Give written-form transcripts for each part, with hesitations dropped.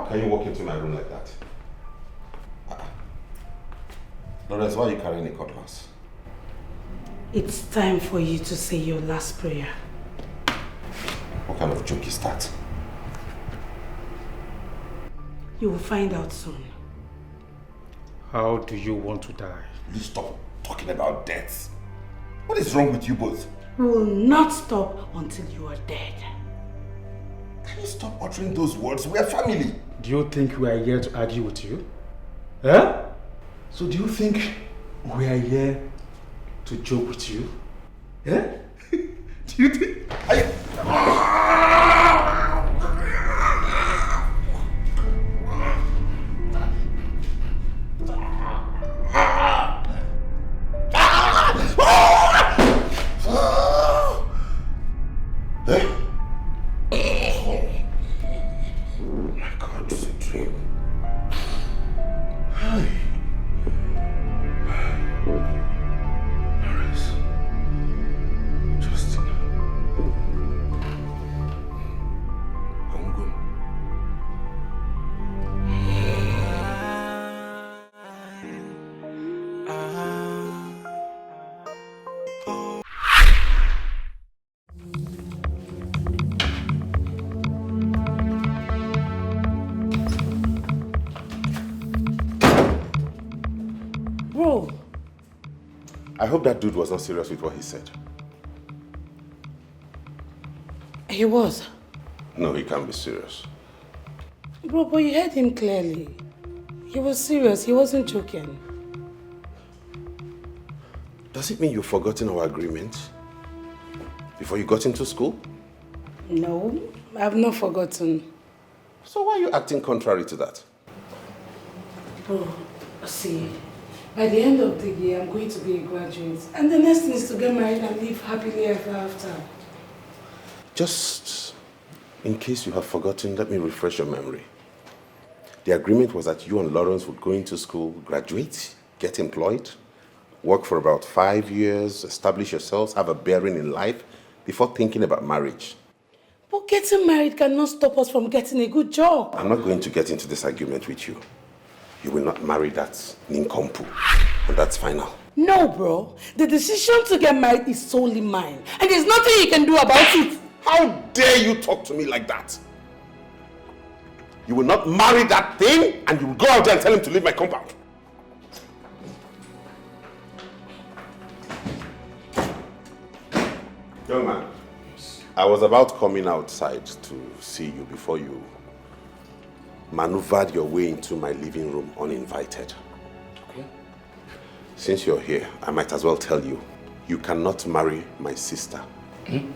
can you walk into my room like that? Lawrence, why are you carrying a cutlass? It's time for you to say your last prayer. What kind of joke is that? You will find out soon. How do you want to die? Please stop talking about death. What is wrong with you both? We will not stop until you are dead. Can you stop uttering those words? We are family. Do you think we are here to argue with you? Huh? So do you think we are here to joke with you? Yeah? Do you think? I hope that dude was not serious with what he said. He was. No, he can't be serious. Bro, but you heard him clearly. He was serious, he wasn't joking. Does it mean you've forgotten our agreement? Before you got into school? No, I've not forgotten. So why are you acting contrary to that? Bro, see, by the end of the year, I'm going to be a graduate. And the next thing is to get married and live happily ever after. Just in case you have forgotten, let me refresh your memory. The agreement was that you and Lawrence would go into school, graduate, get employed, work for about 5 years, establish yourselves, have a bearing in life before thinking about marriage. But getting married cannot stop us from getting a good job. I'm not going to get into this argument with you. You will not marry that nincompoop, and that's final. No, bro. The decision to get married is solely mine, and there's nothing you can do about it. How dare you talk to me like that? You will not marry that thing, and you will go out there and tell him to leave my compound. Young man, I was about coming outside to see you before you maneuvered your way into my living room uninvited. Okay. Since you're here, I might as well tell you, you cannot marry my sister. Hmm?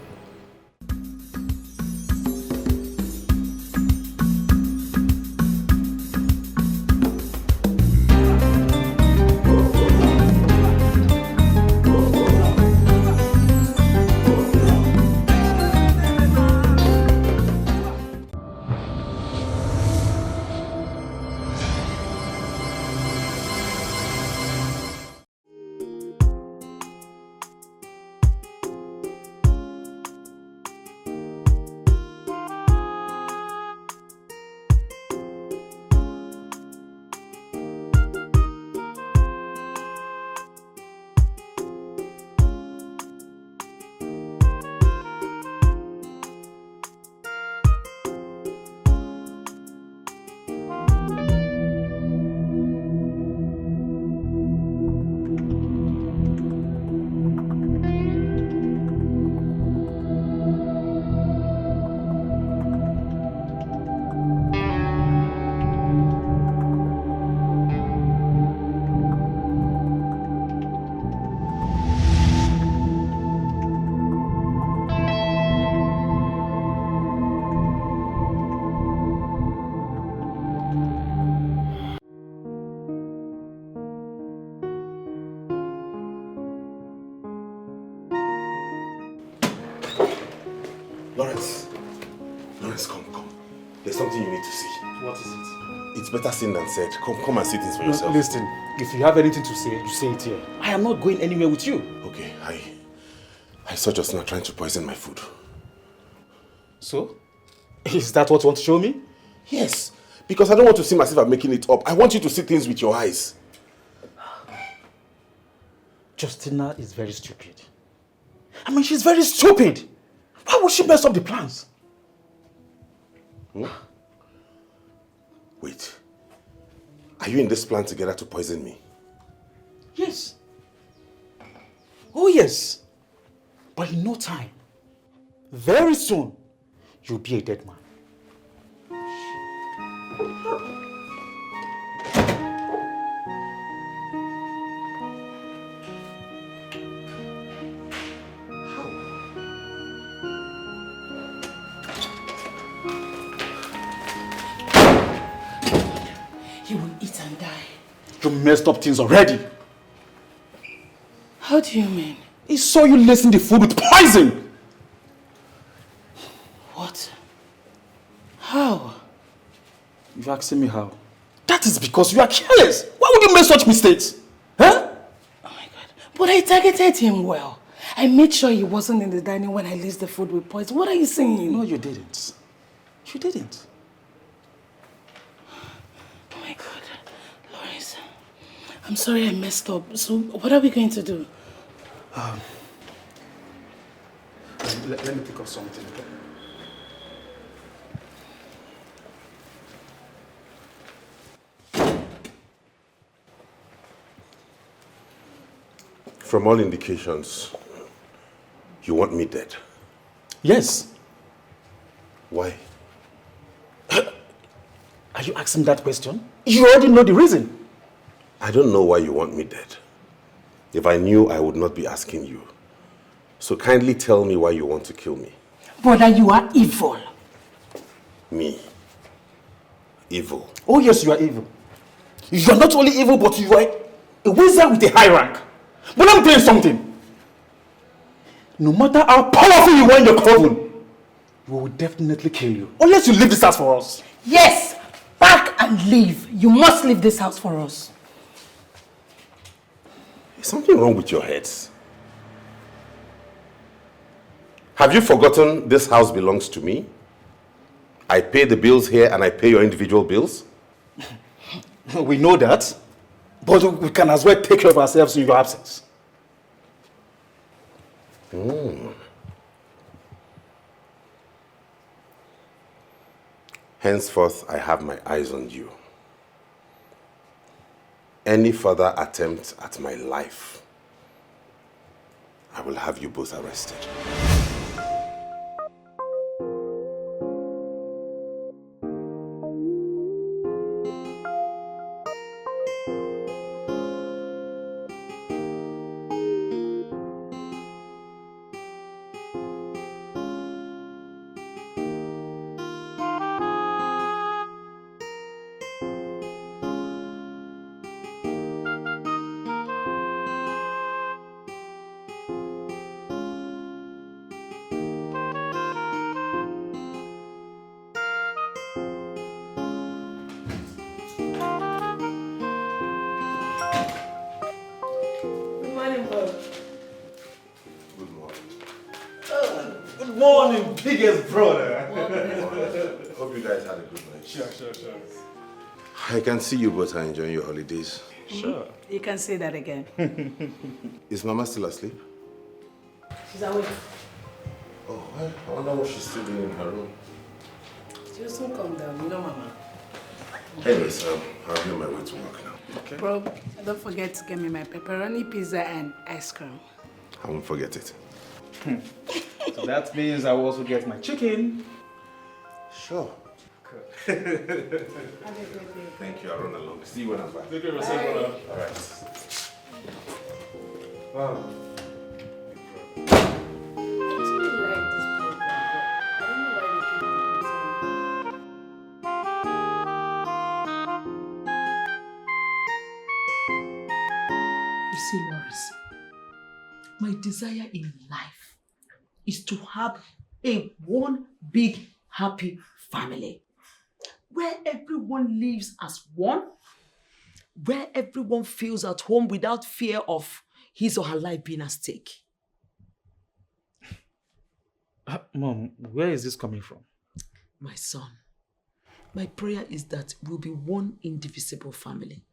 Lawrence, come. There's something you need to see. What is it? It's better seen than said. Come and see things for yourself. Listen, if you have anything to say, you say it here. I am not going anywhere with you. Okay, I saw just now trying to poison my food. So? Is that what you want to show me? Yes, Because I don't want to seem as if I'm making it up. I want you to see things with your eyes. Justina is very stupid. I mean, she's very stupid. Why would she mess up the plans? Wait. Are you in this plan together to poison me? Yes. Oh, yes. But in no time, very soon, you'll be a dead man. He will eat and die. You messed up things already. How do you mean? He saw you lacing the food with poison. What? How? You're asking me how? That is because you are careless. Why would you make such mistakes? Huh? Oh my God. But I targeted him well. I made sure he wasn't in the dining when I laced the food with poison. What are you saying? No, you didn't. You didn't. Oh my God. Lawrence, I'm sorry I messed up. So what are we going to do? Let me think of something. Okay? From all indications, you want me dead. Yes. Why? Are you asking that question? You already know the reason. I don't know why you want me dead. If I knew, I would not be asking you. So kindly tell me why you want to kill me. Brother, you are evil. Me? Evil? Oh yes, you are evil. You are not only evil, but you are a wizard with a high rank. But let me tell you something. No matter how powerful you are in your coven, we will definitely kill you. Unless you leave this house for us. Yes! Pack and leave. You must leave this house for us. Is something wrong with your heads? Have you forgotten this house belongs to me? I pay the bills here and I pay your individual bills? We know that. But we can as well take care of ourselves in your absence. Henceforth, I have my eyes on you. Any further attempt at my life, I will have you both arrested. Good morning, biggest brother. Hope you guys had a good night. Sure. I can see you both are enjoying your holidays. Sure. You can say that again. Is Mama still asleep? She's awake. Oh, I wonder what she's still doing in her room. She'll soon come down, you know, Mama. Anyways, I'll be on my way to work now. Okay. Bro, don't forget to get me my pepperoni pizza and ice cream. I won't forget it. So that means I will also get my chicken. Sure. Have a good day. Thank you. I'll run along. See you when I'm back. Take care of yourself, brother. All right. Wow. You see, Lawrence, my desire in life is to have one big happy family where everyone lives as one, where everyone feels at home without fear of his or her life being at stake. Mom, where is this coming from? My son, My prayer is that we'll be one indivisible family.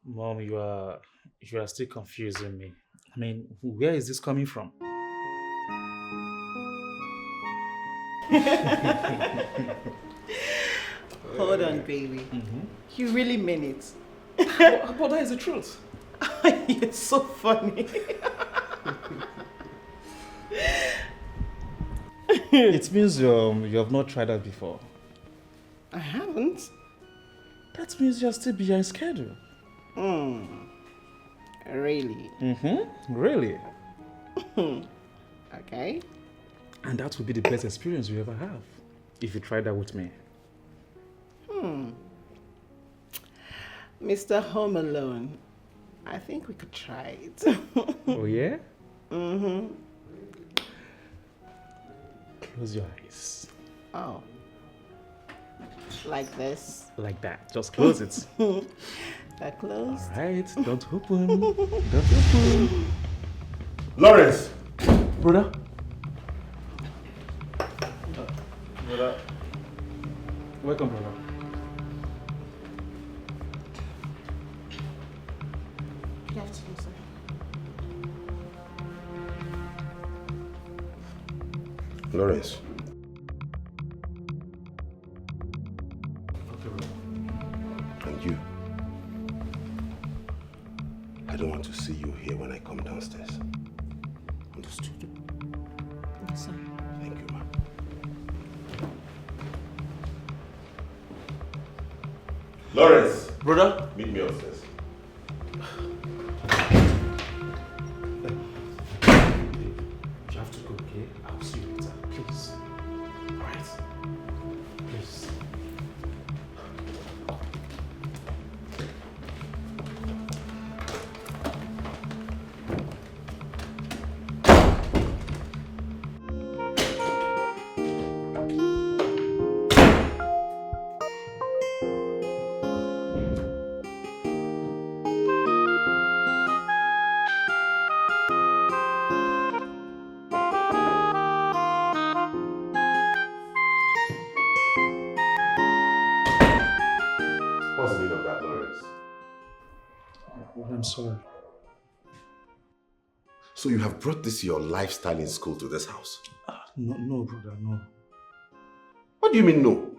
Mom, you are still confusing me. I mean, where is this coming from? Hold on, baby. You really mean it. But that is the truth. You're so funny. It means you have not tried that before. I haven't. That means you're still behind schedule. Really? Really? Okay. And that would be the best experience you ever have if you try that with me. Mr. Home Alone, I think we could try it. Oh, yeah? Close your eyes. Oh. Like this? Like that. Just close it. That close? All right. Don't open. Don't open. Lawrence! Brother? Brother. Welcome, brother. Good afternoon, sir. Lawrence. Okay, brother. And you. I don't want to see you here when I come downstairs. Understood? Yes, sir. Thank you, ma'am. Lawrence! Brother? Meet me upstairs. You have to go, okay? I'll see you later. Please. All right? Please. What's the meaning of that, Lawrence? I'm sorry. So you have brought this your lifestyle in school to this house? No, brother, no. What do you mean no?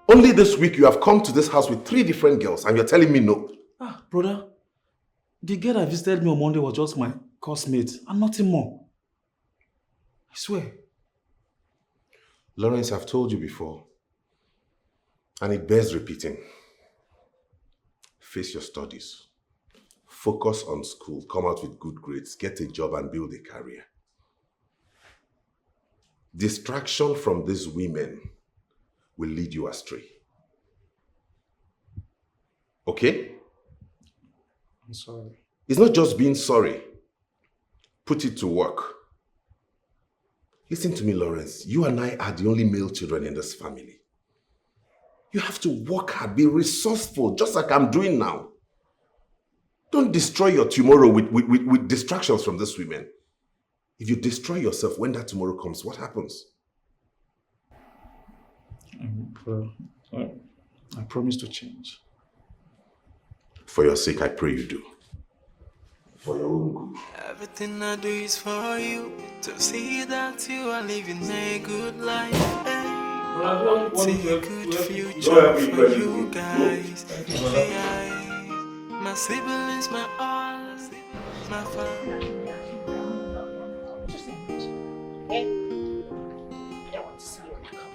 Only this week you have come to this house with 3 different girls and you're telling me no. Brother, the girl that visited me on Monday was just my coursemate and nothing more. I swear. Lawrence, I've told you before, and it bears repeating. Face your studies. Focus on school, come out with good grades, get a job and build a career. Distraction from these women will lead you astray. Okay? I'm sorry. It's not just being sorry. Put it to work. Listen to me, Lawrence. You and I are the only male children in this family. You have to work hard, be resourceful, just like I'm doing now. Don't destroy your tomorrow with distractions from these women. If you destroy yourself, when that tomorrow comes, what happens? I promise to change. For your sake, I pray you do. For your own good. Everything I do is for you, to see that you are living a good life. It's a good future for you guys. My siblings, my all, my family. I don't want to see you come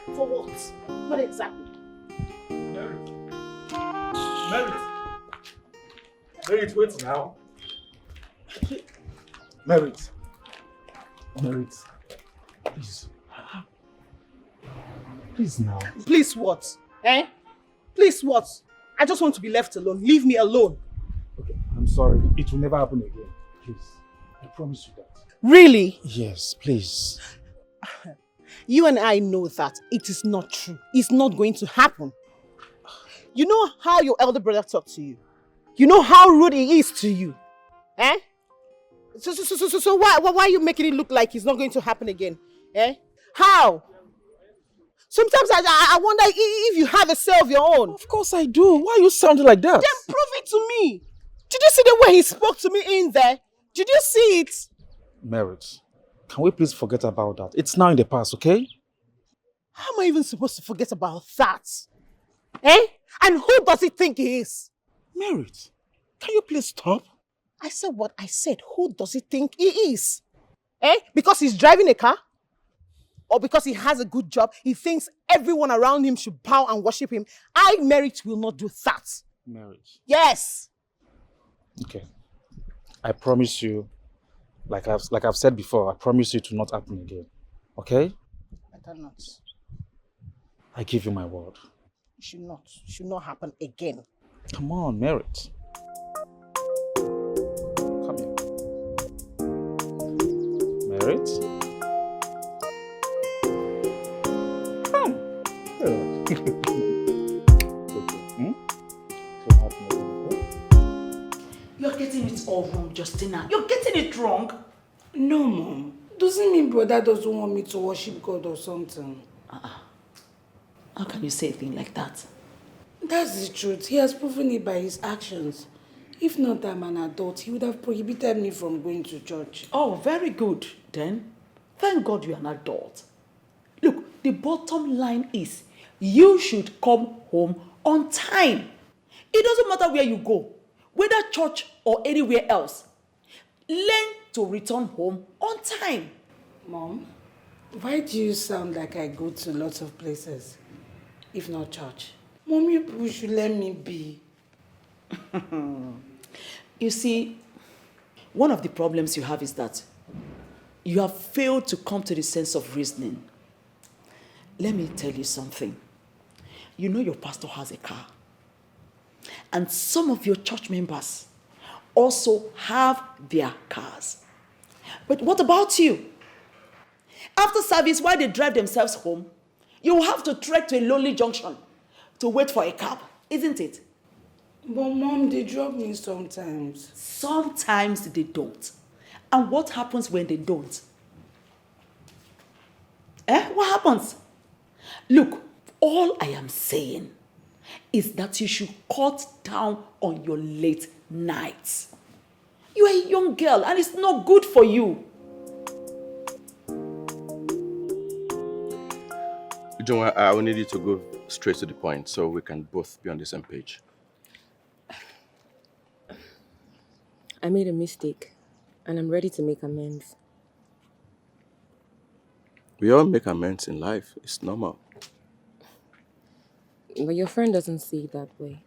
here. For what? What exactly? Merit, wait now. Merit, please. Please now. Please what? Eh? Please what? I just want to be left alone. Leave me alone. Okay, I'm sorry. It will never happen again. Please. I promise you that. Really? Yes, please. You and I know that it is not true. It's not going to happen. You know how your elder brother talked to you? You know how rude he is to you? Eh? So why are you making it look like it's not going to happen again? Eh? How? Sometimes I wonder if you have a cell of your own. Of course I do. Why are you sounding like that? Then prove it to me. Did you see the way he spoke to me in there? Did you see it? Merit, can we please forget about that? It's now in the past, okay? How am I even supposed to forget about that? Eh? And who does he think he is? Merit, can you please stop? I said what I said. Who does he think he is? Eh? Because he's driving a car? Or because he has a good job, he thinks everyone around him should bow and worship him. I, Merit, will not do that. Merit. Yes. Okay. I promise you, like I've said before, I promise you to not happen again. Okay? I cannot. I give you my word. It should not. It should not happen again. Come on, Merit. Come here. Merit? Come. You're getting it all wrong, Justina. You're getting it wrong. No, Mom. Doesn't mean brother doesn't want me to worship God or something. How can you say a thing like that? That's the truth. He has proven it by his actions. If not that I'm an adult, he would have prohibited me from going to church. Oh, very good, then. Thank God you're an adult. Look, the bottom line is you should come home on time. It doesn't matter where you go, whether church or anywhere else. Learn to return home on time. Mom, why do you sound like I go to lots of places, if not church? Mom, you should let me be. You see, one of the problems you have is that you have failed to come to the sense of reasoning. Let me tell you something. You know your pastor has a car. And some of your church members also have their cars. But what about you? After service, while they drive themselves home, you will have to trek to a lonely junction to wait for a cab, isn't it? But Mom, they drop me sometimes. Sometimes they don't. And what happens when they don't? What happens? Look, all I am saying is that you should cut down on your late nights. You are a young girl and it's not good for you. John, I will need you to go straight to the point so we can both be on the same page. I made a mistake, and I'm ready to make amends. We all make amends in life. It's normal. But your friend doesn't see it that way.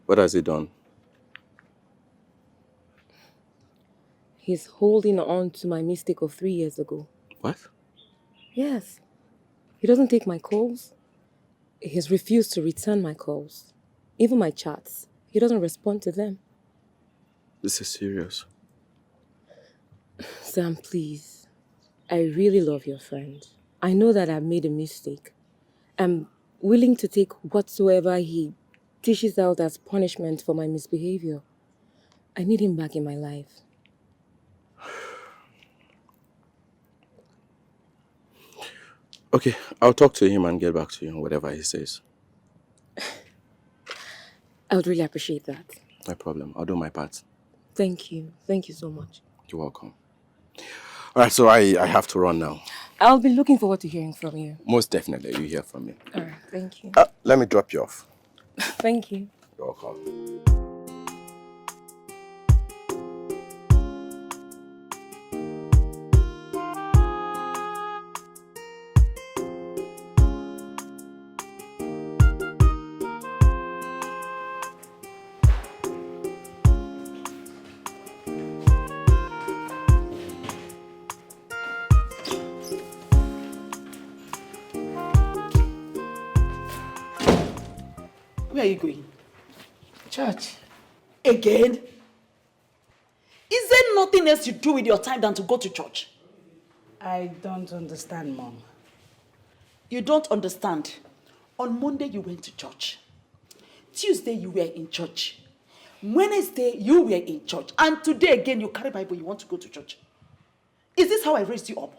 What has he done? He's holding on to my mistake of 3 years ago. What? Yes. He doesn't take my calls. He's refused to return my calls. Even my chats. He doesn't respond to them. This is serious. Sam, please. I really love your friend. I know that I've made a mistake. I'm willing to take whatsoever he dishes out as punishment for my misbehavior. I need him back in my life. Okay, I'll talk to him and get back to you on whatever he says. I would really appreciate that. No problem. I'll do my part. Thank you. Thank you so much. You're welcome. All right, so I have to run now. I'll be looking forward to hearing from you. Most definitely, you hear from me. All right, thank you. Let me drop you off. Thank you. You're welcome. Where are you going? Church. Again? Is there nothing else you do with your time than to go to church? I don't understand, Mom. You don't understand. On Monday, you went to church. Tuesday, you were in church. Wednesday, you were in church. And today again, you carry Bible, you want to go to church. Is this how I raised you up?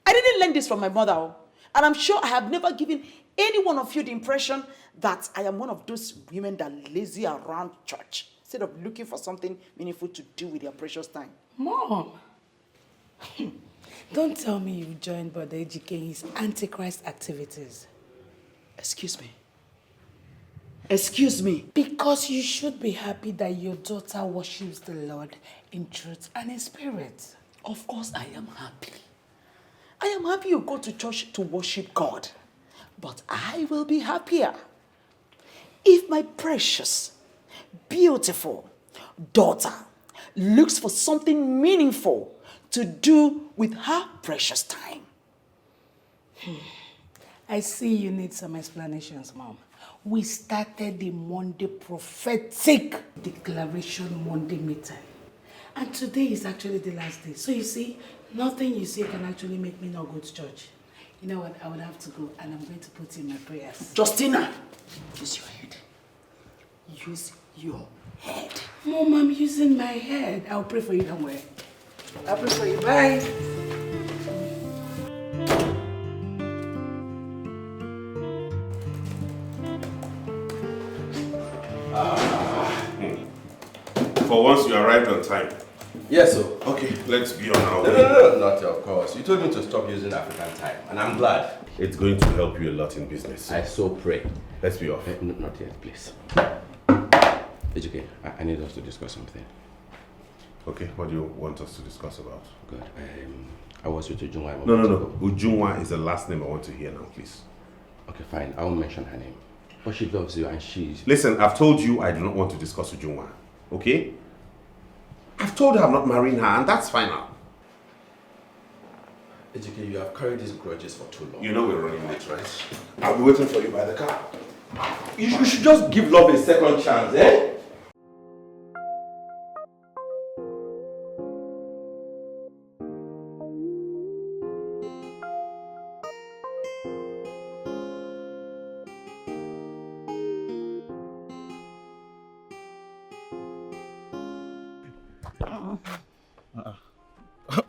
I didn't learn this from my mother. Oh. And I'm sure I have never given any one of you the impression that I am one of those women that lazy around church instead of looking for something meaningful to do with their precious time. Mom, don't tell me you joined Brother Ejike in his Antichrist activities. Excuse me. Excuse me. Because you should be happy that your daughter worships the Lord in truth and in spirit. Of course I am happy. I am happy you go to church to worship God. But I will be happier if my precious, beautiful daughter looks for something meaningful to do with her precious time. I see you need some explanations, Mom. We started the Monday prophetic declaration Monday meeting. And today is actually the last day. So you see, nothing you say can actually make me not go to church. You know what? I would have to go and I'm going to put in my prayers. Justina, use your head. Use your head. Mom, I'm using my head. I'll pray for you, don't worry. I'll pray for you. Bye. For once, you arrived on time. Yes, sir. Okay, let's be on our way. No, not of course. You told me to stop using African time, and I'm glad. It's going to help you a lot in business. I so pray. Let's be off. Not yet, please. Ejike, I need us to discuss something. Okay, what do you want us to discuss about? Good. I was with Ujunwa. No. Ujunwa is the last name I want to hear now, please. Okay, fine. I won't mention her name. But she loves you and she's... Listen, I've told you I do not want to discuss Ujunwa. Okay? I've told her I'm not marrying her, and that's final. Ejike, you have carried these grudges for too long. You know we're running late, right? I'll be waiting for you by the car. You should just give love a second chance, eh?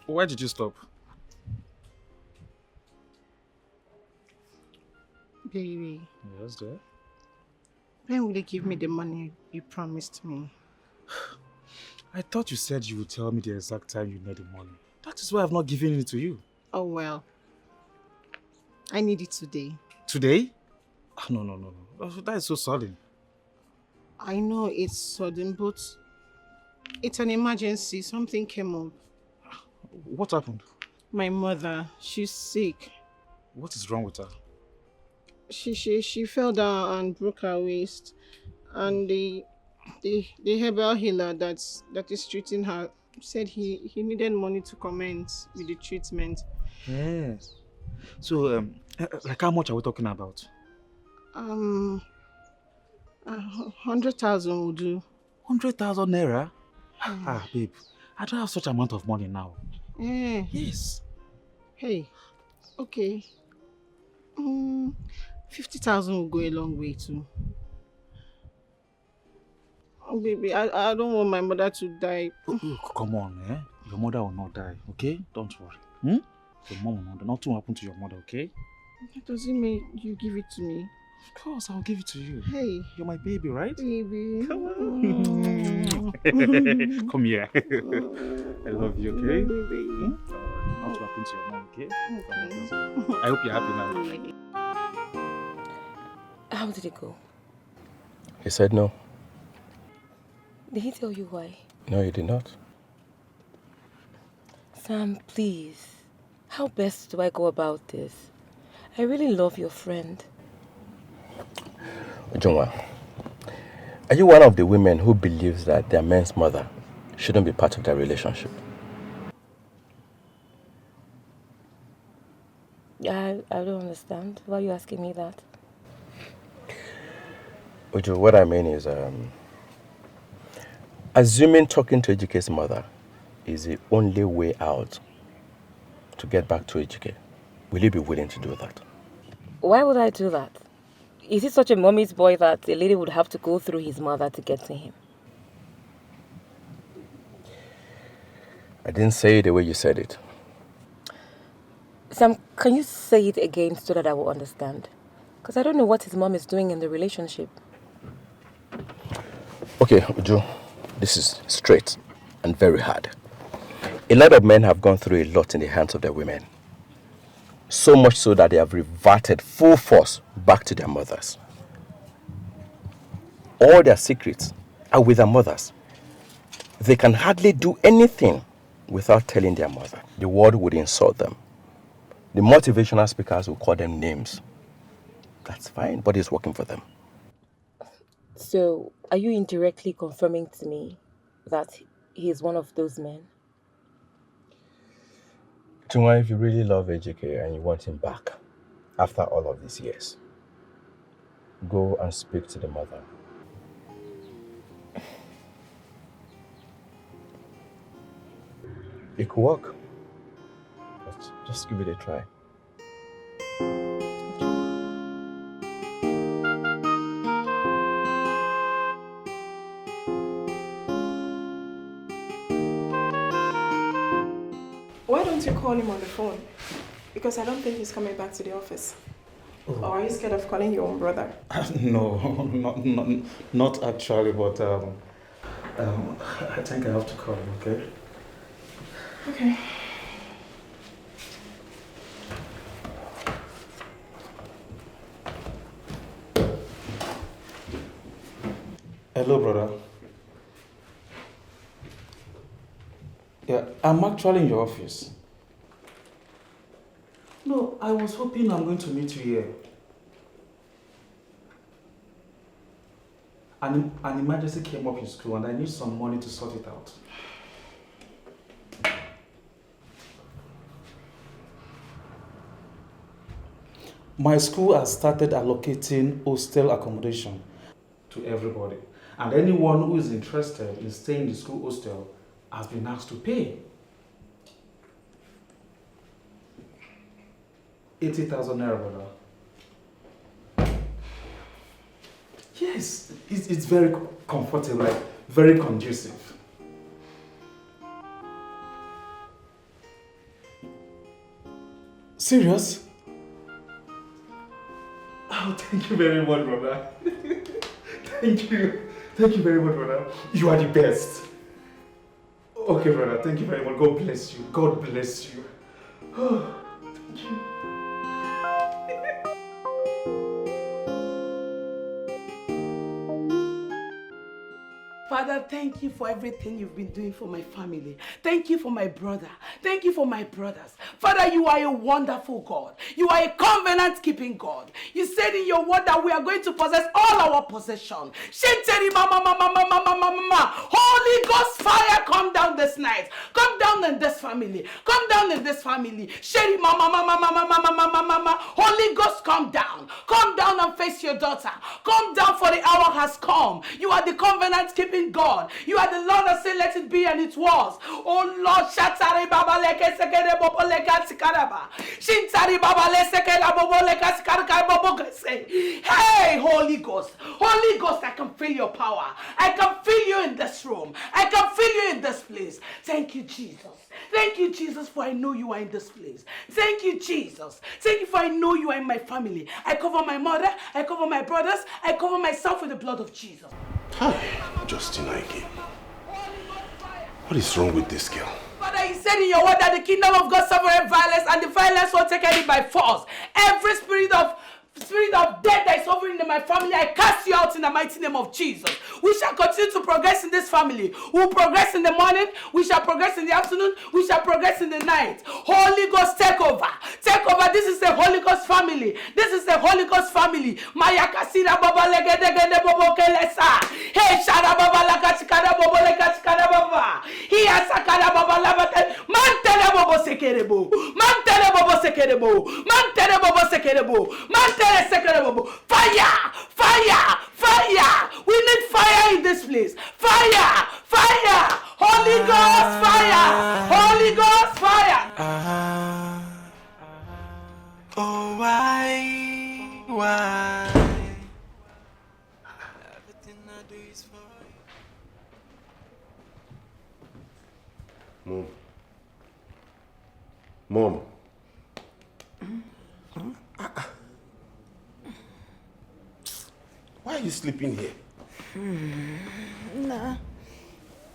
Why did you stop? Baby, Yes, dear. when will you give me the money you promised me? I thought you said you would tell me the exact time you need the money. That is why I've not given it to you. Oh well. I need it today. Today? No. That is so sudden. I know it's sudden, but it's an emergency. Something came up. What happened? My mother, she's sick. What is wrong with her? She fell down and broke her waist, and the herbal healer that is treating her said he needed money to commence with the treatment. Yes. So, like how much are we talking about? 100,000 will do. 100,000 naira? Babe, I don't have such amount of money now. Yes. Hey, okay. 50,000 will go a long way too. Oh, baby, I don't want my mother to die. Oh, come on, eh? Your mother will not die, okay? Don't worry. Your mom will not die. Nothing will happen to your mother, okay? That doesn't mean you give it to me. Of course, I'll give it to you. Hey. You're my baby, right? Baby. Come on. Come here. I love you, okay? Baby. Not to happen to your mom, okay? I hope you're happy now. How did it go? He said no. Did he tell you why? No, he did not. Sam, please. How best do I go about this? I really love your friend. Ujunwa, are you one of the women who believes that their man's mother shouldn't be part of their relationship? I don't understand. Why are you asking me that? Uju, what I mean is, assuming talking to Ejike's mother is the only way out to get back to Ejike, will you be willing to do that? Why would I do that? Is he such a mommy's boy that a lady would have to go through his mother to get to him? I didn't say it the way you said it. Sam, can you say it again so that I will understand? Because I don't know what his mom is doing in the relationship. Okay, Joe, this is straight and very hard. A lot of men have gone through a lot in the hands of their women. So much so that they have reverted full force back to their mothers. All their secrets are with their mothers. They can hardly do anything without telling their mother. The world would insult them. The motivational speakers will call them names. That's fine, but it's working for them. So, are you indirectly confirming to me that he is one of those men? Tunwa, if you really love AJK and you want him back after all of these years, go and speak to the mother. It could work, but just give it a try. Why don't you call him on the phone? Because I don't think he's coming back to the office. Oh. Or are you scared of calling your own brother? No, not actually, but I think I have to call him, okay? Okay. Hello, brother. Yeah, I'm actually in your office. No, I was hoping I'm going to meet you here. An emergency came up in school and I need some money to sort it out. My school has started allocating hostel accommodation to everybody. And anyone who is interested in staying in the school hostel has been asked to pay 80,000 naira, brother. Yes, it's very comfortable, like very conducive. Serious? Oh, thank you very much, brother. Thank you. Thank you very much, brother. You are the best. Okay, brother. Thank you very much. God bless you. God bless you. Oh, thank you. Father, thank you for everything you've been doing for my family. Thank you for my brother. Thank you for my brothers. Father, you are a wonderful God. You are a covenant-keeping God. You said in your word that we are going to possess all our possession. Holy Ghost fire, come down this night. Come down in this family. Come down in this family. Holy Ghost, come down. Come down and face your daughter. Come down, for the hour has come. You are the covenant-keeping God. You are the Lord that said, let it be, and it was. Oh Lord, Shatari Baba Leke Sekere Bobo Leka Sikaraba. Shintari Baba Lesekera Bobo Leka Sikaraka Bobo say, hey, Holy Ghost. Holy Ghost, I can feel your power. I can feel you in this room. I can feel you in this place. Thank you, Jesus. Thank you, Jesus, for I know you are in this place. Thank you, Jesus. Thank you for I know you are in my family. I cover my mother. I cover my brothers. I cover myself with the blood of Jesus. Hi, Justin again. What is wrong with this girl? Father, you said in your word that the kingdom of God suffereth violence, and the violence will take it by force. Every spirit of death that is hovering in my family, I cast you out in the mighty name of Jesus. We shall continue to progress in this family. We will progress in the morning. We shall progress in the afternoon. We shall progress in the night. Holy Ghost, take over. Take over. This is the Holy Ghost family. This is the Holy Ghost family. Maya kasira baba legedegede bobo kelesa. Hey shara baba lakachikara bobo lekachikara baba. Hiya sakara baba labate. Mantele bobo sekerebo. Mantele bobo sekerebo. Mantele bobo sekerebo. Mantele sekerebo. Fire! Fire! Fire! We need fire in this place. Fire! Fire! Holy Ghost fire! Holy Ghost fire! Oh, why? Everything I do is for you. Mom. sleeping here? Nah,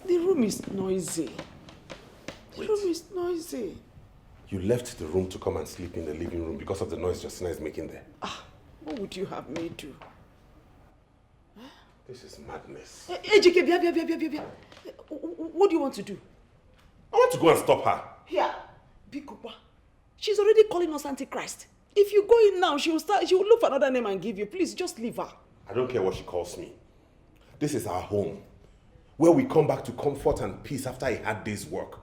the room is noisy. The room is noisy. You left the room to come and sleep in the living room because of the noise Justina is making there. What would you have me do? This is madness. Ejike, Bia. What do you want to do? I want to go and stop her. Here, Bikupa. She's already calling us Antichrist. If you go in now, she will look for another name and give you. Please, just leave her. I don't care what she calls me. This is our home, where we come back to comfort and peace after a hard day's work.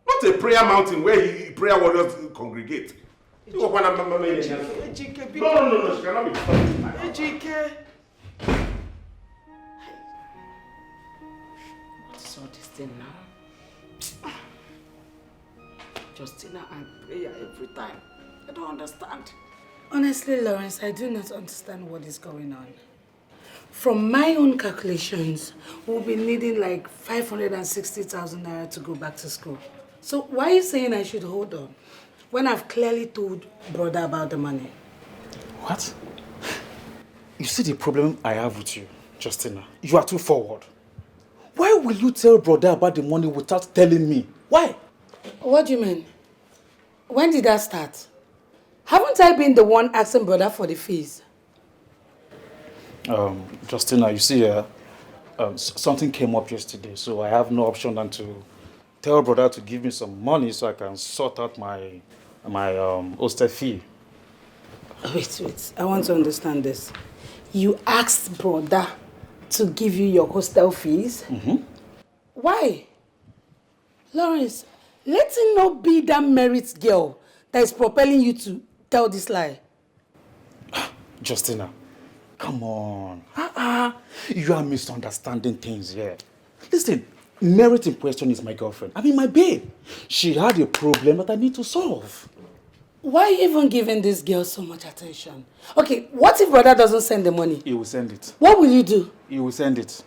Not a prayer mountain where prayer warriors congregate. No, Ejike, she cannot be stopped. Ejike. What's all this thing now? Justina and prayer every time. I don't understand. Honestly, Lawrence, I do not understand what is going on. From my own calculations, we'll be needing like 560,000 naira to go back to school. So why are you saying I should hold on when I've clearly told brother about the money? What? You see the problem I have with you, Justina? You are too forward. Why will you tell brother about the money without telling me? Why? What do you mean? When did that start? Haven't I been the one asking brother for the fees? Justina, you see, something came up yesterday, so I have no option than to tell brother to give me some money so I can sort out my hostel fee. Wait. I want to understand this. You asked brother to give you your hostel fees? Mm-hmm. Why? Lawrence, let it not be that merit girl that is propelling you to tell this lie. Justina, come on. You are misunderstanding things here. Listen, Merit in question is my girlfriend. I mean, my babe. She had a problem that I need to solve. Why are you even giving this girl so much attention? Okay, what if brother doesn't send the money? He will send it. What will you do? He will send it.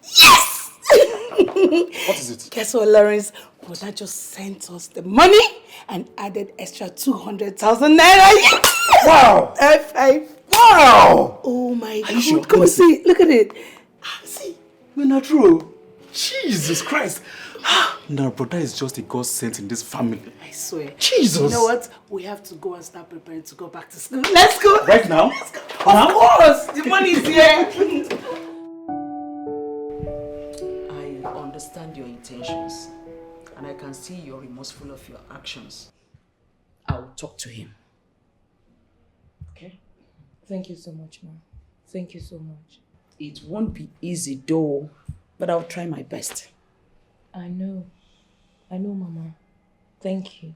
Yes! What is it? Guess what, Lawrence? Brother just sent us the money and added extra 200,000 naira. Yes! Wow! F5. Wow! Oh my God. Sure? Come and see. Look at it. See. We're not true. Jesus Christ. Now, brother is just a God sent in this family. I swear. Jesus. You know what? We have to go and start preparing to go back to school. Let's go. Right now? Let's go. Of course. The money is here. I understand your intentions and I can see you're remorseful of your actions. I'll talk to him. Okay? Thank you so much, Mom. Thank you so much. It won't be easy though, but I'll try my best. I know, Mama. Thank you.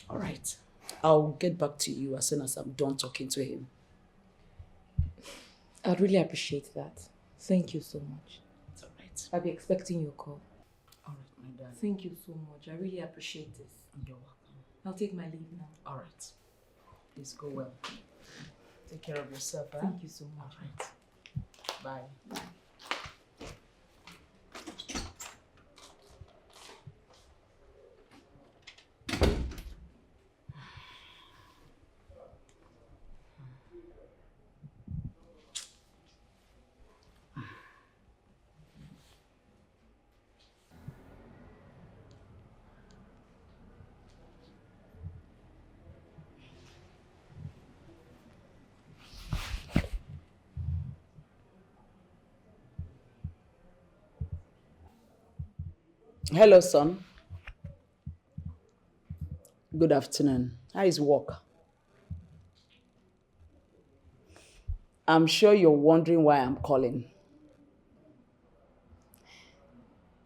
All right. I'll get back to you as soon as I'm done talking to him. I'd really appreciate that. Thank you so much. It's all right. I'll be expecting your call. All right, my darling. Thank you so much. I really appreciate this. You're welcome. I'll take my leave now. All right. Please go well. Take care of yourself, huh? Thank you so much. All right. Bye. Hello, son. Good afternoon. How is work? I'm sure you're wondering why I'm calling.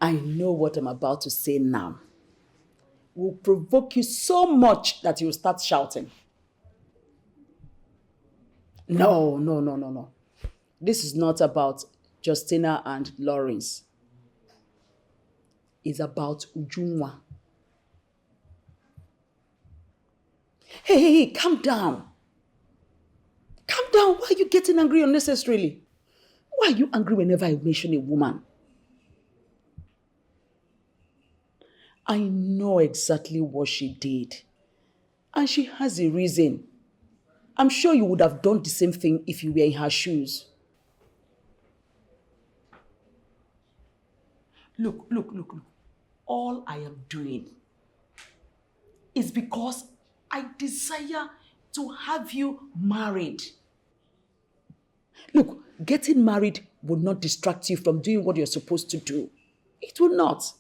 I know what I'm about to say now will provoke you so much that you'll start shouting. No. This is not about Justina and Lawrence. It's about Ujunwa. Hey, calm down. Calm down. Why are you getting angry unnecessarily? Why are you angry whenever I mention a woman? I know exactly what she did. And she has a reason. I'm sure you would have done the same thing if you were in her shoes. Look. All I am doing is because I desire to have you married. Look, getting married will not distract you from doing what you're supposed to do. It will not.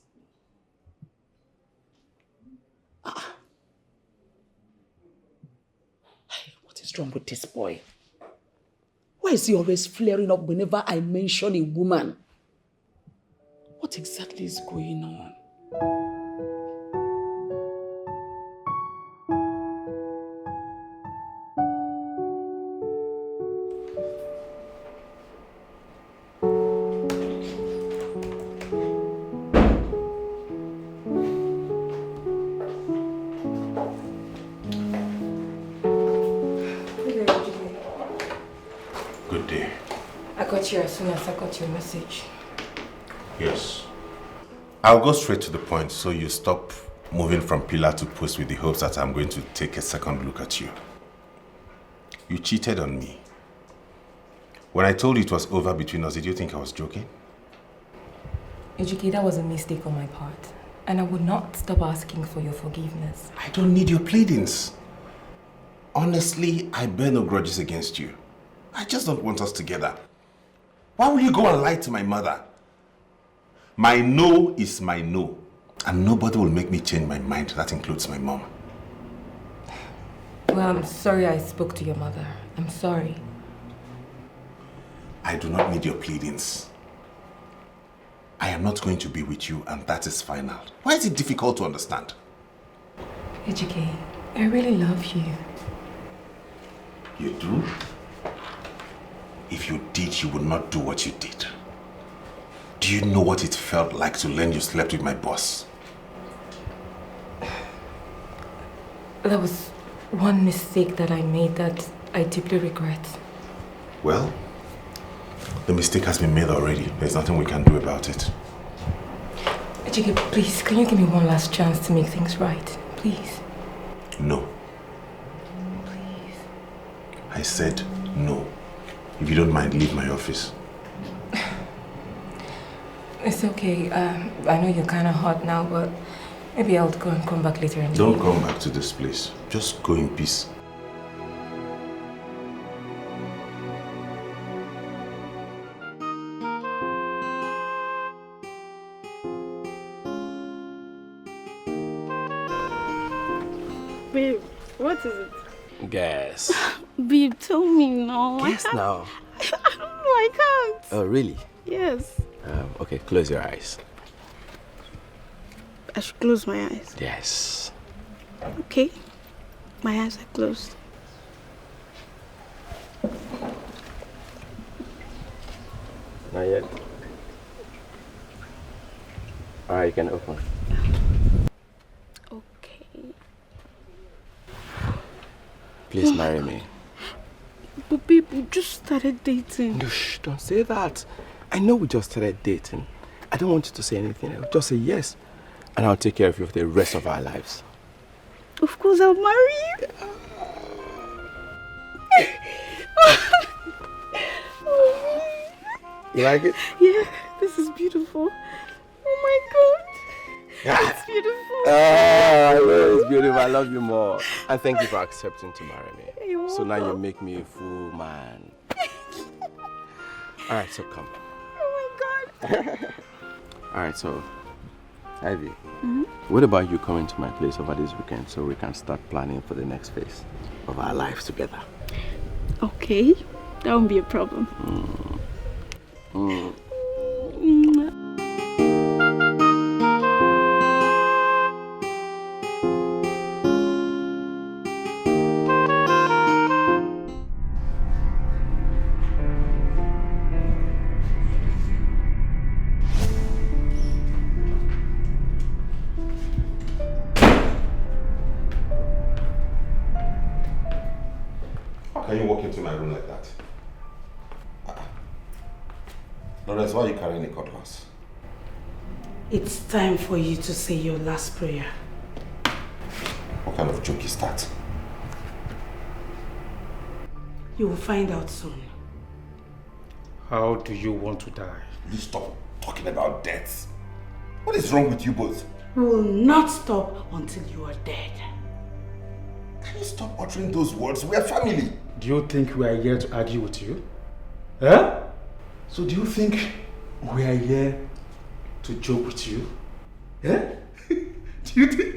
What is wrong with this boy? Why is he always flaring up whenever I mention a woman? What exactly is going on? Good day. I got you as soon as I got your message. Yes. I'll go straight to the point so you stop moving from pillar to post with the hopes that I'm going to take a second look at you. You cheated on me. When I told you it was over between us, did you think I was joking? Ejike, that was a mistake on my part. And I would not stop asking for your forgiveness. I don't need your pleadings. Honestly, I bear no grudges against you. I just don't want us together. Why will you go and lie to my mother? My no is my no. And nobody will make me change my mind. That includes my mom. Well, I'm sorry I spoke to your mother. I'm sorry. I do not need your pleadings. I am not going to be with you, and that is final. Why is it difficult to understand? Ejike, I really love you. You do? If you did, you would not do what you did. Do you know what it felt like to learn you slept with my boss? That was one mistake that I made that I deeply regret. Well, the mistake has been made already. There's nothing we can do about it. Ejike, please, can you give me one last chance to make things right? Please. No. Please. I said no. If you don't mind, leave my office. It's okay. I know you're kind of hot now, but maybe I'll go and come back later. Don't come back to this place. Just go in peace. Babe, what is it? Guess. Babe, tell me now. Guess now. I don't know, I can't. Oh, really? Yes. Okay, close your eyes. I should close my eyes. Yes. Okay. My eyes are closed. Not yet. Alright, you can open. Okay. Please marry me. But babe, we just started dating. No, shh, don't say that. I know we just started dating. I don't want you to say anything. I'll just say yes. And I'll take care of you for the rest of our lives. Of course, I'll marry you. You like it? Yeah, this is beautiful. Oh my God. It's beautiful. Oh, I know it's beautiful. I love you more. And thank you for accepting to marry me. You're So now you welcome. make me a fool man. Alright, so come. Oh my God. Alright, so Ivy, what about you coming to my place over this weekend so we can start planning for the next phase of our lives together? Okay, that won't be a problem. Mm. How can you walk into my room like that? Lawrence, why are you carrying a cutlass? It's time for you to say your last prayer. What kind of joke is that? You will find out soon. How do you want to die? Will you stop talking about death? What is wrong with you both? We will not stop until you are dead. Can you stop uttering those words? We are family. Do you think we are here to argue with you? Huh? So do you think we are here to joke with you? Yeah? Do you think...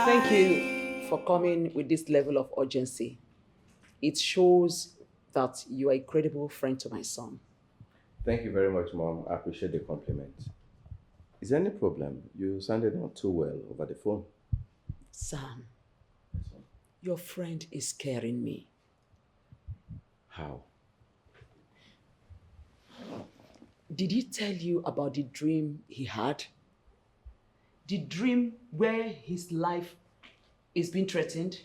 Thank you for coming with this level of urgency. It shows that you are a credible friend to my son. Thank you very much, Mom. I appreciate the compliment. Is there any problem? You sounded not too well over the phone. Sam, your friend is scaring me. How? Did he tell you about the dream he had? The dream where his life is being threatened?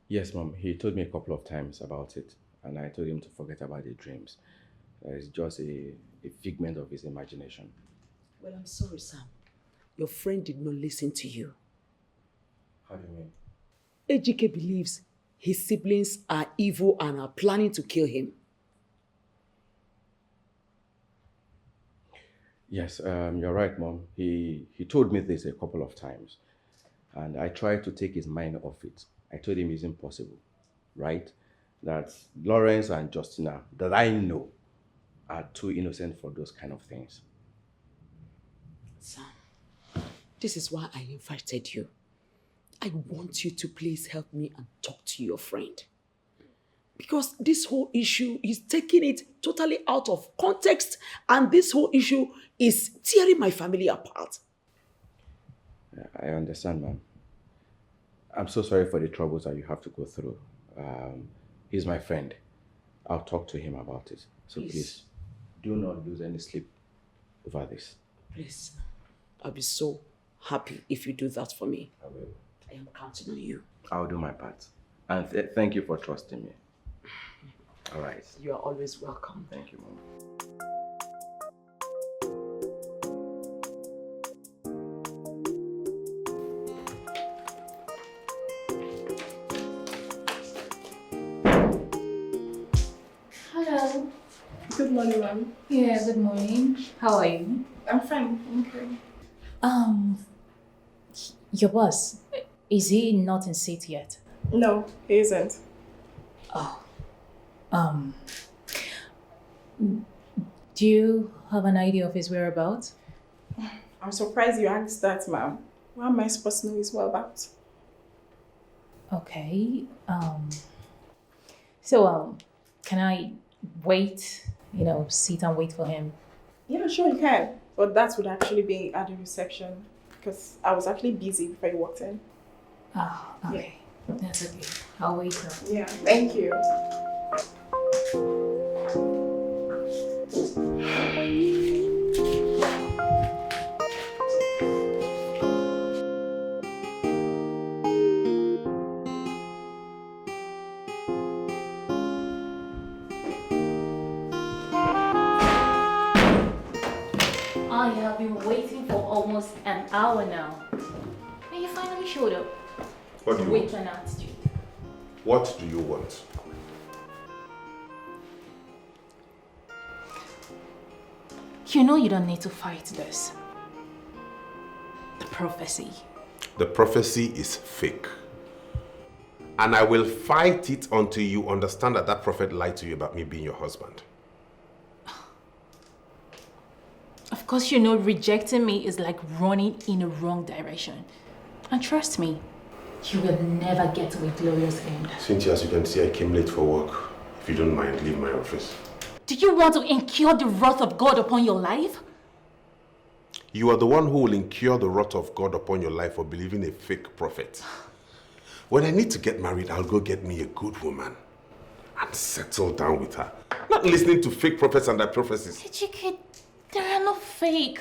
Yes, Mom. He told me a couple of times about it, and I told him to forget about the dreams. It's just a figment of his imagination. Well, I'm sorry, Sam. Your friend did not listen to you. How do you mean? Ejike believes his siblings are evil and are planning to kill him. Yes, you're right, Mom. He told me this a couple of times, and I tried to take his mind off it. I told him it's impossible, right? That Lawrence and Justina, that I know, are too innocent for those kind of things. Sam, this is why I invited you. I want you to please help me and talk to your friend. Because this whole issue is taking it totally out of context, and this whole issue is tearing my family apart. I understand, Mom. I'm so sorry for the troubles that you have to go through. He's my friend. I'll talk to him about it. So please do not lose any sleep over this. Please, I'll be so happy if you do that for me. I will. I am counting on you. I'll do my part. And thank you for trusting me. All right. You are always welcome. Thank you, Mom. Hello. Good morning, ma'am. Yeah, good morning. How are you? I'm fine, thank you. Your boss, is he not in seat yet? No, he isn't. Oh. Do you have an idea of his whereabouts? I'm surprised you asked that, ma'am. What am I supposed to know his whereabouts? Okay. Can I wait, sit and wait for him? Yeah, sure you can. But that would actually be at the reception because I was actually busy before you walked in. Oh, okay. Yeah. That's okay. I'll wait now. Yeah, thank you. I have been waiting for almost an hour now. And you finally showed up. What do you With want? an attitude. What do you want? You know you don't need to fight this. The prophecy. The prophecy is fake. And I will fight it until you understand that that prophet lied to you about me being your husband. Of course, you know rejecting me is like running in the wrong direction. And trust me, you will never get to a glorious end. Cynthia, as you can see, I came late for work. If you don't mind, leave my office. Do you want to incur the wrath of God upon your life? You are the one who will incur the wrath of God upon your life for believing a fake prophet. When I need to get married, I'll go get me a good woman and settle down with her. Not listening to fake prophets and their prophecies. Ejike, they are not fake.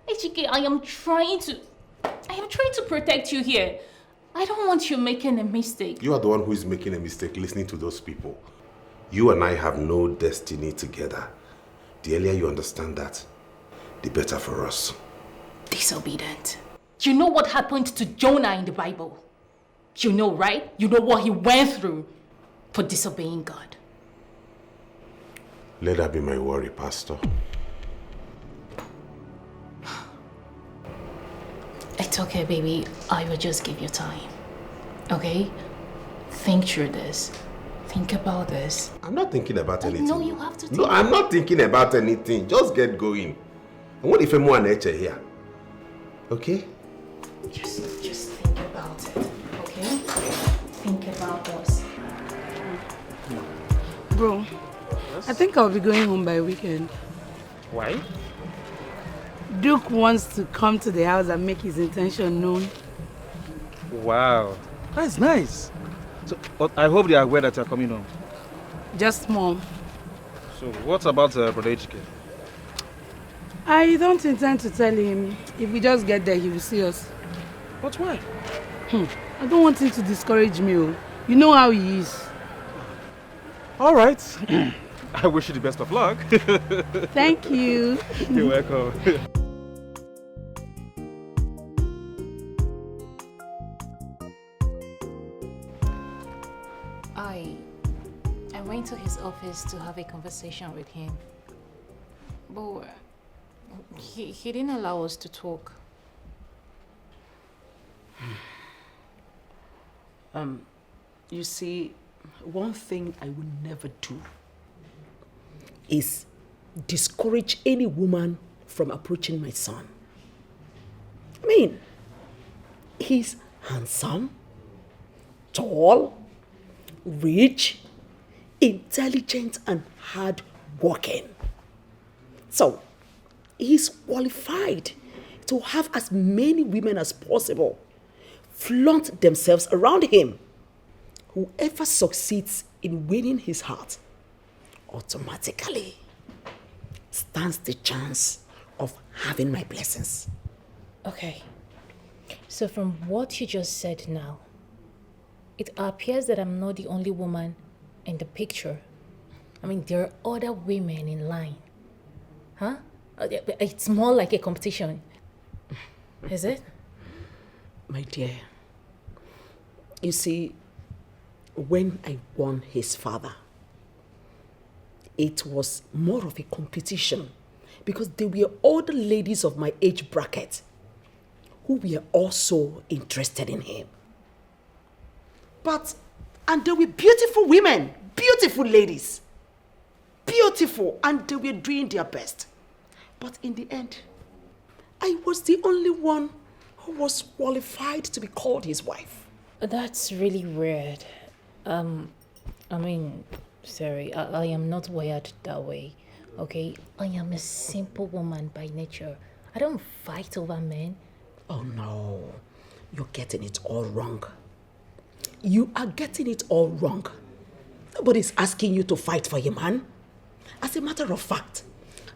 Ejike, I am trying to protect you here. I don't want you making a mistake. You are the one who is making a mistake listening to those people. You and I have no destiny together. The earlier you understand that, the better for us. Disobedient. You know what happened to Jonah in the Bible? You know, right? You know what he went through for disobeying God. Let that be my worry, Pastor. It's okay, baby. I will just give you time. Okay? Think through this. Think about this. I'm not thinking about anything. No, you have to think. No, I'm not thinking about anything. Just get going. And what if I'm more nature here? Okay? Just think about it. Okay? Think about us. Bro, yes? I think I'll be going home by weekend. Why? Duke wants to come to the house and make his intention known. Wow, that's nice. So, but I hope they are aware that you're coming home. Just Mom. So, what about Brother Ejike? I don't intend to tell him. If we just get there, he will see us. But why? I don't want him to discourage me. Oh. You know how he is. All right. I wish you the best of luck. Thank you. You're welcome. I went to his office to have a conversation with him. But he didn't allow us to talk. You see, one thing I will never do is discourage any woman from approaching my son. I mean, he's handsome, tall, rich, intelligent, and hard-working. So, he's qualified to have as many women as possible flaunt themselves around him. Whoever succeeds in winning his heart automatically stands the chance of having my blessings. Okay. So from what you just said now, it appears that I'm not the only woman in the picture. I mean, there are other women in line. Huh? It's more like a competition. Is it? My dear, you see, when I won his father, it was more of a competition because there were other ladies of my age bracket who were also interested in him. And they were beautiful women, beautiful ladies, beautiful, and they were doing their best. But in the end, I was the only one who was qualified to be called his wife. That's really weird. I mean, sorry, I am not wired that way, okay? I am a simple woman by nature. I don't fight over men. Oh no, you're getting it all wrong. You are getting it all wrong. Nobody's asking you to fight for a man. As a matter of fact,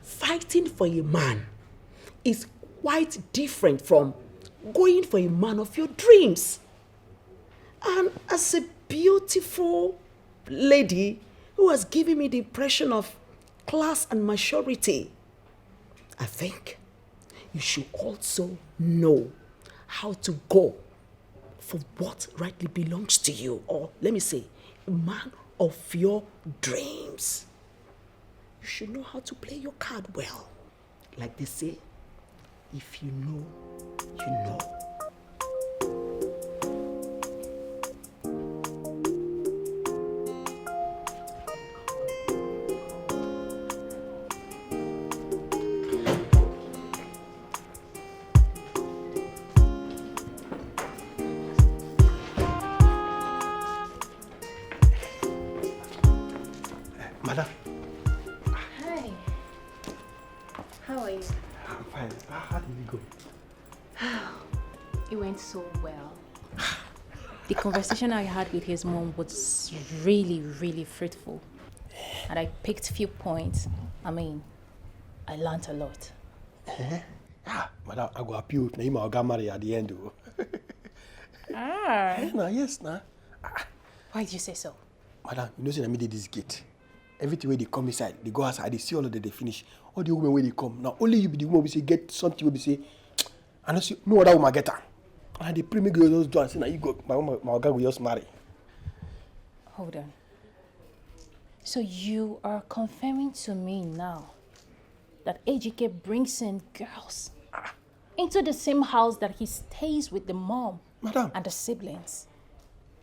fighting for a man is quite different from going for a man of your dreams. And as a beautiful lady who has given me the impression of class and maturity, I think you should also know how to go for what rightly belongs to you, or let me say, a man of your dreams. You should know how to play your card well. Like they say, if you know, you know. Madam, It went so well. The conversation I had with his mom was really, really fruitful. And I picked few points. I learned a lot. Madam, I go appeal if Naima got married at the end. Yes, nah. Why did you say so? Madam, you know, say I did this gate. Everything where they come inside, they go outside, they see all of them, they finish. All the women where they come. Now, only you be the woman we say, get something where we say, I don't see no other woman get her. And the premier girl just do and say, now you go, my guy will just marry. Hold on. So you are confirming to me now that AGK brings in girls into the same house that he stays with the mom and the siblings?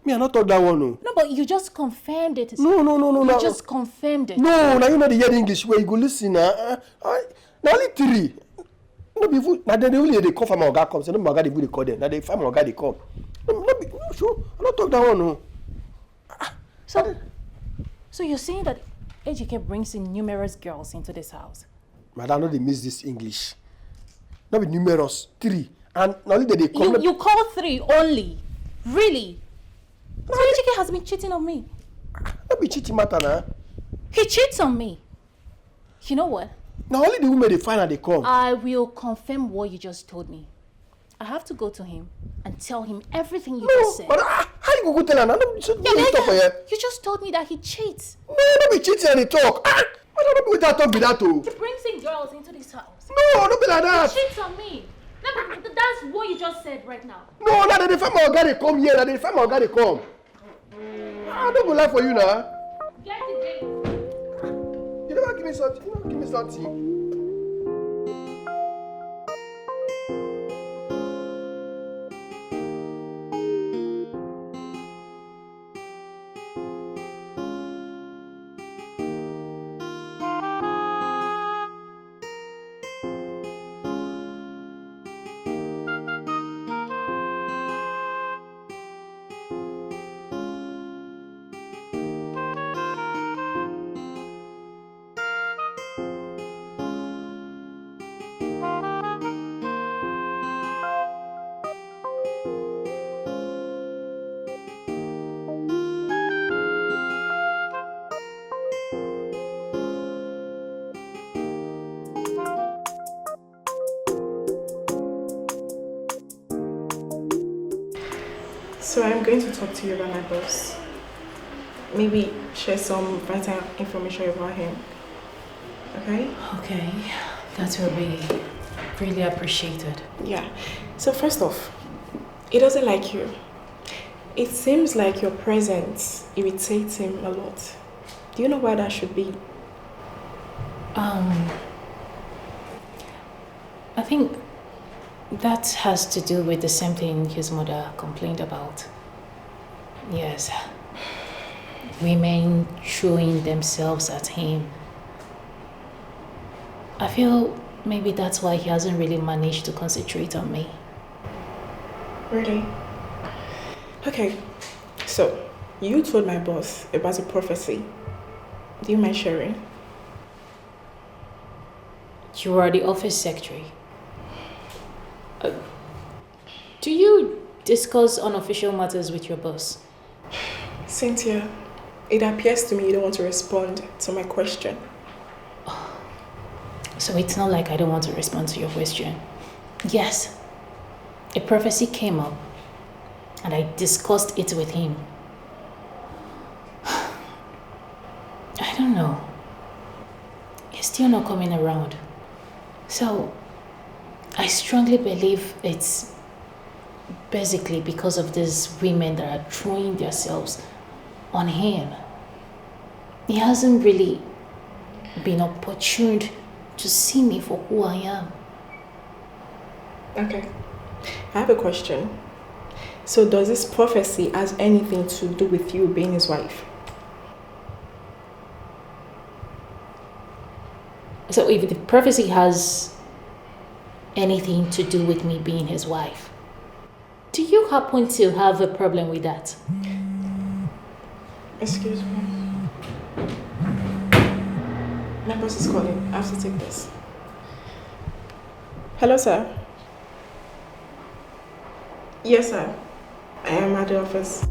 Me, I not talk that one, no. No, but you just confirmed it. No. You just confirmed it. No, now you know the hear English where you go listen. Now only three. No, before now they only they call for my guy come. So no my guy they call them. Now they find my guy they come. No, sure. I not talk that one, no. So you're saying that AGK brings in numerous girls into this house? Madam, no, they miss this English. Not be numerous, 3. And not only they come. You call 3 only? Really? So AGK has been cheating on me. Not be cheating matter now. He cheats on me. You know what? Now only the women they find and they come. I will confirm what you just told me. I have to go to him and tell him everything you just said. But how you go tell him? You just told me that he cheats. No, don't be cheating and he talk. I don't know without talk be that too. He brings in girls into this house. No, don't be like that. He cheats on me. That's what you just said right now. No, now they find my guy they come here. Now they find my guy they come. I don't go lie for you now. Get the date. You never give me something. You never give me something. So I'm going to talk to you about my boss. Maybe share some vital information about him. Okay? Okay. That will be really appreciated. Yeah. So first off, he doesn't like you. It seems like your presence irritates him a lot. Do you know why that should be? I think that has to do with the same thing his mother complained about. Yes. Women throwing themselves at him. I feel maybe that's why he hasn't really managed to concentrate on me. Really? Okay. So, you told my boss about a prophecy. Do you mind sharing? You are the office secretary. Do you discuss unofficial matters with your boss? Cynthia, it appears to me you don't want to respond to my question. So it's not like I don't want to respond to your question. Yes, a prophecy came up and I discussed it with him. I don't know. He's still not coming around. So I strongly believe it's basically because of these women that are throwing themselves on him. He hasn't really been opportuned to see me for who I am. Okay. I have a question. So does this prophecy has anything to do with you being his wife? So if the prophecy has anything to do with me being his wife, do you happen to have a problem with that? Excuse me. My boss is calling. I have to take this. Hello, sir. Yes, sir. I am at the office.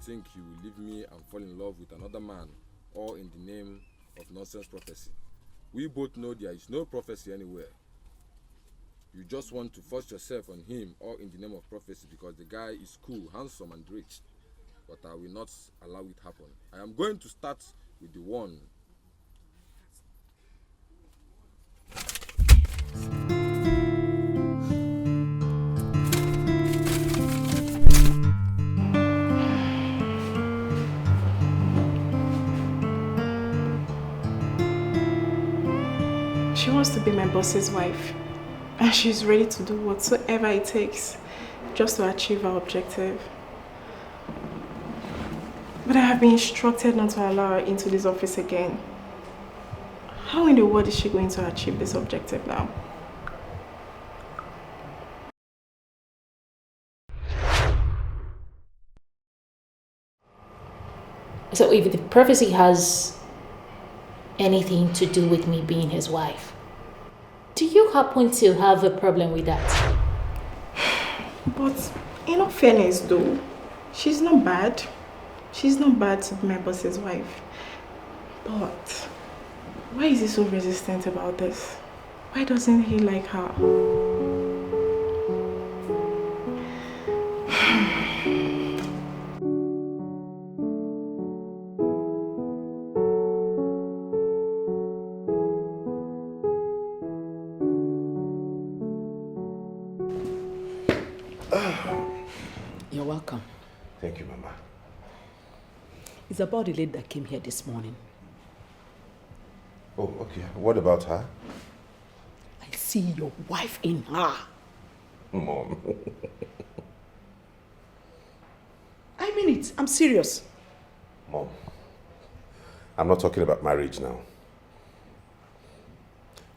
Think you will leave me and fall in love with another man, all in the name of nonsense prophecy. We both know there is no prophecy anywhere. You just want to force yourself on him, all in the name of prophecy, because the guy is cool, handsome, and rich. But I will not allow it happen. I am going to start with the one. She wants to be my boss's wife, and she's ready to do whatsoever it takes just to achieve her objective. But I have been instructed not to allow her into this office again. How in the world is she going to achieve this objective now? So if the prophecy has anything to do with me being his wife, do you happen to have a problem with that? But in all fairness though, she's not bad. She's not bad to be my boss's wife. But why is he so resistant about this? Why doesn't he like her? You're welcome. Thank you, Mama. It's about the lady that came here this morning. Oh, okay. What about her? I see your wife in her. Mom. I mean it. I'm serious. Mom, I'm not talking about marriage now.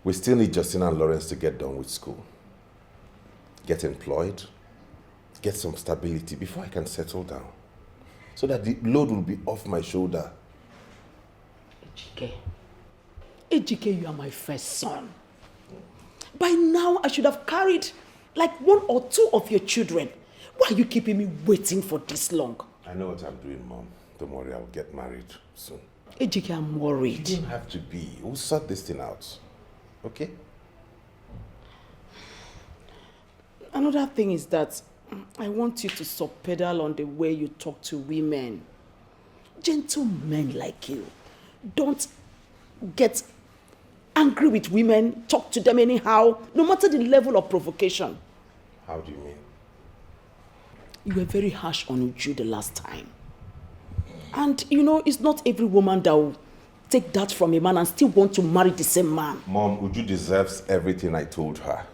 We still need Justina and Lawrence to get done with school. Get employed. Get some stability before I can settle down. So that the load will be off my shoulder. Ejike, you are my first son. By now, I should have carried like one or two of your children. Why are you keeping me waiting for this long? I know what I'm doing, Mom. Don't worry, I'll get married soon. Ejike, I'm worried. You don't have to be. We'll sort this thing out. Okay? Another thing is that I want you to subpedal on the way you talk to women. Gentlemen like you. Don't get angry with women, talk to them anyhow, no matter the level of provocation. How do you mean? You were very harsh on Uju the last time. And you know, it's not every woman that will take that from a man and still want to marry the same man. Mom, Uju deserves everything I told her.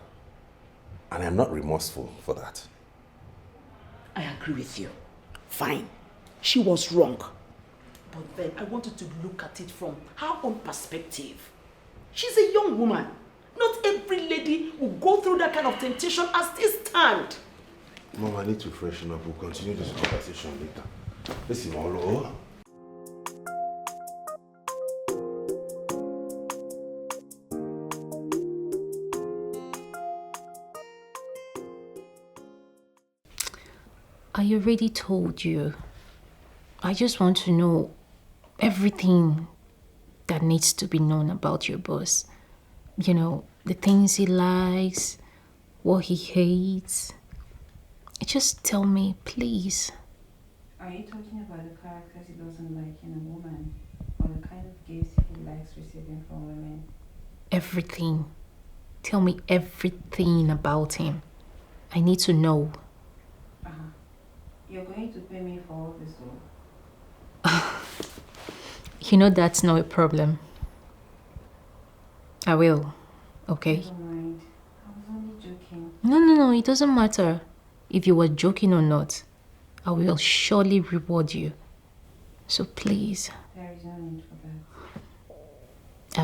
And I'm not remorseful for that. I agree with you. Fine. She was wrong. But then I wanted to look at it from her own perspective. She's a young woman. Not every lady will go through that kind of temptation and still stand. Mom, I need to freshen up. We'll continue this conversation later. Listen, Molo. I already told you. I just want to know everything that needs to be known about your boss. You know, the things he likes, what he hates. Just tell me, please. Are you talking about the characters he doesn't like in a woman, or the kind of gifts he likes receiving from women? everything. Tell me everything about him. I need to know. You're going to pay me for all this work? You know that's not a problem. I will, okay? Never mind. I was only joking. No, it doesn't matter if you were joking or not. I will surely reward you. So please. There is no need for that.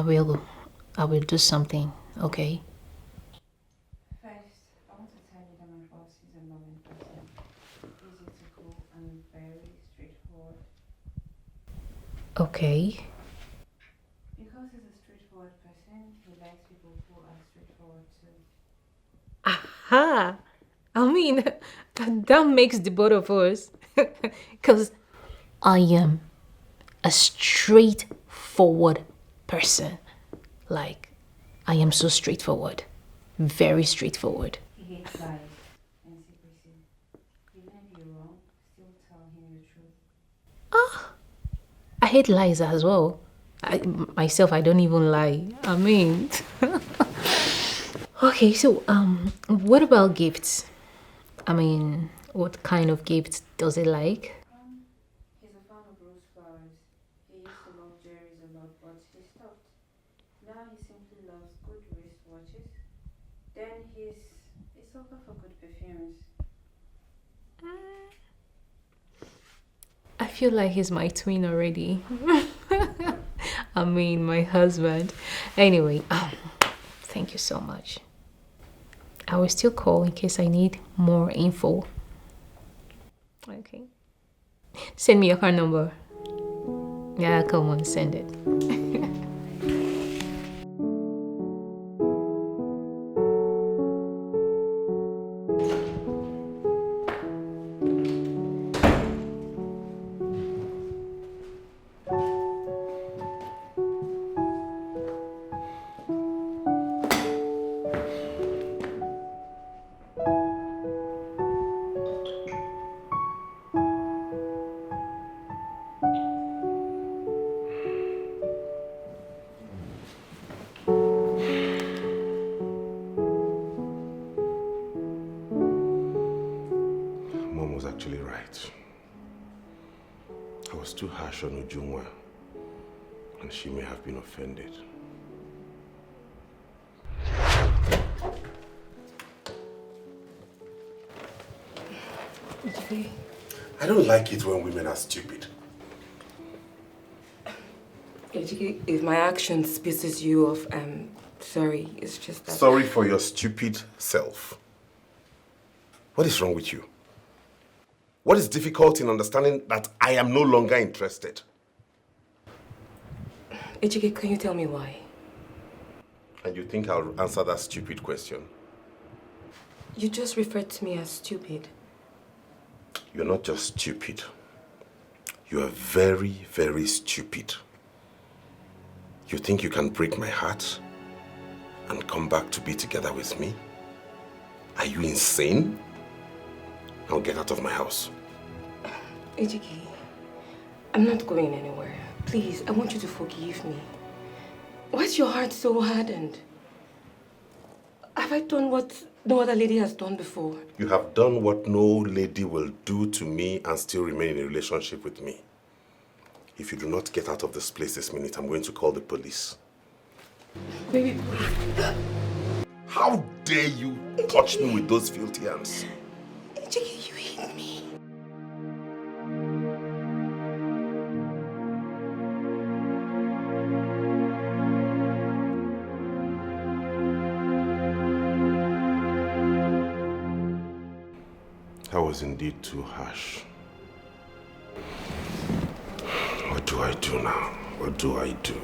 I will do something, okay? First, I want to tell you that my boss is a loving person. Easy to cool and very straightforward. Okay. Because he's a straightforward person, he likes people who are straightforward too. Aha! I mean, that makes the both of us. Because I am a straightforward person. Like, I am so straightforward. Very straightforward. He hates lies and secrecy. Even if you're wrong, still tell him the truth. I hate lies as well. I don't even lie. I mean... Okay, so, what about gifts? I mean, what kind of gifts does he like? He's a fan of rose flowers. He used to love jewelries a lot, but he stopped. Now he simply loves good wristwatches. Then he's a sucker for good perfumes. I feel like he's my twin already. I mean, my husband. Anyway, thank you so much. I will still call in case I need more info. Okay. Send me your card number. Yeah, come on, send it. Actually right. I was too harsh on Ujungwa, and she may have been offended. I don't like it when women are stupid. If my actions pisses you off, I'm sorry. It's just that... Sorry for your stupid self. What is wrong with you? What is difficult in understanding that I am no longer interested? Ejike, can you tell me why? And you think I'll answer that stupid question? You just referred to me as stupid. You're not just stupid. You are very, very stupid. You think you can break my heart and come back to be together with me? Are you insane? Now get out of my house. Ejike, I'm not going anywhere. Please, I want you to forgive me. Why is your heart so hardened? Have I done what no other lady has done before? You have done what no lady will do to me and still remain in a relationship with me. If you do not get out of this place this minute, I'm going to call the police. Baby. How dare you touch me with those filthy hands? Ejike, you hit me. That was indeed too harsh. What do I do now? What do I do?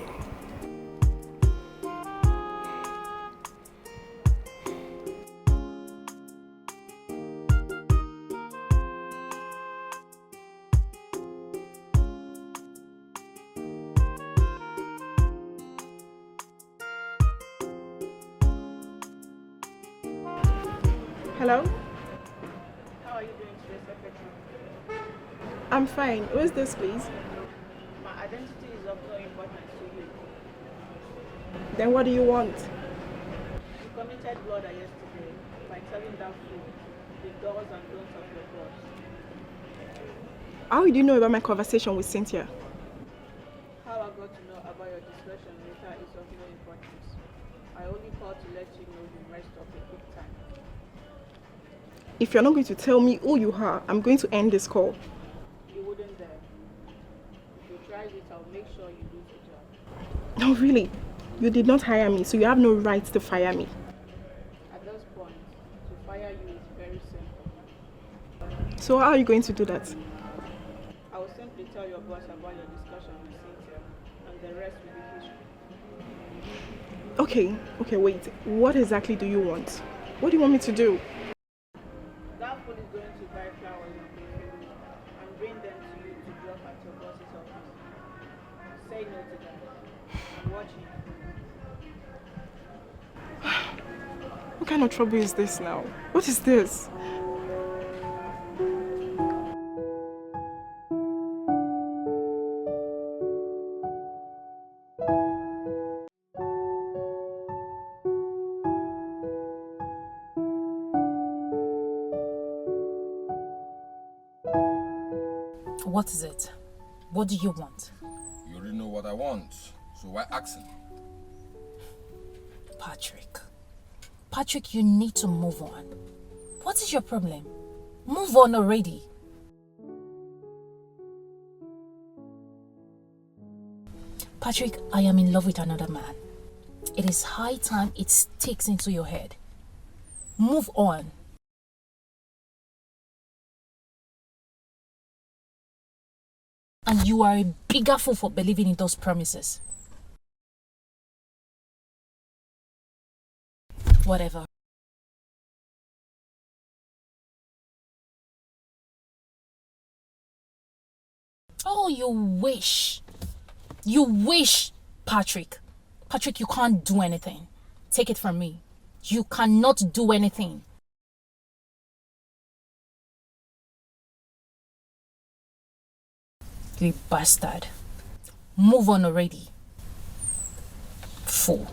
Hello? How are you doing today, Secretary? I'm fine. Who is this, please? My identity is of no importance to you. Then what do you want? You committed murder yesterday by telling that fool the doors and don'ts of your boss. How did you know about my conversation with Cynthia? How I got to know about your discretion later is of no importance. I only called to let you know you messed up a big time. If you're not going to tell me who you are, I'm going to end this call. You wouldn't dare. If you tried it, I'll make sure you lose your job. No, really. You did not hire me, so you have no right to fire me. At this point, to fire you is very simple. So how are you going to do that? I will simply tell your boss about your discussion with Cynthia, and the rest will be history. Okay, wait. What exactly do you want? What do you want me to do? That fool is going to buy flowers and perfume and bring them to you to drop at your boss's office. Say no to that. I'm watching. What kind of trouble is this now? What is this? What is it? What do you want? You already know what I want, so why asking? Patrick, you need to move on. What is your problem? Move on already. Patrick, I am in love with another man. It is high time it sticks into your head. Move on. And you are a bigger fool for believing in those promises. Whatever. Oh, you wish. You wish, Patrick. Patrick, you can't do anything. Take it from me. You cannot do anything. You bastard. Move on already. Fool.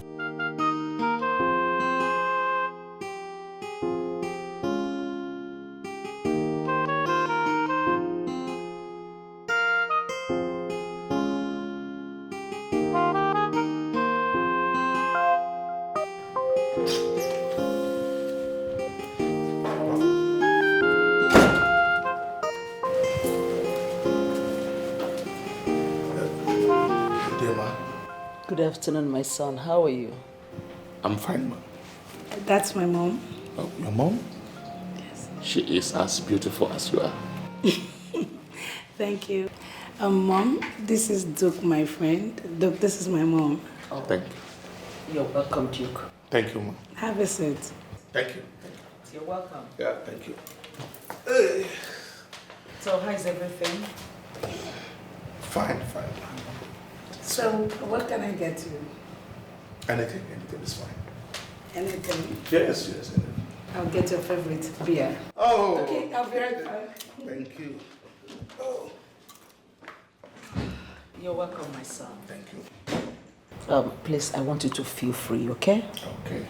Good afternoon, my son. How are you? I'm fine, ma. That's my mom. Oh, your mom? Yes. She is as beautiful as you are. Thank you. Mom, this is Duke, my friend. Duke, this is my mom. Oh, thank you. You're welcome, Duke. Thank you, ma. Have a seat. Thank you. You're welcome. Yeah, thank you. So, how's everything? Fine. So, what can I get you? Anything is fine. Anything? Yes, anything. I'll get your favorite beer. Oh! Okay, I'll be right back. Thank you. Oh. You're welcome, my son. Thank you. Please, I want you to feel free, okay? Okay.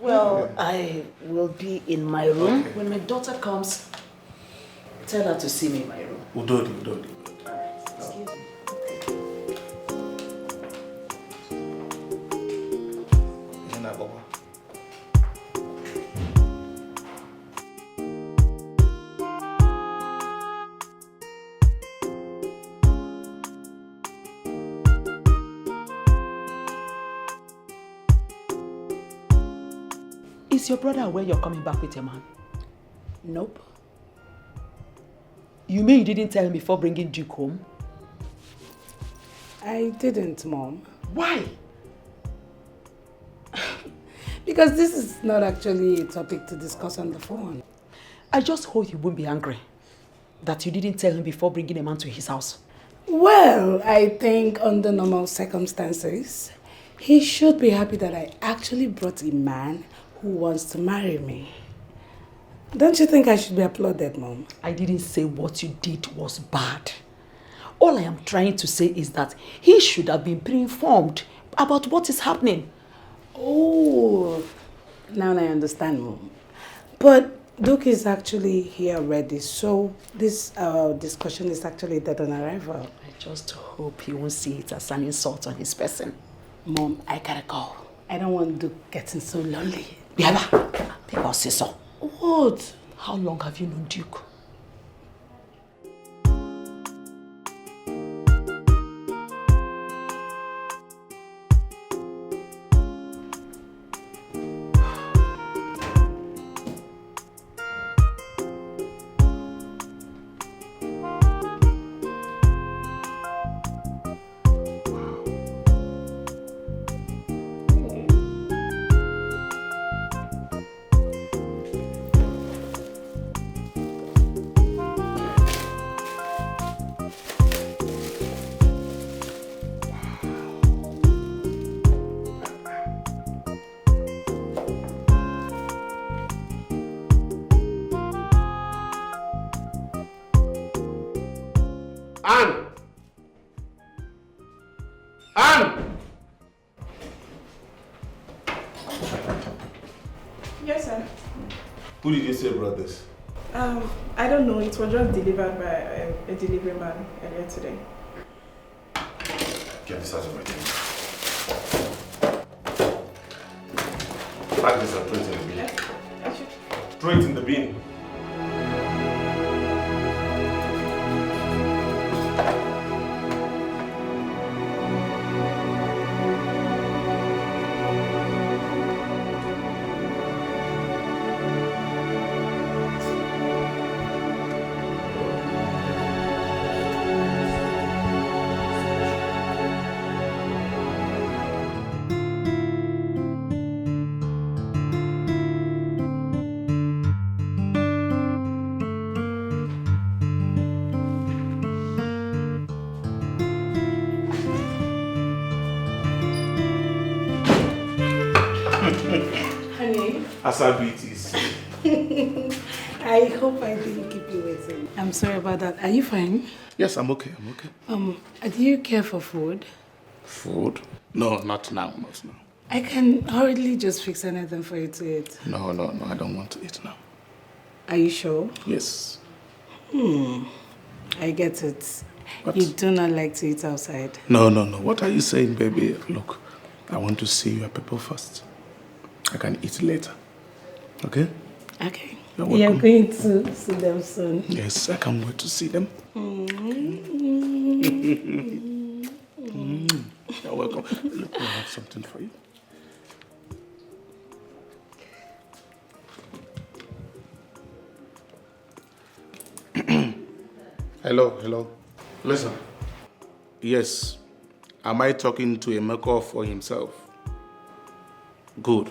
Well, I will be in my room. Okay. When my daughter comes, tell her to see me in my room. Udodi. Excuse me. Is your brother aware you're coming back with a man? Nope. You mean you didn't tell him before bringing Duke home? I didn't, Mom. Why? Because this is not actually a topic to discuss on the phone. I just hope he won't be angry that you didn't tell him before bringing a man to his house. Well, I think under normal circumstances, he should be happy that I actually brought a man who wants to marry me. Don't you think I should be applauded, Mom? I didn't say what you did was bad. All I am trying to say is that he should have been pre-informed about what is happening. Oh, now I understand, Mom. But Duke is actually here already, so this discussion is actually dead on arrival. I just hope he won't see it as an insult on his person. Mom, I gotta go. I don't want Duke getting so lonely. Biaba, people say so. What? How long have you known Duke? Anne! Anne! Yes, sir. Who did you say brought this? I don't know. It was just delivered by a delivery man earlier today. Get this out of my thing. Pack this and throw it in the bin. Throw it in the bin. Honey. Asabitis. I hope I didn't keep you waiting. I'm sorry about that. Are you fine? Yes, I'm okay. I'm okay. Do you care for food? Food? No, not now. Not now. I can hurriedly just fix anything for you to eat. No, no, no. I don't want to eat now. Are you sure? Yes. I get it. What? You do not like to eat outside. No, no, no. What are you saying, baby? Look, I want to see your people first. I can eat later. Okay? Okay. You're You're welcome. going to see them soon. Yes, I can't wait to see them. You're welcome. Look, I have something for you. Hello. Listen. Yes. Am I talking to Emeka for himself? Good.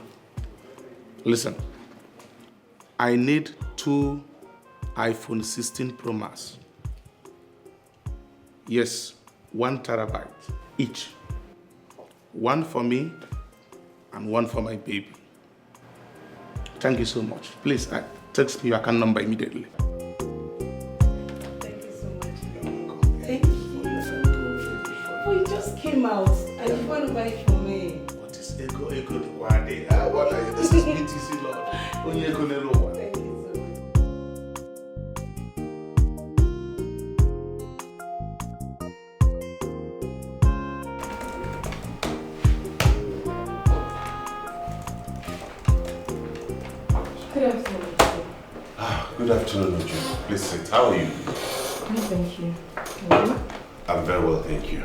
Listen. I need 2 iPhone 16 Pro Max. Yes, 1 terabyte each. 1 for me and 1 for my baby. Thank you so much. Please text me your account number immediately. Thank you so much. Thank you. Oh, you just came out and you want to buy it for me. What is ego the wade? What are you? This is BTC Lord. Only ego nelo one. Thank you so much. Good afternoon. Good afternoon, Uju. Please sit. How are you? Thank you. And you? I'm very well, thank you.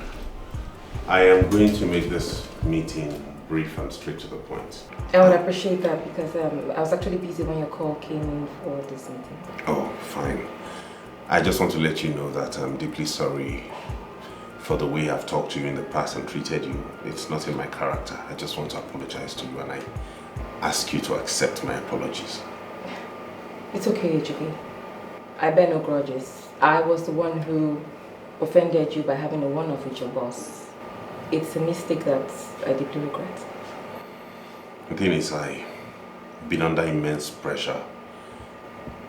I am going to make this meeting brief and straight to the point. I would appreciate that because I was actually busy when your call came in for this meeting. Oh, fine. I just want to let you know that I'm deeply sorry for the way I've talked to you in the past and treated you. It's not in my character. I just want to apologize to you and I ask you to accept my apologies. It's okay, Ejike. I bear no grudges. I was the one who offended you by having a one-off with your boss. It's a mistake that I deeply regret. The thing is, I've been under immense pressure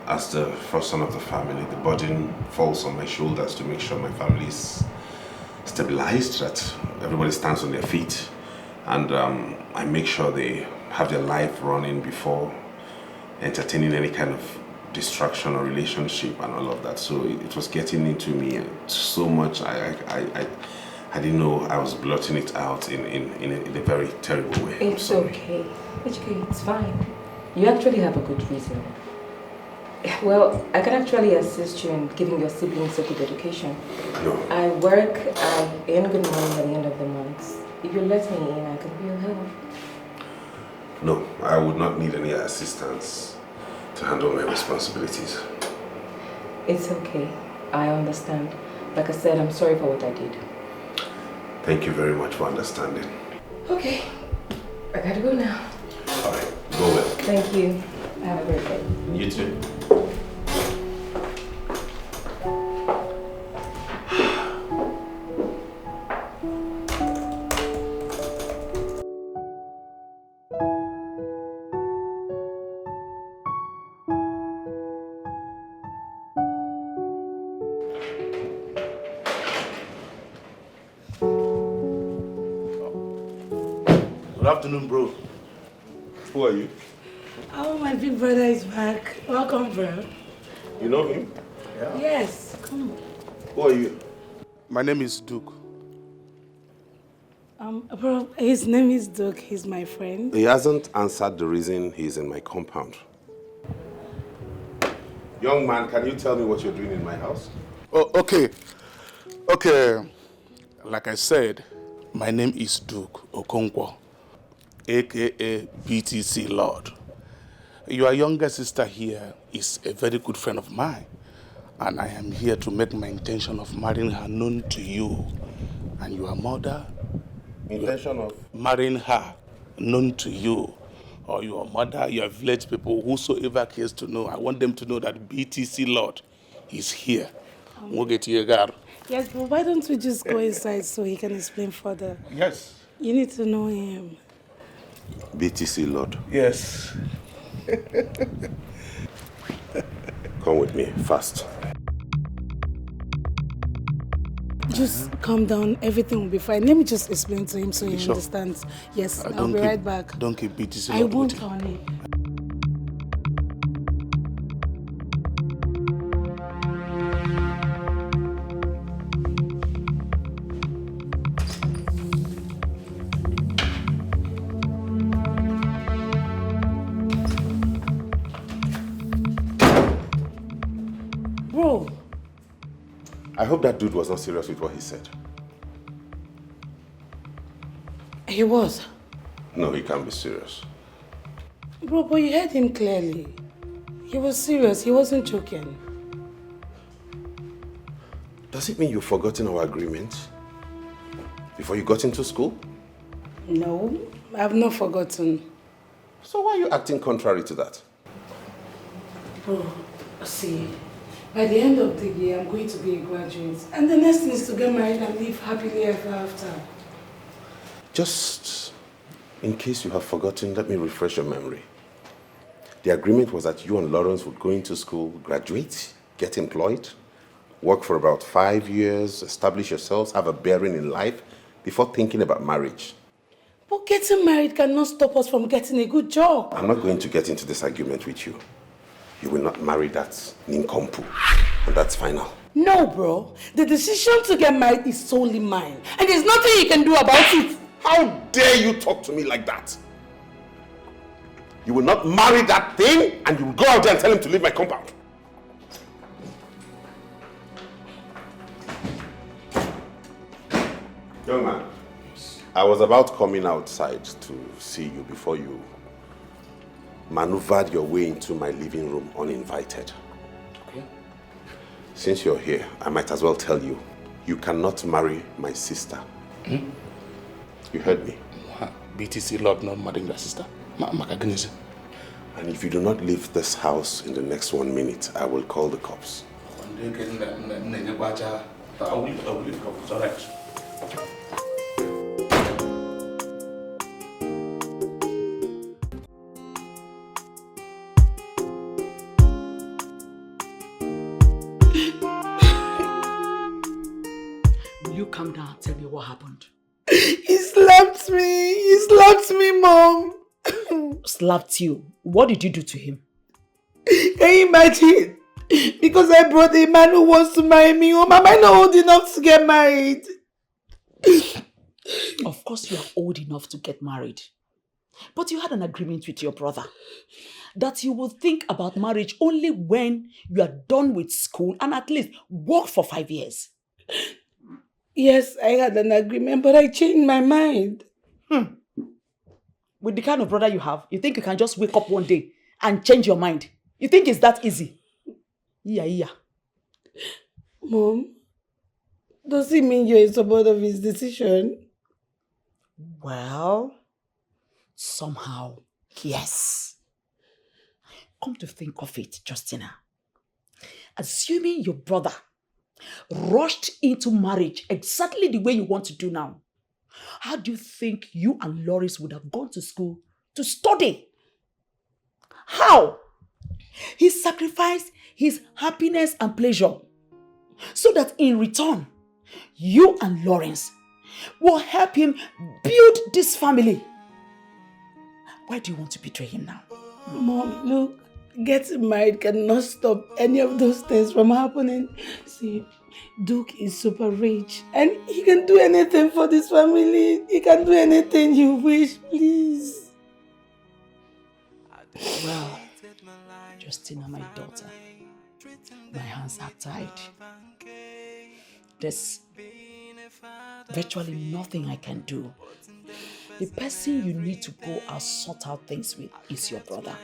as the first son of the family, the burden falls on my shoulders to make sure my family is stabilized, that everybody stands on their feet, and I make sure they have their life running before entertaining any kind of distraction or relationship and all of that. So it was getting into me so much. I didn't know I was blotting it out in a very terrible way. It's okay. It's okay. It's fine. You actually have a good reason. Well, I can actually assist you in giving your siblings a good education. No. I work, I earn good money at the end of the month. If you let me in, I can be of help. No, I would not need any assistance to handle my responsibilities. It's okay. I understand. Like I said, I'm sorry for what I did. Thank you very much for understanding. Okay. I gotta go now. Alright, go well. Thank you. Have a great day. You too. Good afternoon, bro. Who are you? Oh, my big brother is back. Welcome, bro. You know him? Yes, come on. Who are you? My name is Duke. Bro, his name is Duke. He's my friend. He hasn't answered the reason he's in my compound. Young man, can you tell me what you're doing in my house? Oh, okay. Okay. Like I said, my name is Duke Okonkwo, aka BTC Lord. Your younger sister here is a very good friend of mine, and I am here to make my intention of marrying her known to you and your mother. Intention of? Marrying her known to you or your mother, your village people, whosoever cares to know. I want them to know that BTC Lord is here. We'll get you a guard. Yes, but why don't we just go inside so he can explain further? Yes. You need to know him. BTC Lord. Yes. Come with me, fast. Just calm down. Everything will be fine. Let me just explain to him so he Sure. understands. Yes, I'll Don't be keep- right back. Don't keep BTC I Lord won't, waiting. honey. Bro, I hope that dude was not serious with what he said. he was. No, he can't be serious. Bro, but you heard him clearly. He was serious. He wasn't joking. Does it mean you've forgotten our agreement? Before you got into school? No, I have not forgotten. So why are you acting contrary to that? Bro, see, by the end of the year, I'm going to be a graduate. And the next thing is to get married and live happily ever after. Just in case you have forgotten, let me refresh your memory. The agreement was that you and Lawrence would go into school, graduate, get employed, work for about 5 years, establish yourselves, have a bearing in life before thinking about marriage. But getting married cannot stop us from getting a good job. I'm not going to get into this argument with you. You will not marry that nincompoop, and that's final. No, bro. The decision to get married is solely mine. And there's nothing you can do about it. How dare you talk to me like that? You will not marry that thing, and you will go out there and tell him to leave my compound. Young man, I was about coming outside to see you before you maneuvered your way into my living room uninvited. Okay. Since you're here, I might as well tell you, you cannot marry my sister. Hmm? You heard me. BTC Lord not marrying your sister. And if you do not leave this house in the next 1 minute, I will call the cops. I will leave the cops, all right. what happened? He slapped me. He slapped me, Mom. Slapped you? What did you do to him? Can you imagine? Because I brought a man who wants to marry me home. Am I not old enough to get married? Of course you are old enough to get married. But you had an agreement with your brother that you will think about marriage only when you are done with school and at least work for 5 years. Yes, I had an agreement, but I changed my mind. With the kind of brother you have, you think you can just wake up one day and change your mind? You think it's that easy? Yeah. Mom, does it mean you're in support of his decision? Well, somehow, yes. Come to think of it, Justina. Assuming your brother rushed into marriage exactly the way you want to do now, how do you think you and Loris would have gone to school to study? How? He sacrificed his happiness and pleasure so that in return, you and Lawrence will help him build this family. Why do you want to betray him now? Mom, look, getting married cannot stop any of those things from happening. See, Duke is super rich and he can do anything for this family. He can do anything you wish, please. Well, Justina, my daughter, my hands are tied. There's virtually nothing I can do. The person you need to go and sort out things with is your brother,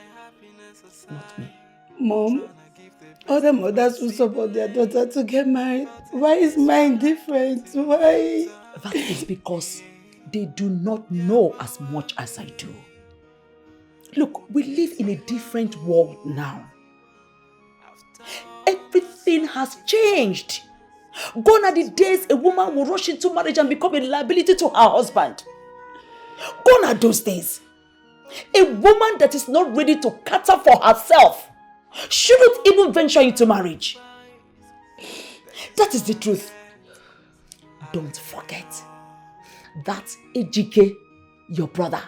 not me. Mom, other mothers will support their daughter to get married. Why is mine different? Why? That is because they do not know as much as I do. Look, we live in a different world now. Everything has changed. Gone are the days a woman will rush into marriage and become a liability to her husband. Gone are those days. A woman that is not ready to cater for herself shouldn't even venture into marriage. That is the truth. Don't forget that Ejike, your brother,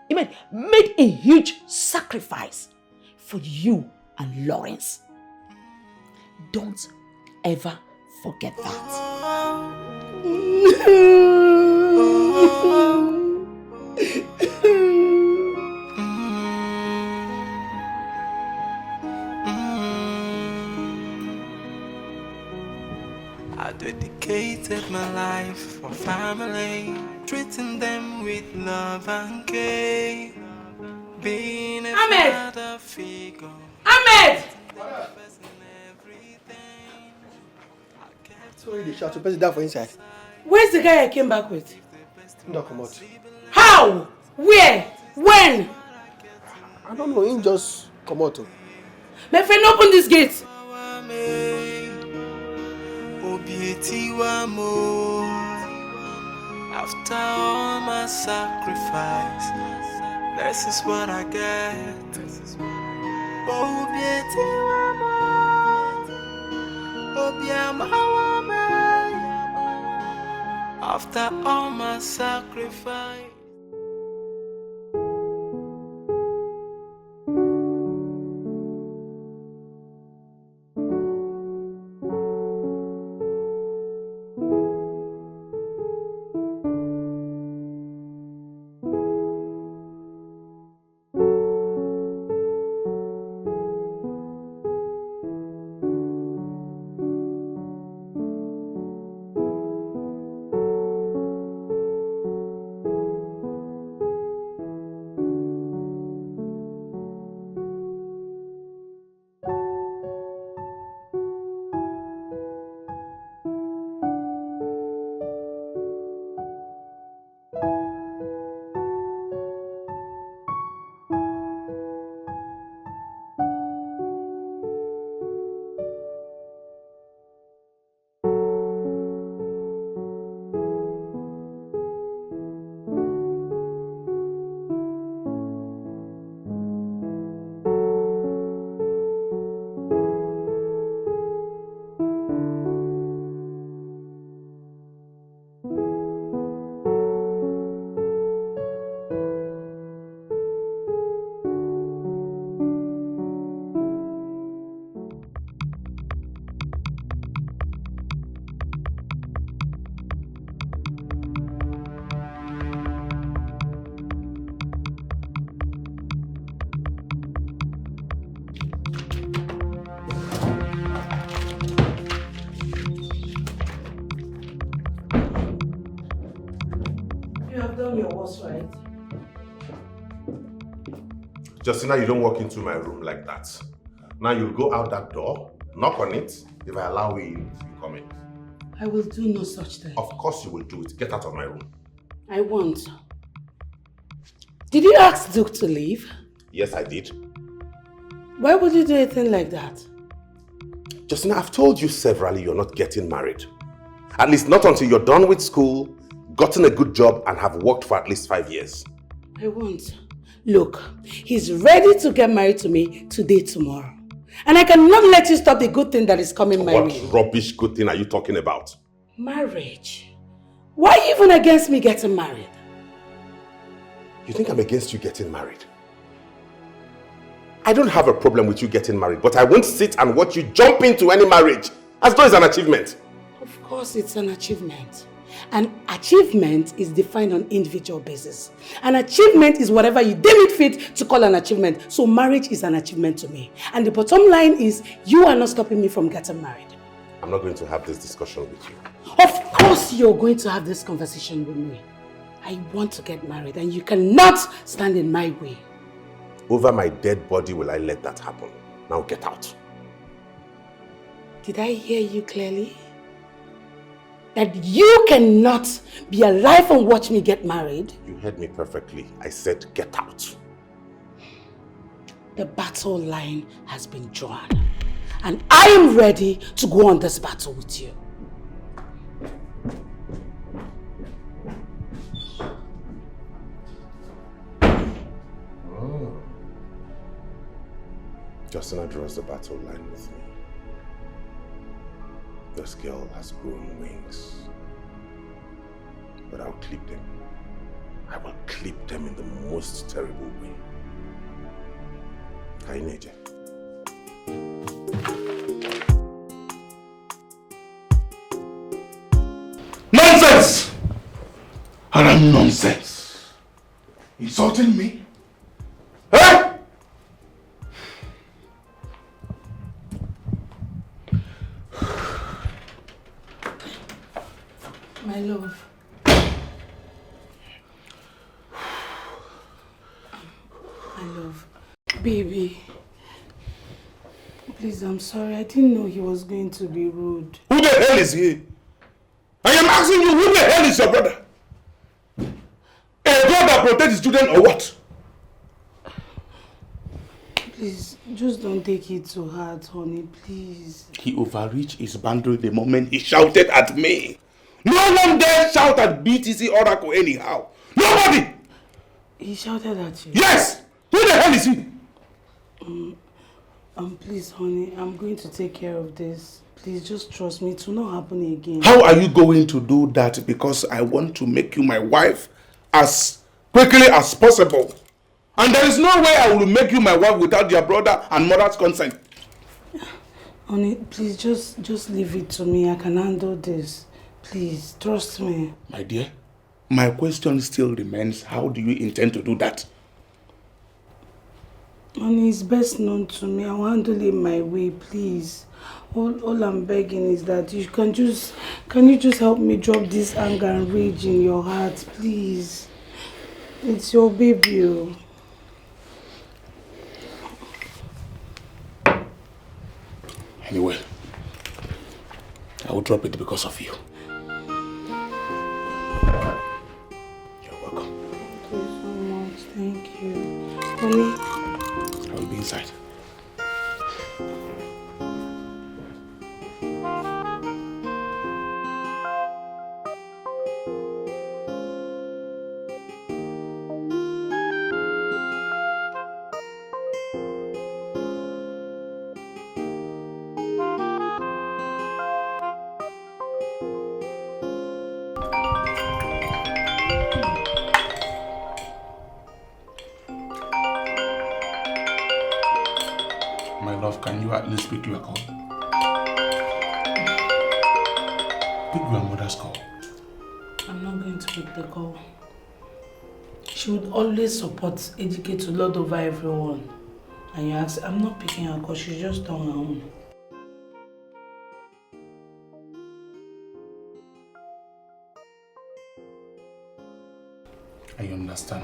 made a huge sacrifice for you and Lawrence. Don't ever forget that. I dedicated my life for family, treating them with love and care. Being a father figure. Ahmed! Sorry, they shout to person down for inside. Where's the guy I came back with? No, come out. How? Where? When? I don't know, him just come out. My friend, open this gate. After all my sacrifice, this is what I get. After all my sacrifice. you have done your worst, right? Justina, you don't walk into my room like that. Now you'll go out that door, knock on it. If I allow you in, you come in. I will do no such thing. Of course you will do it. Get out of my room. I won't. Did you ask Duke to leave? Yes, I did. Why would you do a thing like that? Justina, I've told you severally you're not getting married. At least not until you're done with school, gotten a good job, and have worked for at least 5 years. I won't. Look, he's ready to get married to me today, tomorrow. And I cannot let you stop the good thing that is coming my way. What rubbish good thing are you talking about? Marriage. Why are you even against me getting married? You think I'm against you getting married? I don't have a problem with you getting married, but I won't sit and watch you jump into any marriage as though it's an achievement. Of course it's an achievement. An achievement is defined on individual basis. An achievement is whatever you deem it fit to call an achievement. So marriage is an achievement to me. And the bottom line is, you are not stopping me from getting married. I'm not going to have this discussion with you. Of course you're going to have this conversation with me. I want to get married and you cannot stand in my way. Over my dead body will I let that happen. Now get out. Did I hear you clearly? That you cannot be alive and watch me get married? You heard me perfectly. I said get out. The battle line has been drawn. And I am ready to go on this battle with you. Justina draws the battle line with me. This girl has grown wings. But I'll clip them. I will clip them in the most terrible way. Kaineje. Nonsense! Aram nonsense. Insulting me? Huh? My love. My love. Baby. Please, I'm sorry. I didn't know he was going to be rude. Who the hell is he? I am asking you, who the hell is your brother? A God that protects his children or what? Please, just don't take it to heart, honey. Please. He overreached his boundary the moment he shouted at me. No one dare shout at BTC Oracle anyhow. Nobody! He shouted at you? Yes! Who the hell is he? Please, honey, I'm going to take care of this. Please, just trust me. It will not happen again. How are you going to do that? Because I want to make you my wife as quickly as possible. And there is no way I will make you my wife without your brother and mother's consent. Honey, please, just leave it to me. I can handle this. Please, trust me. My dear, my question still remains, how do you intend to do that? Honey, it's best known to me. I'll handle it my way, please. All I'm begging is that you can you just help me drop this anger and rage in your heart, please? It's your baby. Anyway, I will drop it because of you. You're welcome. Thank you so much. Thank you. Honey? I will be inside. Can you at least pick your call? Pick your mother's call. I'm not going to pick the call. She would always support, educate to Lord over everyone. And you ask, I'm not picking her call, she's just on her own. I understand.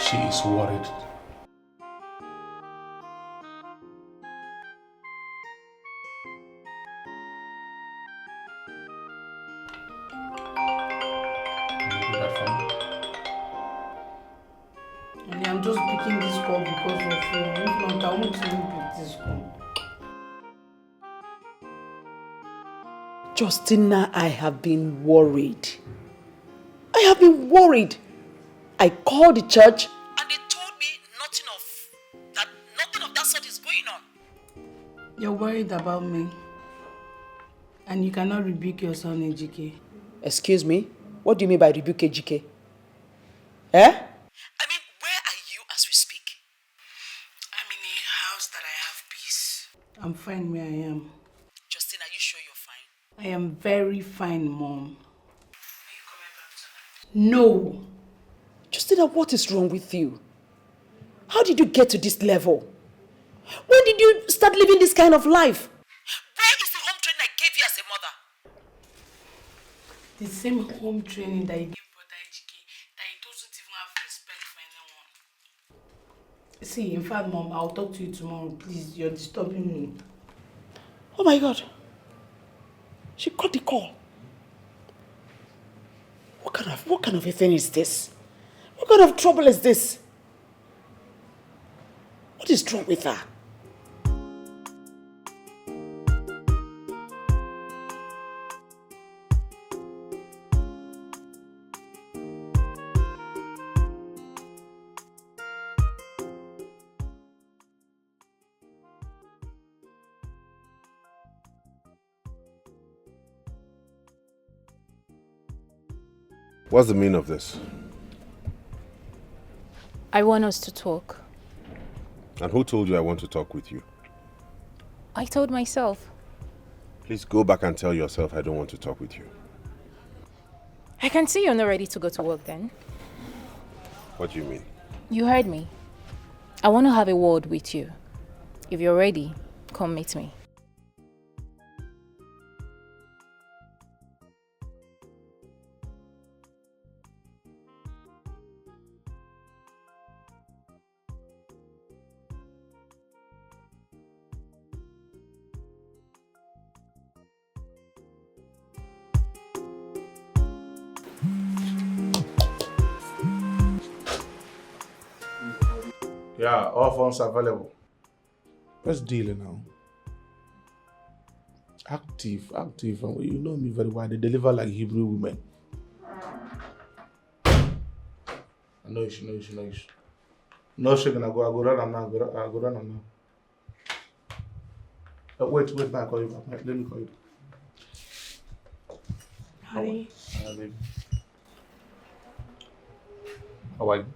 She is worried. Can you do that for me? And I'm just picking this call because of you. If not, I won't even pick this call. Justina, I have been worried. I have been worried. I called the church and they told me nothing of that sort is going on. You're worried about me. And you cannot rebuke your son, Ejike. Excuse me? What do you mean by rebuke Ejike? Eh? I mean, where are you as we speak? I'm in a house that I have peace. I'm fine where I am. Justin, are you sure you're fine? I am very fine, Mom. Are you coming back tonight? No. Justina, what is wrong with you? How did you get to this level? When did you start living this kind of life? Where is the home training I gave you as a mother? The same home training that you gave Brother Ejike, that he doesn't even have respect for anyone. See, in fact, Mom, I'll talk to you tomorrow. Please, you're disturbing me. Oh my God. She got the call. What kind of a thing is this? What kind of trouble is this? What is wrong with her? What's the meaning of this? I want us to talk. And who told you I want to talk with you? I told myself. Please go back and tell yourself I don't want to talk with you. I can see you're not ready to go to work then. What do you mean? You heard me. I want to have a word with you. If you're ready, come meet me. Yeah, all phones available. Let's deal now. Active. You know me very well. They deliver like Hebrew women. No issue. No shaking. I go run them now. I go run them now. Wait, now I call you back. Let me call you. Honey. Baby. How are you?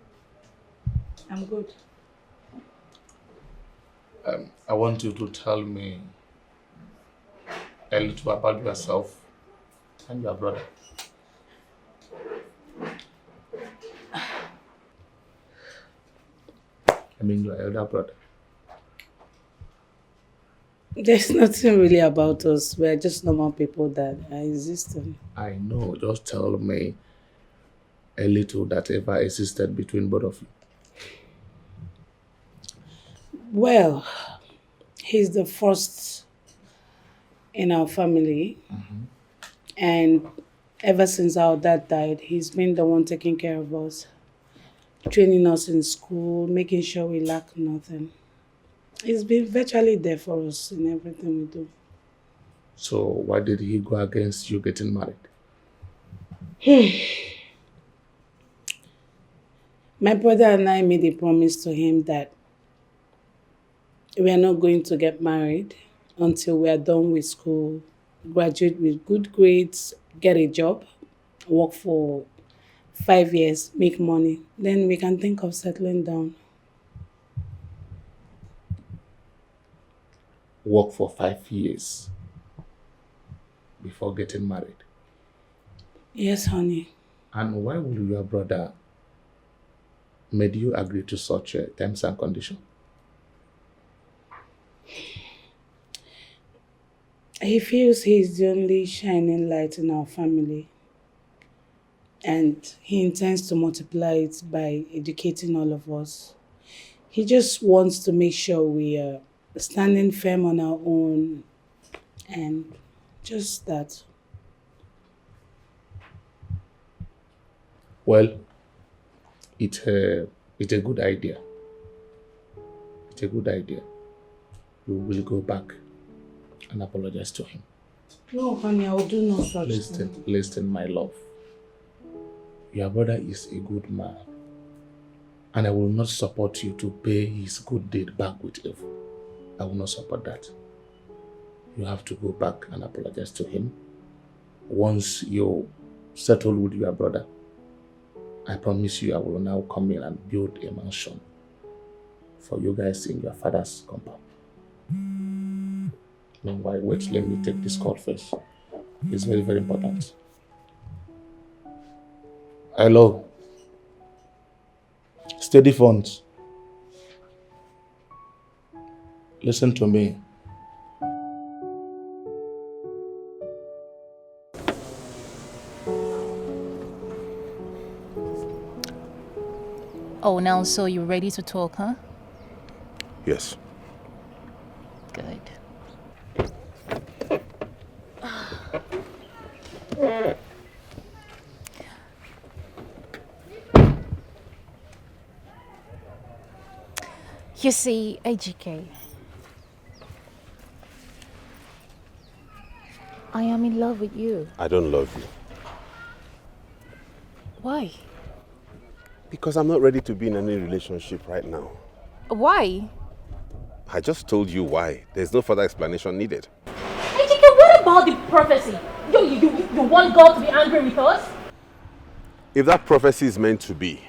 I'm good. I want you to tell me a little about yourself and your brother. I mean your elder brother. There's nothing really about us. We're just normal people that are existing. I know, just tell me a little that ever existed between both of you. Well, he's the first in our family. And ever since our dad died, he's been the one taking care of us, training us in school, making sure we lack nothing. He's been virtually there for us in everything we do. So why did he go against you getting married? My brother and I made a promise to him that we are not going to get married until we are done with school, graduate with good grades, get a job, work for 5 years, make money. Then we can think of settling down. Work for 5 years before getting married? Yes, honey. And why would your brother made you agree to such terms and conditions? He feels he's the only shining light in our family. And he intends to multiply it by educating all of us. He just wants to make sure we are standing firm on our own and just that. Well, it's a good idea. It's a good idea. We will go back and apologize to him. No, honey, I will do no such thing. Listen, my love. Your brother is a good man. And I will not support you to pay his good deed back with evil. I will not support that. You have to go back and apologize to him. Once you settle with your brother, I promise you I will now come in and build a mansion for you guys in your father's compound. Meanwhile, wait, let me take this call first. It's very, very important. Hello. Steady funds. Listen to me. Oh, now so you're ready to talk, huh? Yes. Good. You see, AGK, I am in love with you. I don't love you. Why? Because I'm not ready to be in any relationship right now. Why? I just told you why. There's no further explanation needed. AGK, what about the prophecy? You want God to be angry with us? If that prophecy is meant to be,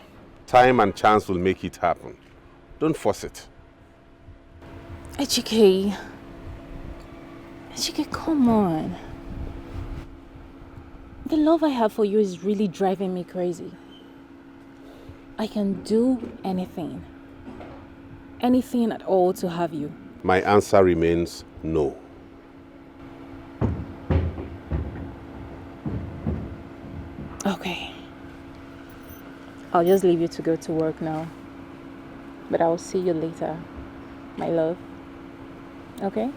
time and chance will make it happen. Don't force it. AGK, come on. The love I have for you is really driving me crazy. I can do anything. Anything at all to have you. My answer remains no. Okay. I'll just leave you to go to work now. But I'll see you later, my love. Okay?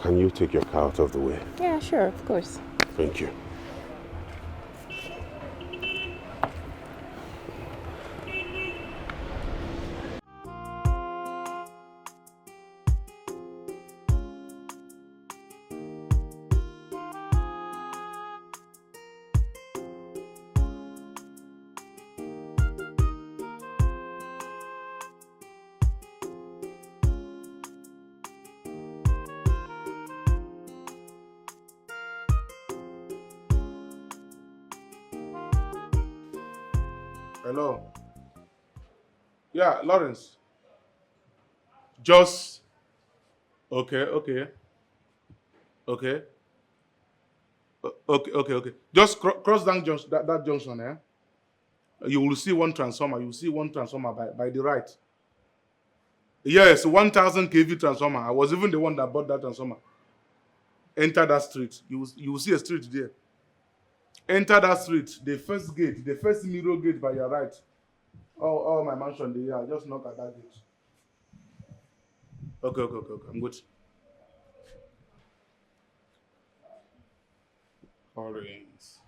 Can you take your car out of the way? Yeah, sure, of course. Thank you. Hello. Yeah, Lawrence. Just. Okay. Okay. Just cross down that junction, eh? You will see one transformer. You will see one transformer by the right. Yes, 1,000 kV transformer. I was even the one that bought that transformer. Enter that street. You will see a street there. Enter that street. The first gate, the first mirror gate by your right. Oh, my mansion there. Just knock at that gate. Okay. I'm good. Orange.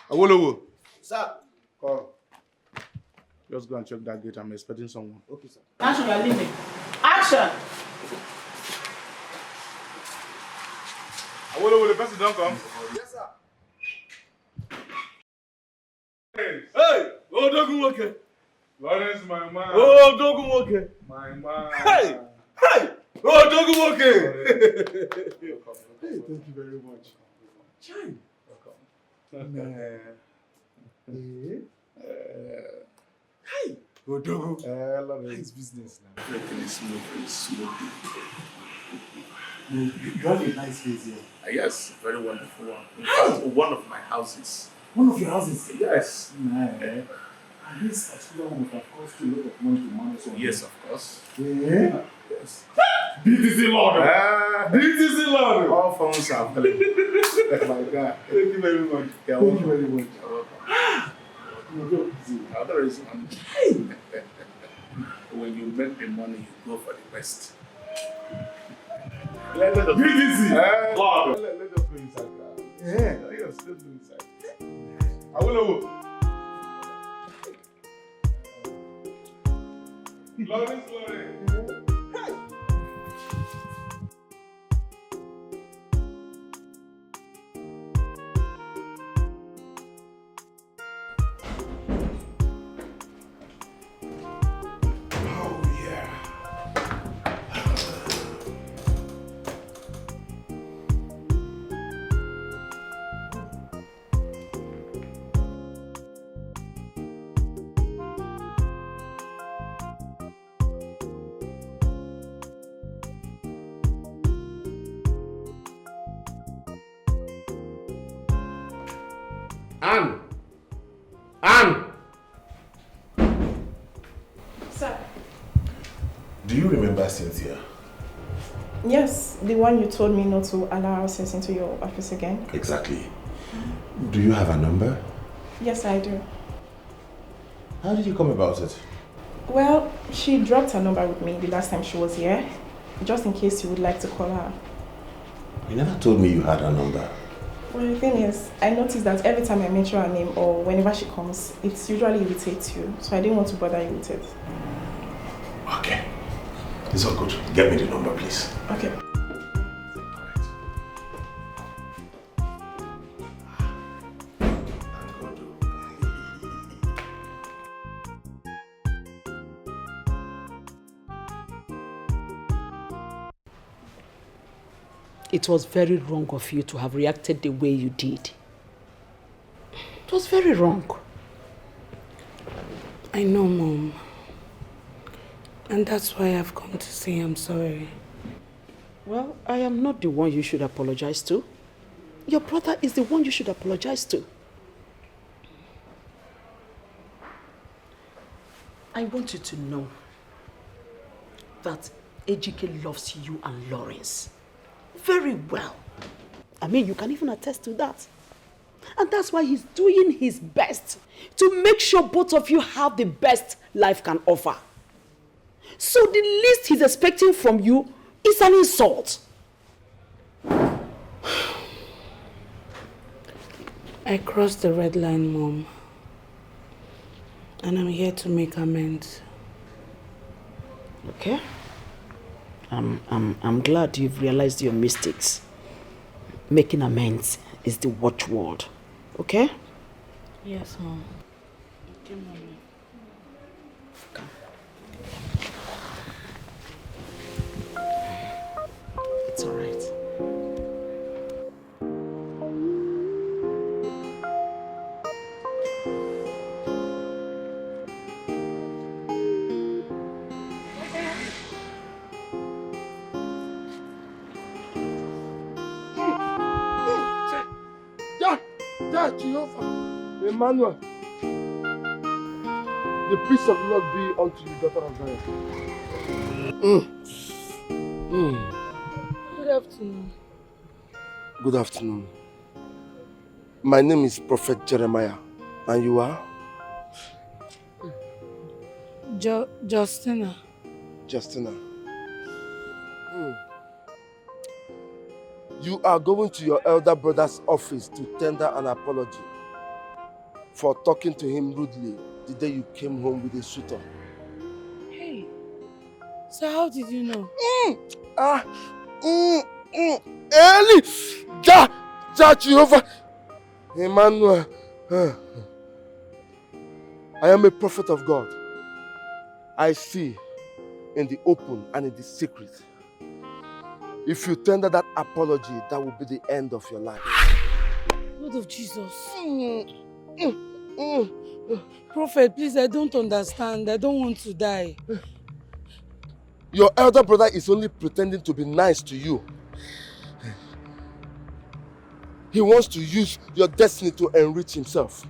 Awolowo. Sir. Call. Just go and check that gate. I'm expecting someone. Okay, sir. Action, you are leaving. Action! Awolowo, the person don't come. Yes, sir. Hey! Oh, Dogun Woke! Lawrence, my man. Oh, Dogun Woke! My man. Hey! Oh, Dogun Woke! Hey, thank you very much. Chime. Welcome. Hey! Oh, Dogun. Lawrence. How's business now? Everything is smooth. You have a nice place here. Yes, very wonderful one. In fact, one of my houses. One of your houses? Yes. And this particular one would have cost you a lot of money to manage. Yes, of course. Yeah. Yes. BTC Lord. BTC Lord. All phones are calling. My God. Thank you very much. You're Thank you welcome. very much. You're welcome. Other is money. When you make the money, you go for the best. Let us BTC. Lord. Let us go inside. Yeah. Yes, let's go inside. I will know. Lawrence. Anne! Sir. Do you remember Cynthia? Yes, the one you told me not to allow access into your office again. Exactly. Do you have a number? Yes, I do. How did you come about it? Well, she dropped her number with me the last time she was here, just in case you would like to call her. You never told me you had her number. Well, the thing is, I noticed that every time I mention her name or whenever she comes, it usually irritates you, so I didn't want to bother you with it. Okay. It's all good. Get me the number, please. Okay. It was very wrong of you to have reacted the way you did. It was very wrong. I know, Mom. And that's why I've come to say I'm sorry. Well, I am not the one you should apologize to. Your brother is the one you should apologize to. I want you to know that Ejike loves you and Lawrence very well. I mean, you can even attest to that. And that's why he's doing his best to make sure both of you have the best life can offer. So the least he's expecting from you is an insult. I crossed the red line, Mom. And I'm here to make amends. Okay. I'm glad you've realized your mistakes. Making amends is the watchword. Okay? Yes, Mom. Okay, Mommy. It's all right. Jehovah, Emmanuel, the peace of the Lord be unto you, daughter of Zion. Good afternoon. Good afternoon. My name is Prophet Jeremiah, and you are? Justina. Justina. You are going to your elder brother's office to tender an apology for talking to him rudely the day you came home with a suitor. Hey, so how did you know? Eli! Jehovah! Emmanuel! I am a prophet of God. I see in the open and in the secret. If you tender that apology, that will be the end of your life. Lord of Jesus. Prophet, please, I don't understand. I don't want to die. Your elder brother is only pretending to be nice to you. He wants to use your destiny to enrich himself.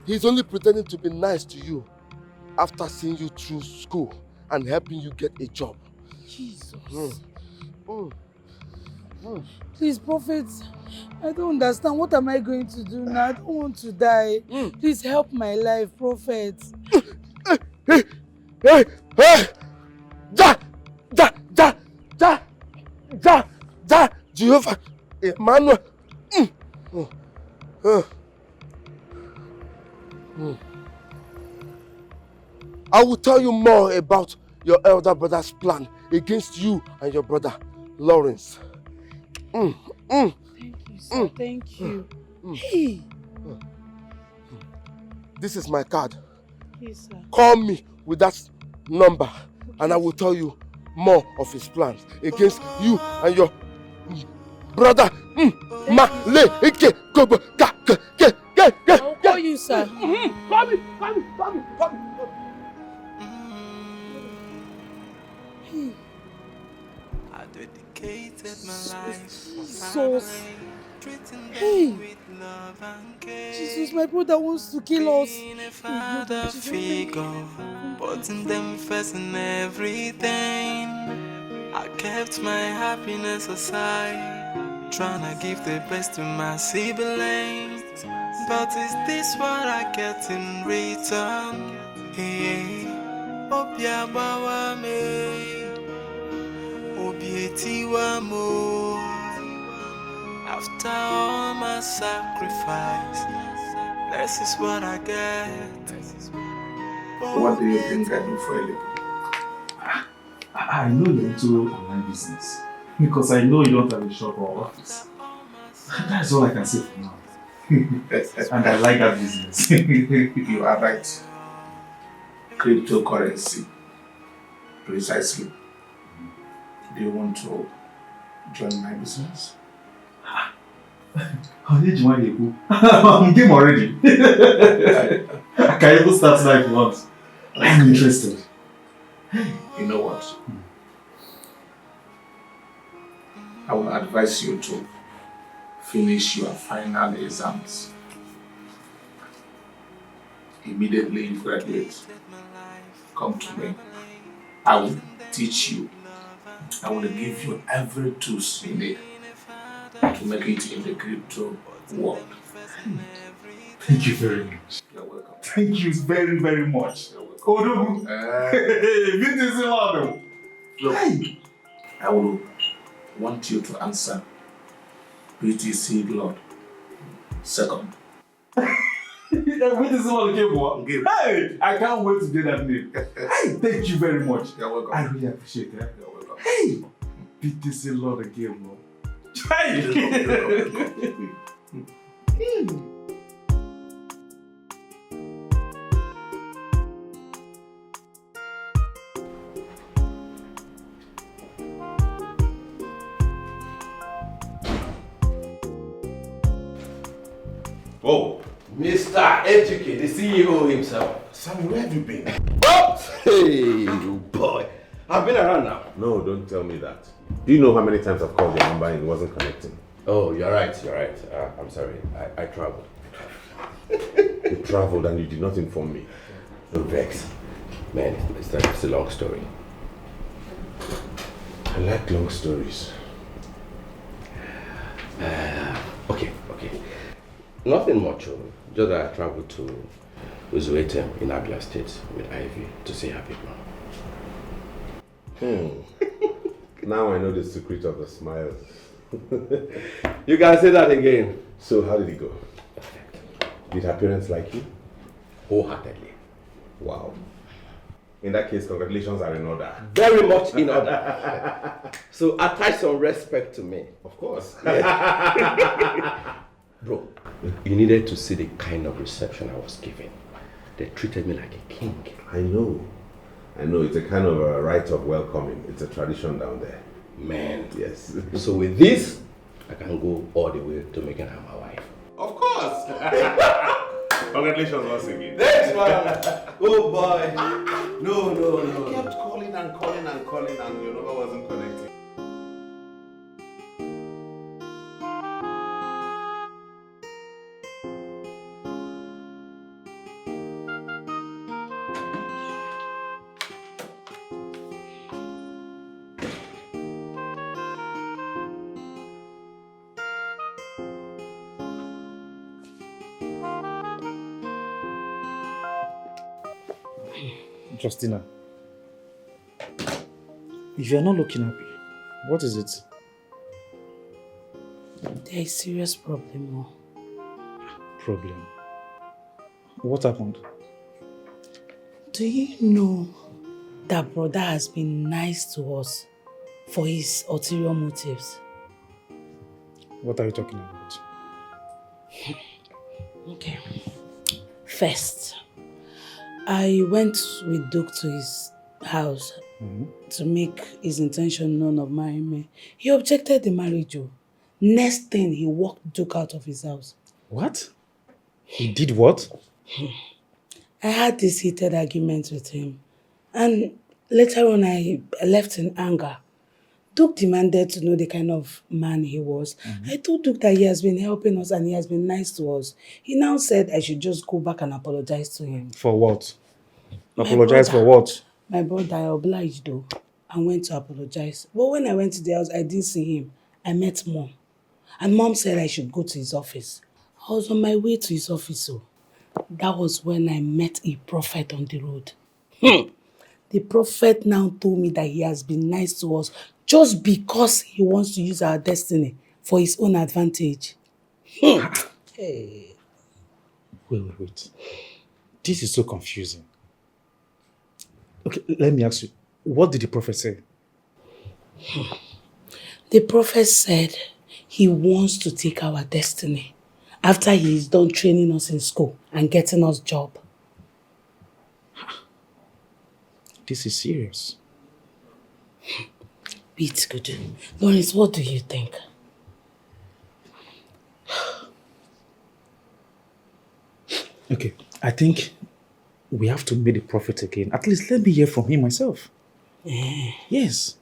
He's only pretending to be nice to you after seeing you through school and helping you get a job. Jesus. Please, Prophet, I don't understand. What am I going to do now? I don't want to die. Please help my life, Prophet. Hey! Ja! Ja! Ja! Ja! Ja! Ja! Jehovah! Emmanuel! I will tell you more about your elder brother's plan against you and your brother, Lawrence. Thank you, sir. Thank you. Hey! This is my card. Yes, sir. Call me with that number and I will tell you more of his plans against you and your brother. I'll call you, sir. Call me. I dedicated my life for Jesus. family, treating Hey. them with love and care. Jesus, my brother wants to kill us. Being a father figure, putting them first in everything. I kept my happiness aside, trying to give the best to my siblings. But is this what I get in return? Hey, Obia bawa me, Obi etiwa mo. After all my sacrifice, this is what I get. What do you think I do for a living? I know you're into online business because I know you don't have a shop or office. That's all I can say for now. And I like that business. You are right. Cryptocurrency. Precisely. Do you want to join my business? How did you want to go? I'm game already. I can even start now if you want. I'm interested. You know what? I will advise you to finish your final exams. Immediately you graduate, come to me. I will teach you. I will give you every tools you need to make it in the crypto world. Thank you very much. You're welcome. Thank you very, very much. Odogu. Look, I will want you to answer BTC Lord. Second. Hey, I can't wait to get that name. Hey, thank you very much. You're welcome. I really appreciate that. You're welcome. Hey, BTC Lord again, bro. Oh, Mr. Educate, the CEO himself. Sammy, where have you been? Oh, hey, boy. I've been around now. No, don't tell me that. Do you know how many times I've called your number and it wasn't connecting? Oh, you're right. I'm sorry. I traveled. You traveled and you did not inform me. Don't vex. Man, it's a long story. I like long stories. Okay. Nothing much. Just that I traveled to Wazico in Abia State with Ivy to see her people. Now I know the secret of the smiles. You can say that again. So how did it go? Did her parents like you? Wholeheartedly. Wow. In that case, congratulations are in order. Very much in order. So attach some respect to me. Of course. Yeah. Bro, you needed to see the kind of reception I was given. They treated me like a king. I know. It's a kind of a rite of welcoming. It's a tradition down there. Man. Yes. So with this, I can go all the way to making her my wife. Of course. Congratulations once again. Thanks, man. Oh boy. No. I kept calling and your number wasn't connecting. Justina, if you're not looking happy, what is it? There is serious problem. Problem? What happened? Do you know that brother has been nice to us for his ulterior motives? What are you talking about? Okay. First, I went with Duke to his house to make his intention known of marrying me. He objected the marriage. Next thing, he walked Duke out of his house. What? He did what? I had this heated argument with him. And later on, I left in anger. Duke demanded to know the kind of man he was. I told Duke that he has been helping us and he has been nice to us. He now said I should just go back and apologize to him. For what? Apologize for what? My brother, I obliged though and went to apologize. But when I went to the house, I didn't see him. I met Mom. And Mom said I should go to his office. I was on my way to his office. So that was when I met a prophet on the road. The prophet now told me that he has been nice to us just because he wants to use our destiny for his own advantage. Hey. Wait. This is so confusing. Okay, let me ask you, what did the prophet say? The prophet said he wants to take our destiny after he is done training us in school and getting us job. This is serious. It's good. Lawrence, what do you think? Okay, I think we have to meet the prophet again. At least let me hear from him myself. Yes.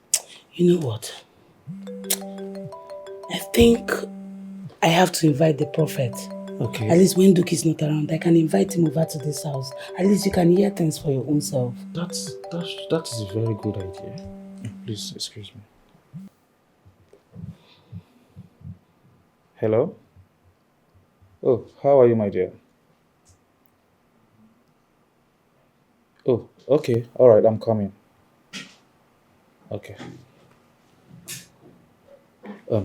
You know what? I think I have to invite the prophet. Okay. At least when Duke is not around, I can invite him over to this house. At least you can hear things for your own self. That is a very good idea. Please, excuse me. Hello? Oh, how are you, my dear? Oh, okay. All right, I'm coming. Okay.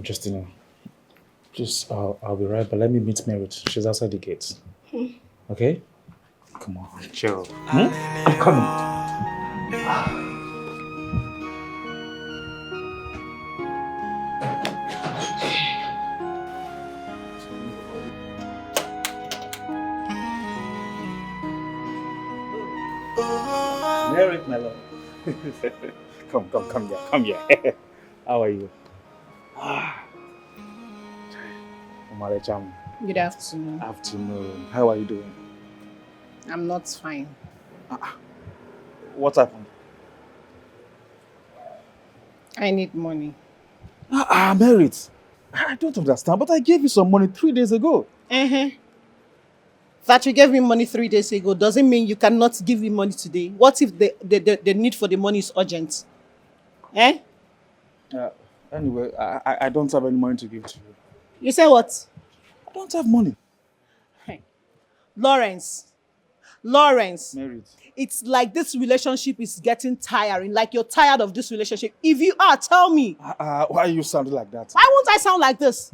Justina, please, I'll be right, but let me meet Merit. She's outside the gates. Okay? Come on, chill. I'm coming. Merit, my love. Come here. How are you? Good afternoon. Afternoon. How are you doing? I'm not fine. What happened? I need money. Merit. I don't understand, but I gave you some money 3 days ago. That you gave me money 3 days ago doesn't mean you cannot give me money today. What if the need for the money is urgent? Anyway, I don't have any money to give to you. You say what? I don't have money. Lawrence, Merit. it's like this relationship is getting tiring. Like you're tired of this relationship. If you are, tell me. Why are you sounding like that? Why won't I sound like this?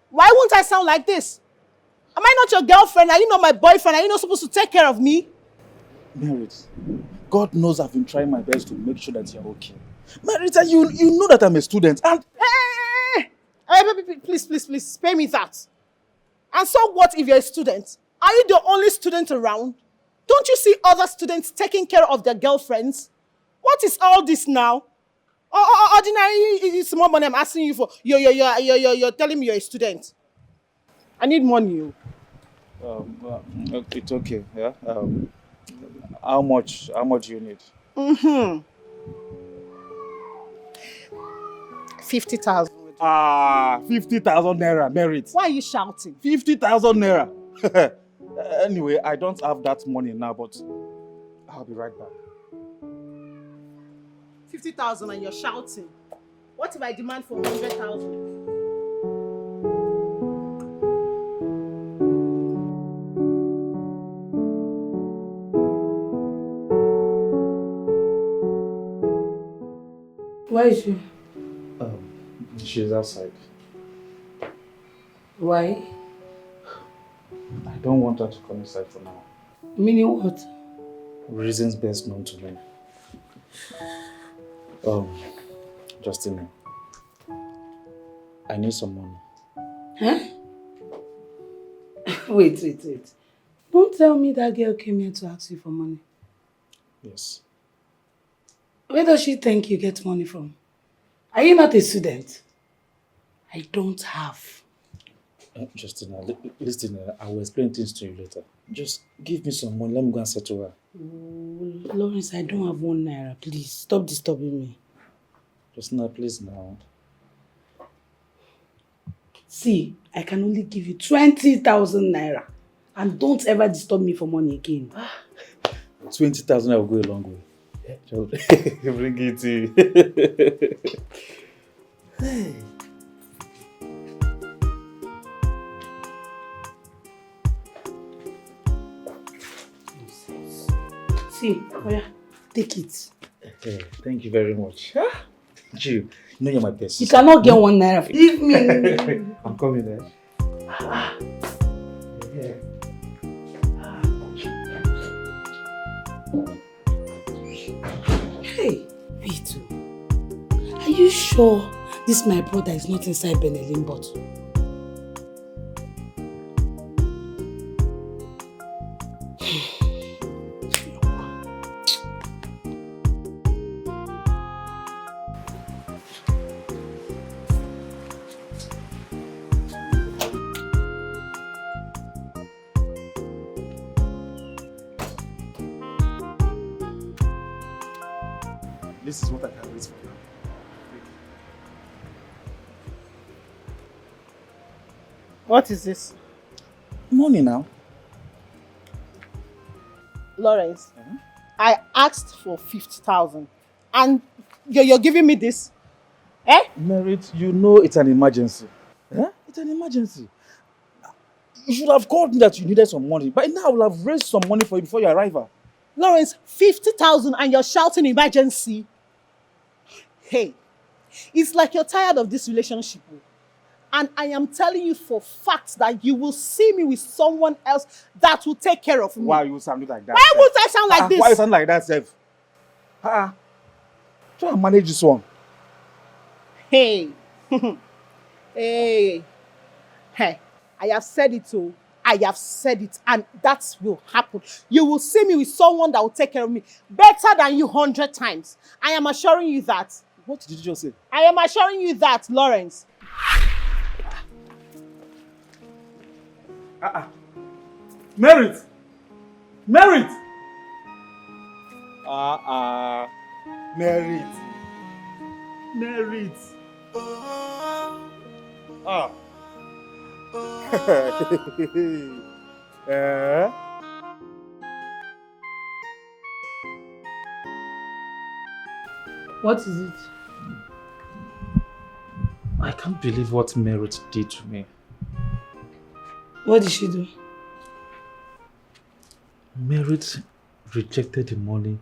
Why won't I sound like this? Am I not your girlfriend? Are you not my boyfriend? Are you not supposed to take care of me? Merit, God knows I've been trying my best to make sure that you're okay. Merit, you know that I'm a student. And Please, spare me that. And so what if you're a student? Are you the only student around? Don't you see other students taking care of their girlfriends? What is all this now? Ordinary small money I'm asking you for. You're telling me you're a student. I need money. It's okay. Yeah. How much do you need? 50,000. 50,000 naira, Merit. Why are you shouting? 50,000 naira. Anyway, I don't have that money now, but I'll be right back. 50,000 and you're shouting. What if I demand for 100,000? Where is she? She's outside. Why? I don't want her to come inside for now. Meaning what? Reasons best known to me. Justina, I need some money. Huh? Wait. Don't tell me that girl came here to ask you for money. Yes. Where does she think you get money from? Are you not a student? I don't have. Justina, listen, I will explain things to you later. Just give me some money, let me go and settle her. Oh, Lawrence, I don't have 1 naira. Please, stop disturbing me. Justina, please now. See, I can only give you 20,000 naira. And don't ever disturb me for money again. 20,000 will go a long way. Bring it to Hey. See, oh yeah, take it. Hey, thank you very much. Jill, you know you're my best. You cannot get 1 naira. Leave me. I'm coming there. Yeah. Hey, Vito. Are you sure this my brother is not inside Benelin bottle? This is what I can wait for you. What is this? Money now. Lawrence, I asked for 50,000 and you're giving me this? Eh? Merit, you know it's an emergency. Eh? It's an emergency. You should have called me that you needed some money. By now I will have raised some money for you before your arrival. Lawrence, 50,000 and you're shouting emergency? Hey, it's like you're tired of this relationship. And I am telling you for facts that you will see me with someone else that will take care of me. Why you sound like that? Why would I sound like this? Why you sound like that, Seth? Try and manage this one. Hey. Hey. Hey. I have said it too. I have said it and that will happen. You will see me with someone that will take care of me better than you 100 times. I am assuring you that. What did you just say? I am assuring you that, Lawrence. Merit! Merit! Merit! Merit! What is it? I can't believe what Merit did to me. What did she do? Merit rejected the money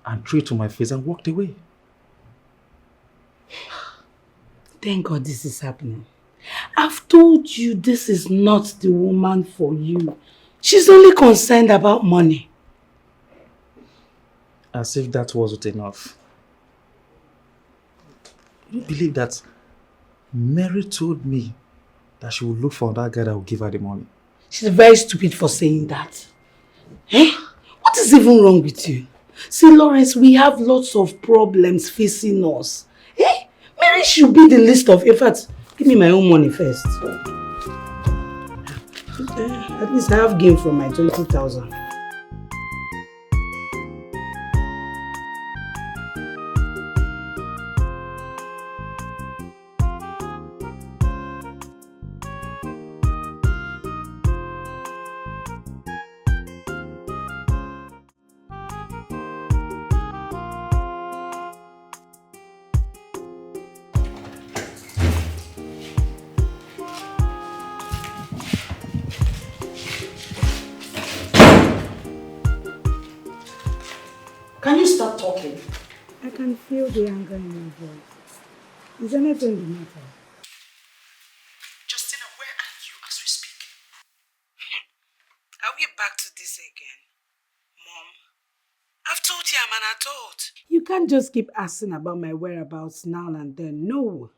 and threw it to my face and walked away. Thank God this is happening. I've told you this is not the woman for you. She's only concerned about money. As if that wasn't enough. You believe that Mary told me that she would look for that guy that will give her the money? She's very stupid for saying that. Eh? What is even wrong with you? See, Lawrence, we have lots of problems facing us. Eh? Mary should be the least of efforts. Give me my own money first. At least I have gain from my 20,000. can feel the anger in your voice. Is anything the matter? Justina, where are you as we speak? Are we back to this again? Mom, I've told you I'm an adult. You can't just keep asking about my whereabouts now and then. No.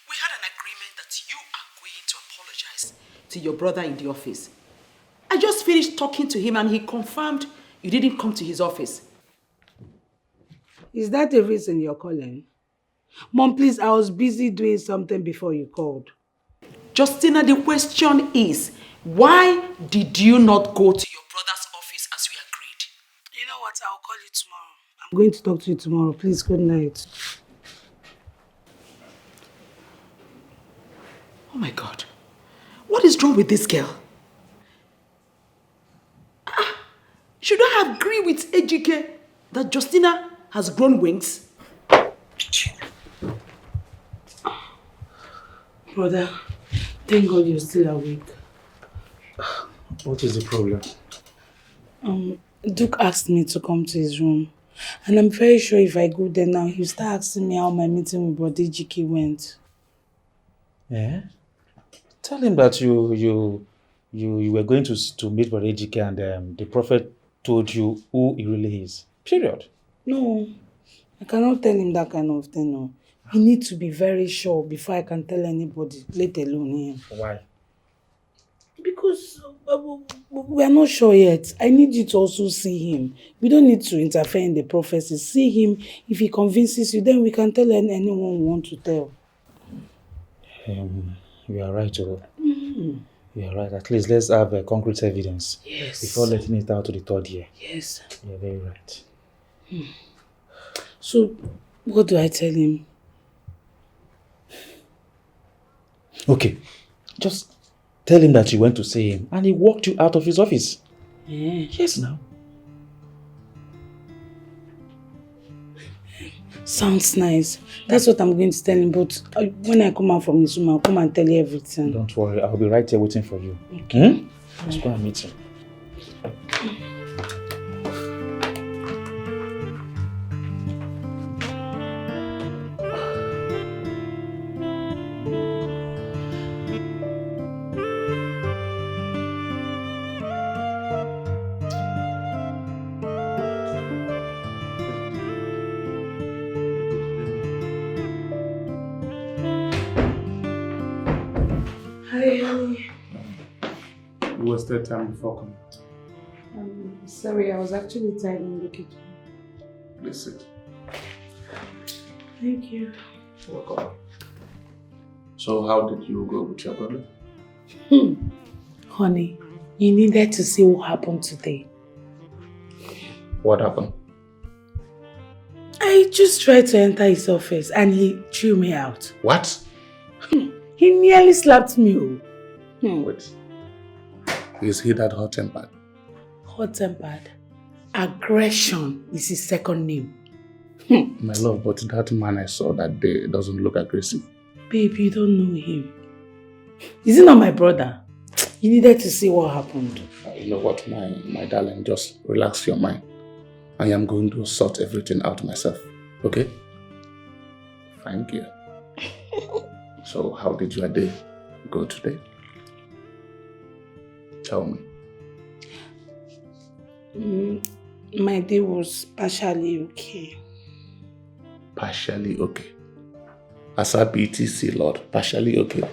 We had an agreement that you are going to apologize to your brother in the office. I just finished talking to him and he confirmed you didn't come to his office. Is that the reason you're calling? Mom, please, I was busy doing something before you called. Justina, the question is, why did you not go to your brother's office as we agreed? You know what? I'll call you tomorrow. I'm going to talk to you tomorrow. Please, good night. Oh my God. What is wrong with this girl? Should I agree with Ejike that Justina has grown wings? Brother, thank God you're still awake. What is the problem? Duke asked me to come to his room. And I'm very sure if I go there now, he'll start asking me how my meeting with Brother Ejike went. Yeah? Tell him that you were going to meet Brother Ejike and the prophet told you who he really is. Period. No, I cannot tell him that kind of thing. No. He needs to be very sure before I can tell anybody, let alone him. Why? Because we are not sure yet. I need you to also see him. We don't need to interfere in the prophecy. See him. If he convinces you, then we can tell anyone we want to tell. You are right, oh. You are right. At least let's have concrete evidence. Yes. Before letting it out to the third year. Yes. You are very right. So, what do I tell him? Okay. Just tell him that you went to see him and he walked you out of his office. Yeah. Yes, now. Sounds nice. That's what I'm going to tell him. But when I come out from his room, I'll come and tell you everything. Don't worry. I'll be right here waiting for you. Okay. Let's go and meet him. Hi, honey. You wasted time before coming. Sorry, I was actually tired in the kitchen. Please sit. Thank you. Welcome. So how did you go with your brother? Honey, you needed to see what happened today. What happened? I just tried to enter his office and he threw me out. What? He nearly slapped me. Wait. Is he that hot-tempered? Hot-tempered? Aggression is his second name. My love, but that man I saw that day doesn't look aggressive. Babe, you don't know him. Is he not my brother? You needed to see what happened. You know what, my darling, just relax your mind. I am going to sort everything out myself, okay? Thank you. So how did your day go today? Tell me. My day was partially okay. Partially okay. As a BTC, Lord, partially okay.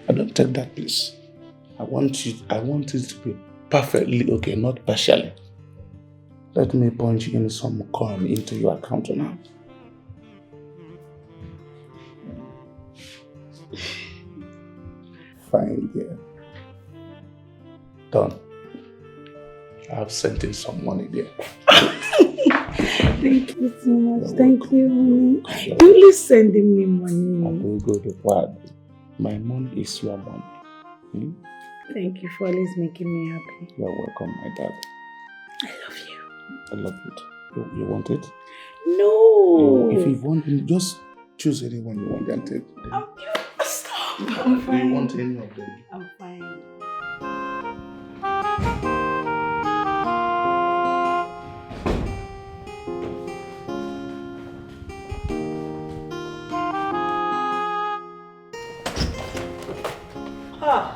I don't take that, please. I want it to be perfectly okay, not partially. Let me punch in some coin into your account now. Fine, dear. Done. I've sent in some money there. Thank you so much. Thank you. You always sending me money. I will go to what? My money is your money. Thank you for always making me happy. You're welcome, my dad. I love you. I love it. You want it? No. If you want it, just choose anyone you want and take. Stop. I'm fine. Do you want any of them? I'm fine. Ah.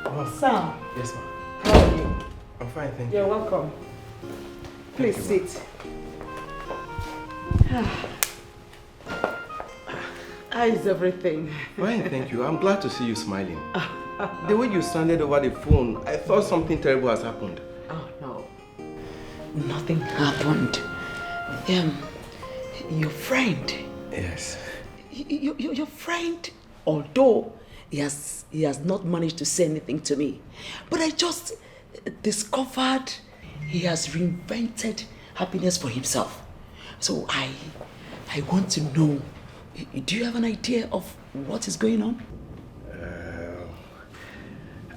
Oh. Sam. Yes, ma'am. How are you? I'm fine, thank You're you. welcome. Please sit. How is everything? Fine, thank you. I'm glad to see you smiling. The way you sounded over the phone, I thought something terrible has happened. Oh, no. Nothing happened. Your friend. Yes. Your friend, although he has not managed to say anything to me, but I just discovered he has reinvented happiness for himself. So I want to know, do you have an idea of what is going on?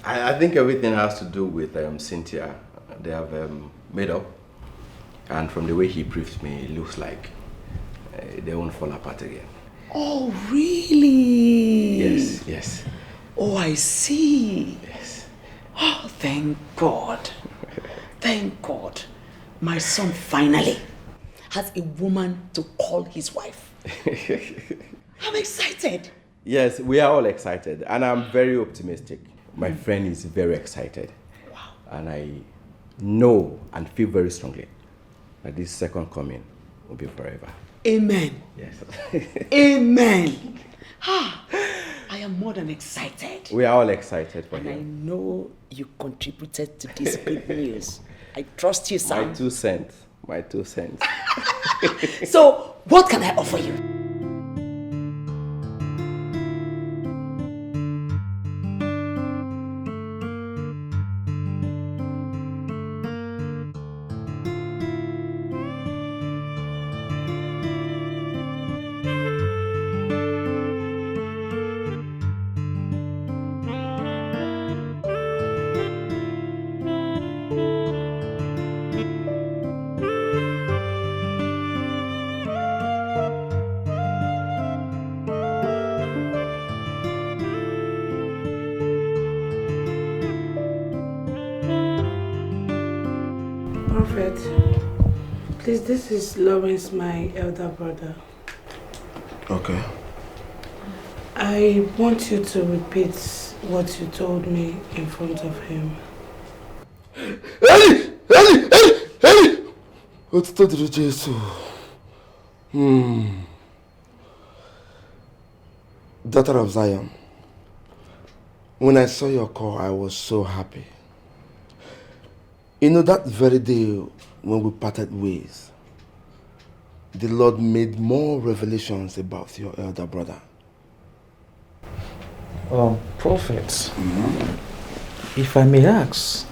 I think everything has to do with Cynthia. They have made up. And from the way he briefed me, it looks like they won't fall apart again. Oh, really? Yes, yes. Oh, I see. Yes. Oh, thank God. Thank God. My son finally has a woman to call his wife. I'm excited. Yes, we are all excited. And I'm very optimistic. My friend is very excited. Wow. And I know and feel very strongly that this second coming will be forever. Amen. Yes. Amen. I am more than excited. We are all excited for and him. I know you contributed to this good news. I trust you, Sam. My 2 cents. My 2 cents. So, what can I offer you? Prophet, please, this is Lawrence, my elder brother. Okay. I want you to repeat what you told me in front of him. Eli! Otito dịrị Jesu. Daughter of Zion, when I saw your call, I was so happy. You know, that very day when we parted ways, the Lord made more revelations about your elder brother. Prophet, if I may ask,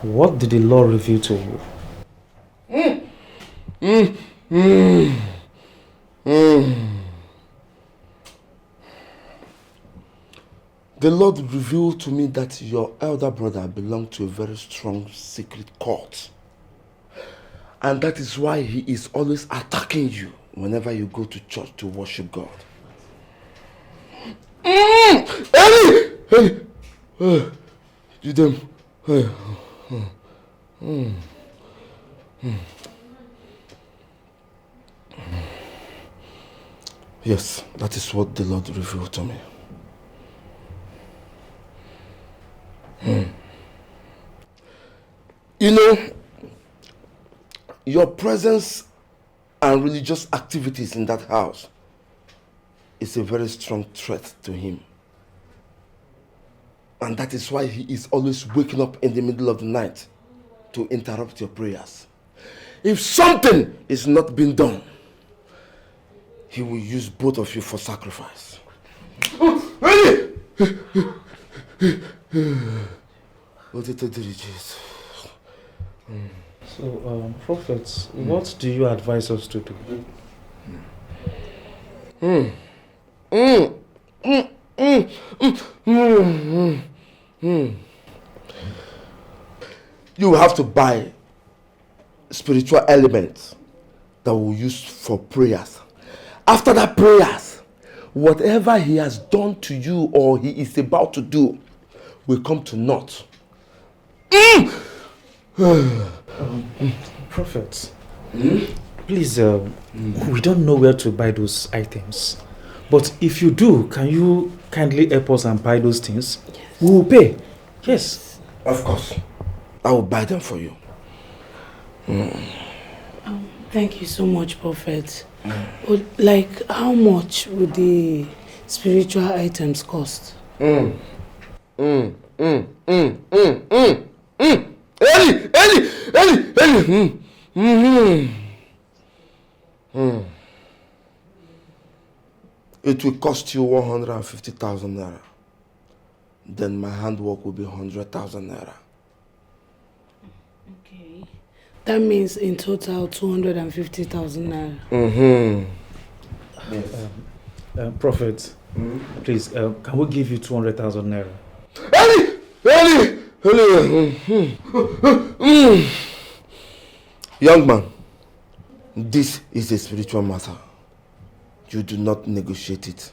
what did the Lord reveal to you? The Lord revealed to me that your elder brother belonged to a very strong secret cult. And that is why he is always attacking you whenever you go to church to worship God. Yes, that is what the Lord revealed to me. You know, your presence and religious activities in that house is a very strong threat to him. And that is why he is always waking up in the middle of the night to interrupt your prayers. If something is not being done, he will use both of you for sacrifice. So, prophets, what do you advise us to do? You have to buy spiritual elements that we'll use for prayers. After that prayers, whatever he has done to you or he is about to do will come to naught. Prophets, please, we don't know where to buy those items. But if you do, can you kindly help us and buy those things? Yes. We will pay. Yes. Of course. I will buy them for you. Thank you so much, Prophet. Like, how much would the spiritual items cost? Eli! It will cost you 150,000 naira. Then my handwork will be 100,000 naira. Okay. That means in total 250,000 naira. Yes. Prophet, please, can we give you 200,000 naira? Eli! Young man, this is a spiritual matter. You do not negotiate it.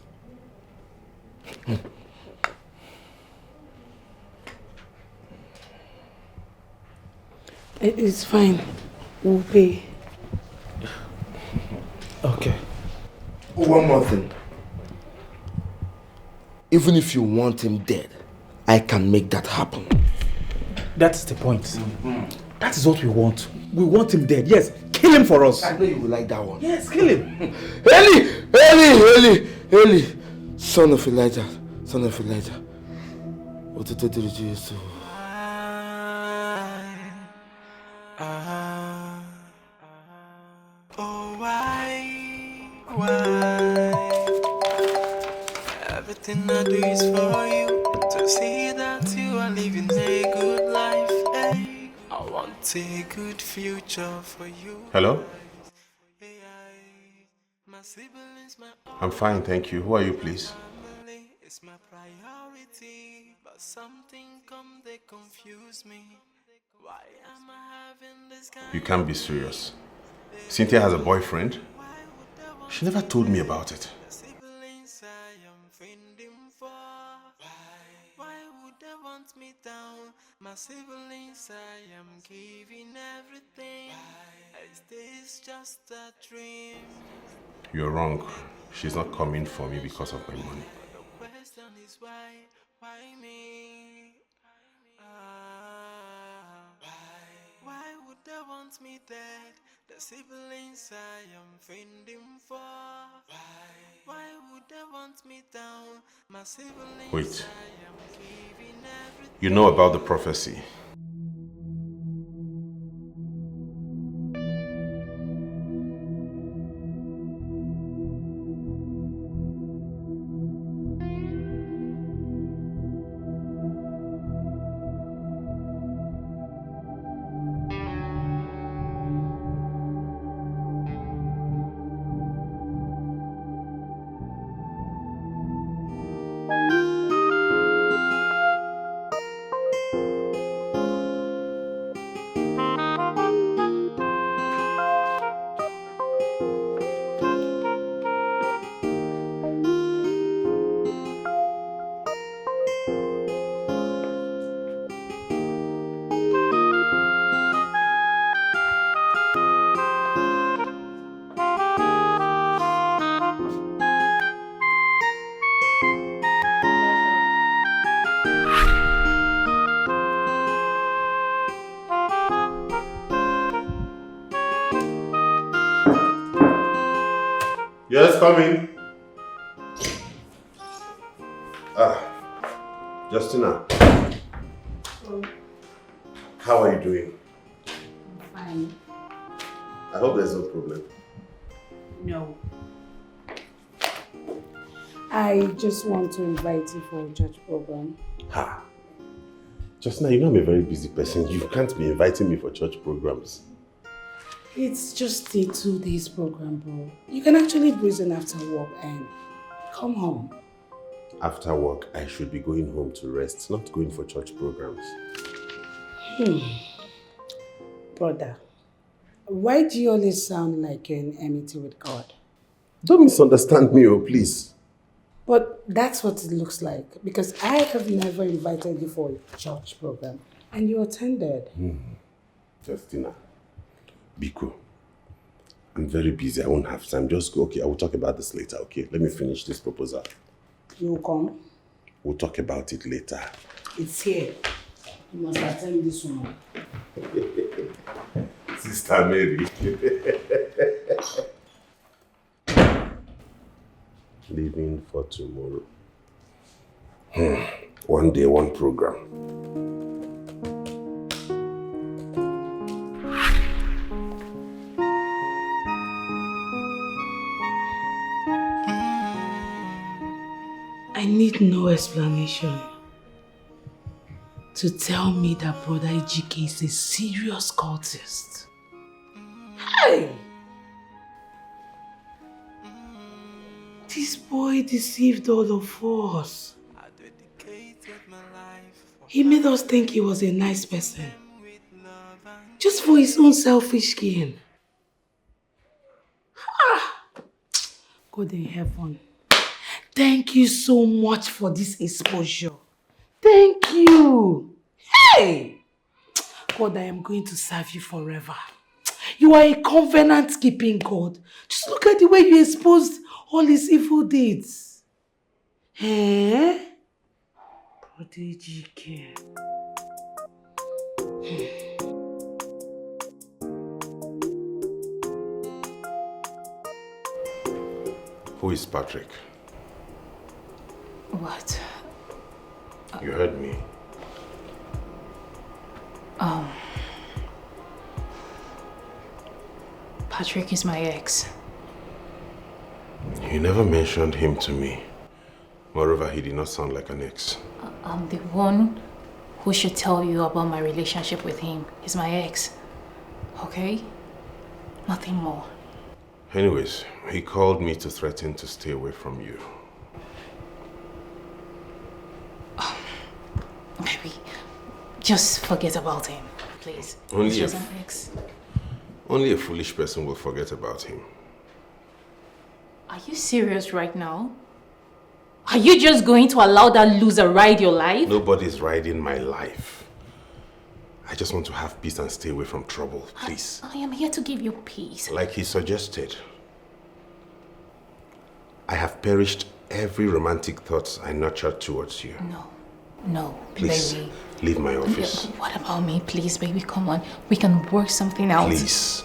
It's fine. We'll pay. Okay. One more thing. Even if you want him dead, I can make that happen. That's the point. That is what we want. We want him dead. Yes, kill him for us. I know you will like that one. Yes, kill him. Eli, son of Elijah, son of Elijah. What did you do? Oh, why? Everything I do is for you, to see that you are living a good life. Hey, I want a good future for you. Hello? I'm fine, thank you. Who are you, please? It's my priority, but something come they confuse me. Why am I having this kind? You can't be serious. Cynthia has a boyfriend? She never told me about it. Why would they want me down? My siblings, I am giving everything. Is this just a dream? You're wrong. She's not coming for me because of my money. The question is why me? Why would they want me dead? The siblings I am fending for. Why would they want me down? My siblings Wait. I am giving everything. You know about the prophecy. Yes, come in. Justina. How are you doing? I'm fine. I hope there's no problem. No. I just want to invite you for a church program. Ha! Justina, you know I'm a very busy person. You can't be inviting me for church programs. It's just a 2 days program, bro. You can actually breeze in after work and come home. After work, I should be going home to rest, not going for church programs. Brother, why do you always sound like you're in enmity with God? Don't misunderstand me, oh please. But that's what it looks like, because I have never invited you for a church program and you attended. Justina, Biko, I'm very busy. I won't have time. Just go. Okay, I will talk about this later, okay? Let me finish this proposal. You will come? We'll talk about it later. It's here. You must attend this one. Sister Mary. Leaving for tomorrow. One day, one program. I need no explanation to tell me that Brother Ejike is a serious cultist. Hey! This boy deceived all of us. He made us think he was a nice person. Just for his own selfish gain. God in heaven. Thank you so much for this exposure. Thank you. Hey! God, I am going to serve you forever. You are a covenant-keeping God. Just look at the way you exposed all his evil deeds. Eh? Brother Ejike. Who is Patrick? What? You heard me. Patrick is my ex. You never mentioned him to me. Moreover, he did not sound like an ex. I'm the one who should tell you about my relationship with him. He's my ex. Okay? Nothing more. Anyways, he called me to threaten to stay away from you. Maybe just forget about him, please. He's just an ex. Only a foolish person will forget about him. Are you serious right now? Are you just going to allow that loser ride your life? Nobody's riding my life. I just want to have peace and stay away from trouble, please. I am here to give you peace. Like he suggested. I have perished every romantic thought I nurtured towards you. No, Please, baby. leave my office. What about me? Please, baby, come on. We can work something out. Please.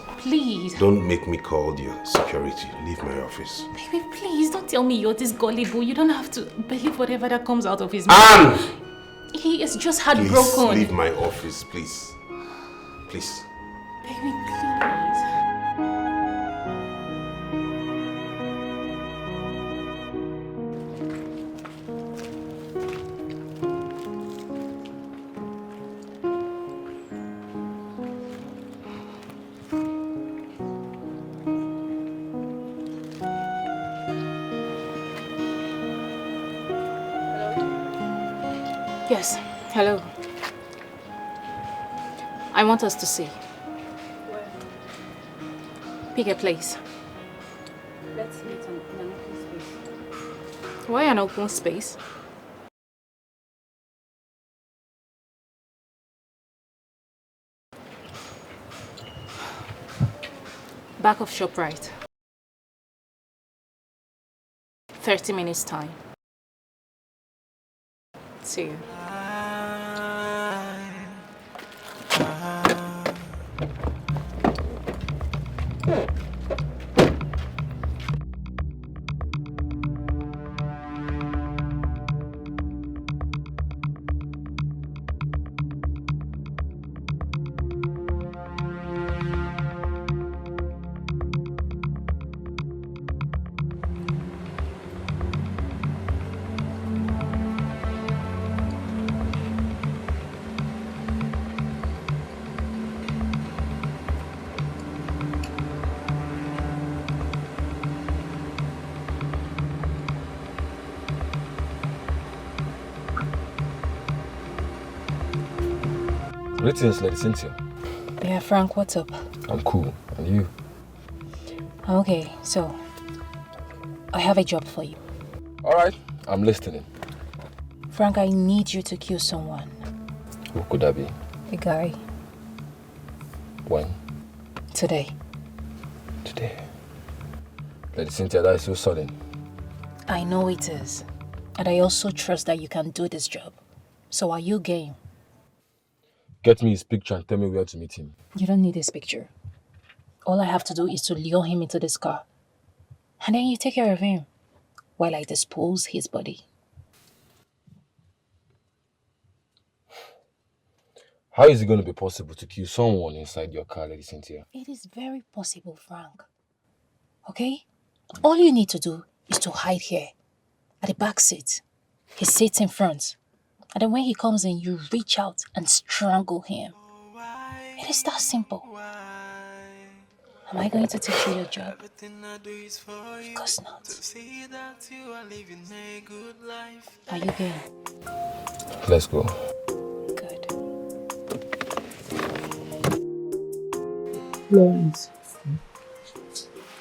Don't make me call your security. Leave my office. Baby, please, don't tell me you're this gullible. You don't have to believe whatever that comes out of his mouth. He is just heartbroken. Please, leave my office, please. Please. Baby, please. Yes, hello. I want us to see. Where? Pick a place. Let's meet in an open space. Why an open space? Back of ShopRite. 30 minutes time. See you. Greetings, Lady Cynthia. Yeah, Frank, what's up? I'm cool. And you? Okay, so I have a job for you. Alright, I'm listening. Frank, I need you to kill someone. Who could that be? A guy. When? Today. Today. Lady Cynthia, that is so sudden. I know it is. And I also trust that you can do this job. So are you game? Get me his picture and tell me where to meet him. You don't need this picture. All I have to do is to lure him into this car. And then you take care of him while I dispose his body. How is it going to be possible to kill someone inside your car, Lady Cynthia? It is very possible, Frank. Okay? All you need to do is to hide here, at the back seat. He sits in front. And then when he comes in, you reach out and strangle him. It is that simple. Am I going to teach you your job? Of course not. Are you game? Let's go. Lawrence,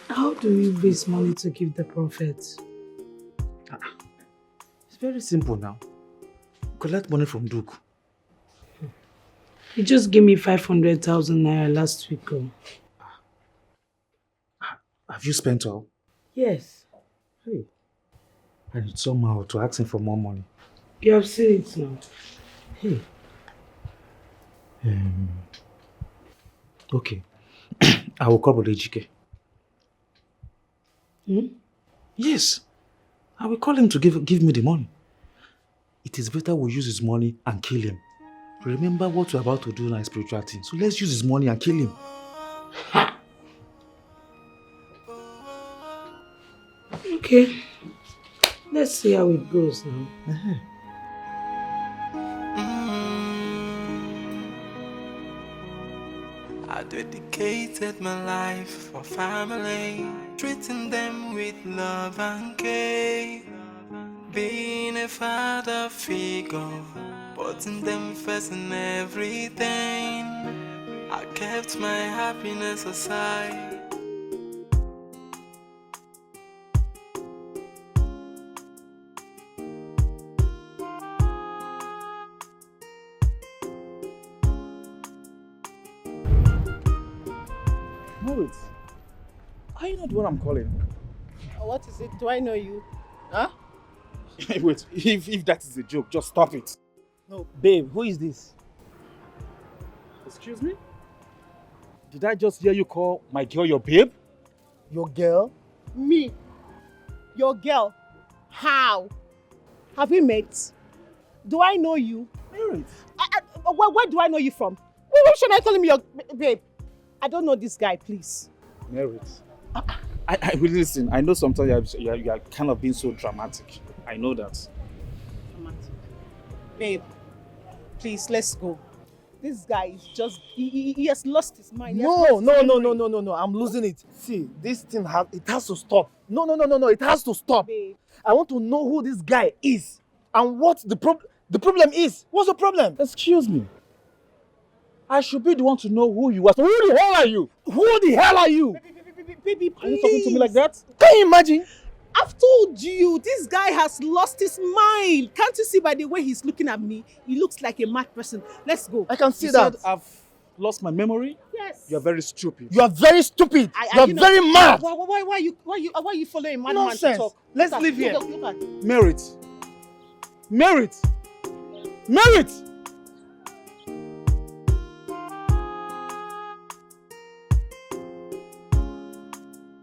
how do you raise money to give the prophet? It's very simple now. Collect money from Duke. He just gave me 500,000 naira last week. Have you spent all? Yes. Hey. I need somehow to ask him for more money. You have seen it now. Hey. Okay. I will call Ejike. Yes. I will call him to give me the money. It is better we use his money and kill him. Remember what we're about to do now is spiritual thing. So let's use his money and kill him. Okay. Let's see how it goes now. I dedicated my life for family, treating them with love and care. Being a father figure, putting them first in everything. I kept my happiness aside. Wait. Are you not the one I'm calling? What is it? Do I know you? Huh? Wait, if that is a joke, just stop it. No. Babe, who is this? Excuse me? Did I just hear you call my girl your babe? Your girl? Me? Your girl? How? Have we met? Do I know you? Merit. Where do I know you from? Why should I call him your babe? I don't know this guy, please. Merit. I really listen. I know sometimes you are kind of being so dramatic. I know that. Dramatic. Babe, please, let's go. This guy is just, he has lost his mind. No. I'm losing it. See, this thing has to stop. No. It has to stop. Babe. I want to know who this guy is and what the problem is. What's the problem? Excuse me. I should be the one to know who you are. So who the hell are you? Who the hell are you? Baby, please. Are you talking to me like that? Can you imagine? I've told you, this guy has lost his mind. Can't you see by the way he's looking at me? He looks like a mad person. Let's go. I can see You that. said I've lost my memory? Yes. You're very stupid. You are very stupid. You are very mad. Why are you following man to Nonsense. talk? Let's Look leave at, here. Look at. Merit.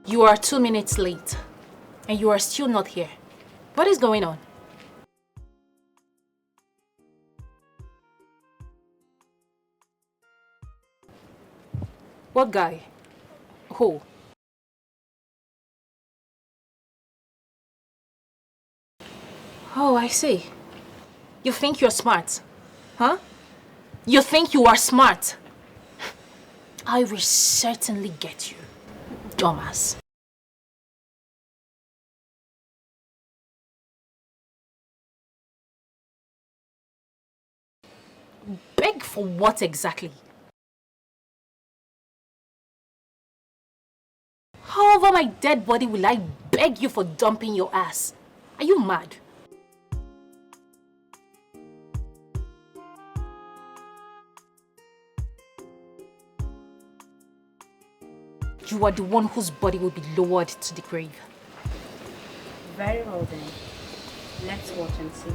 You are 2 minutes late. And you are still not here. What is going on? What guy? Who? Oh, I see. You think you're smart? Huh? You think you are smart? I will certainly get you, dumbass. Beg for what exactly? How over my dead body will I beg you for dumping your ass? Are you mad? you are the one whose body will be lowered to the grave. Very well then. Let's watch and see.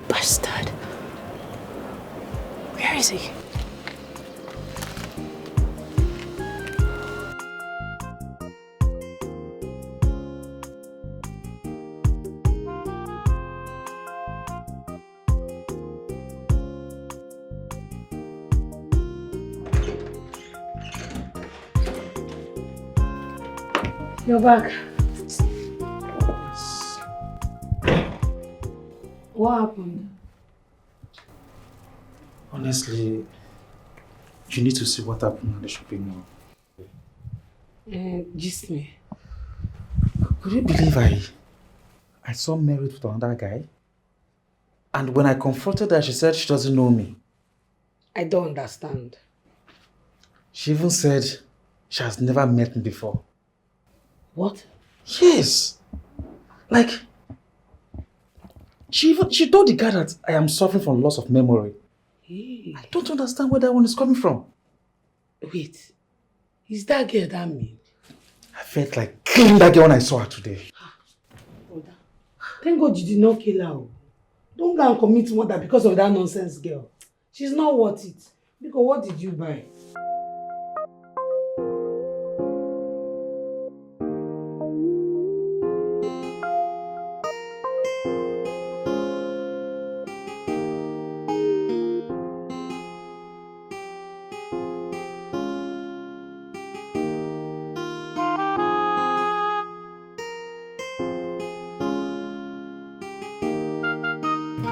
Bastard. Where is he? You're back. What happened? Honestly, you need to see what happened at the shopping mall. Just me. Could you believe I saw Mary with another guy? And when I confronted her, she said she doesn't know me. I don't understand. She even said she has never met me before. What? Yes. Like, she told the guy that I am suffering from loss of memory. Hey. I don't understand where that one is coming from. Wait, is that girl that mean? I felt like killing that girl when I saw her today. Oda, thank God you did not kill her. Don't go and commit murder because of that nonsense girl. She's not worth it. Because what did you buy?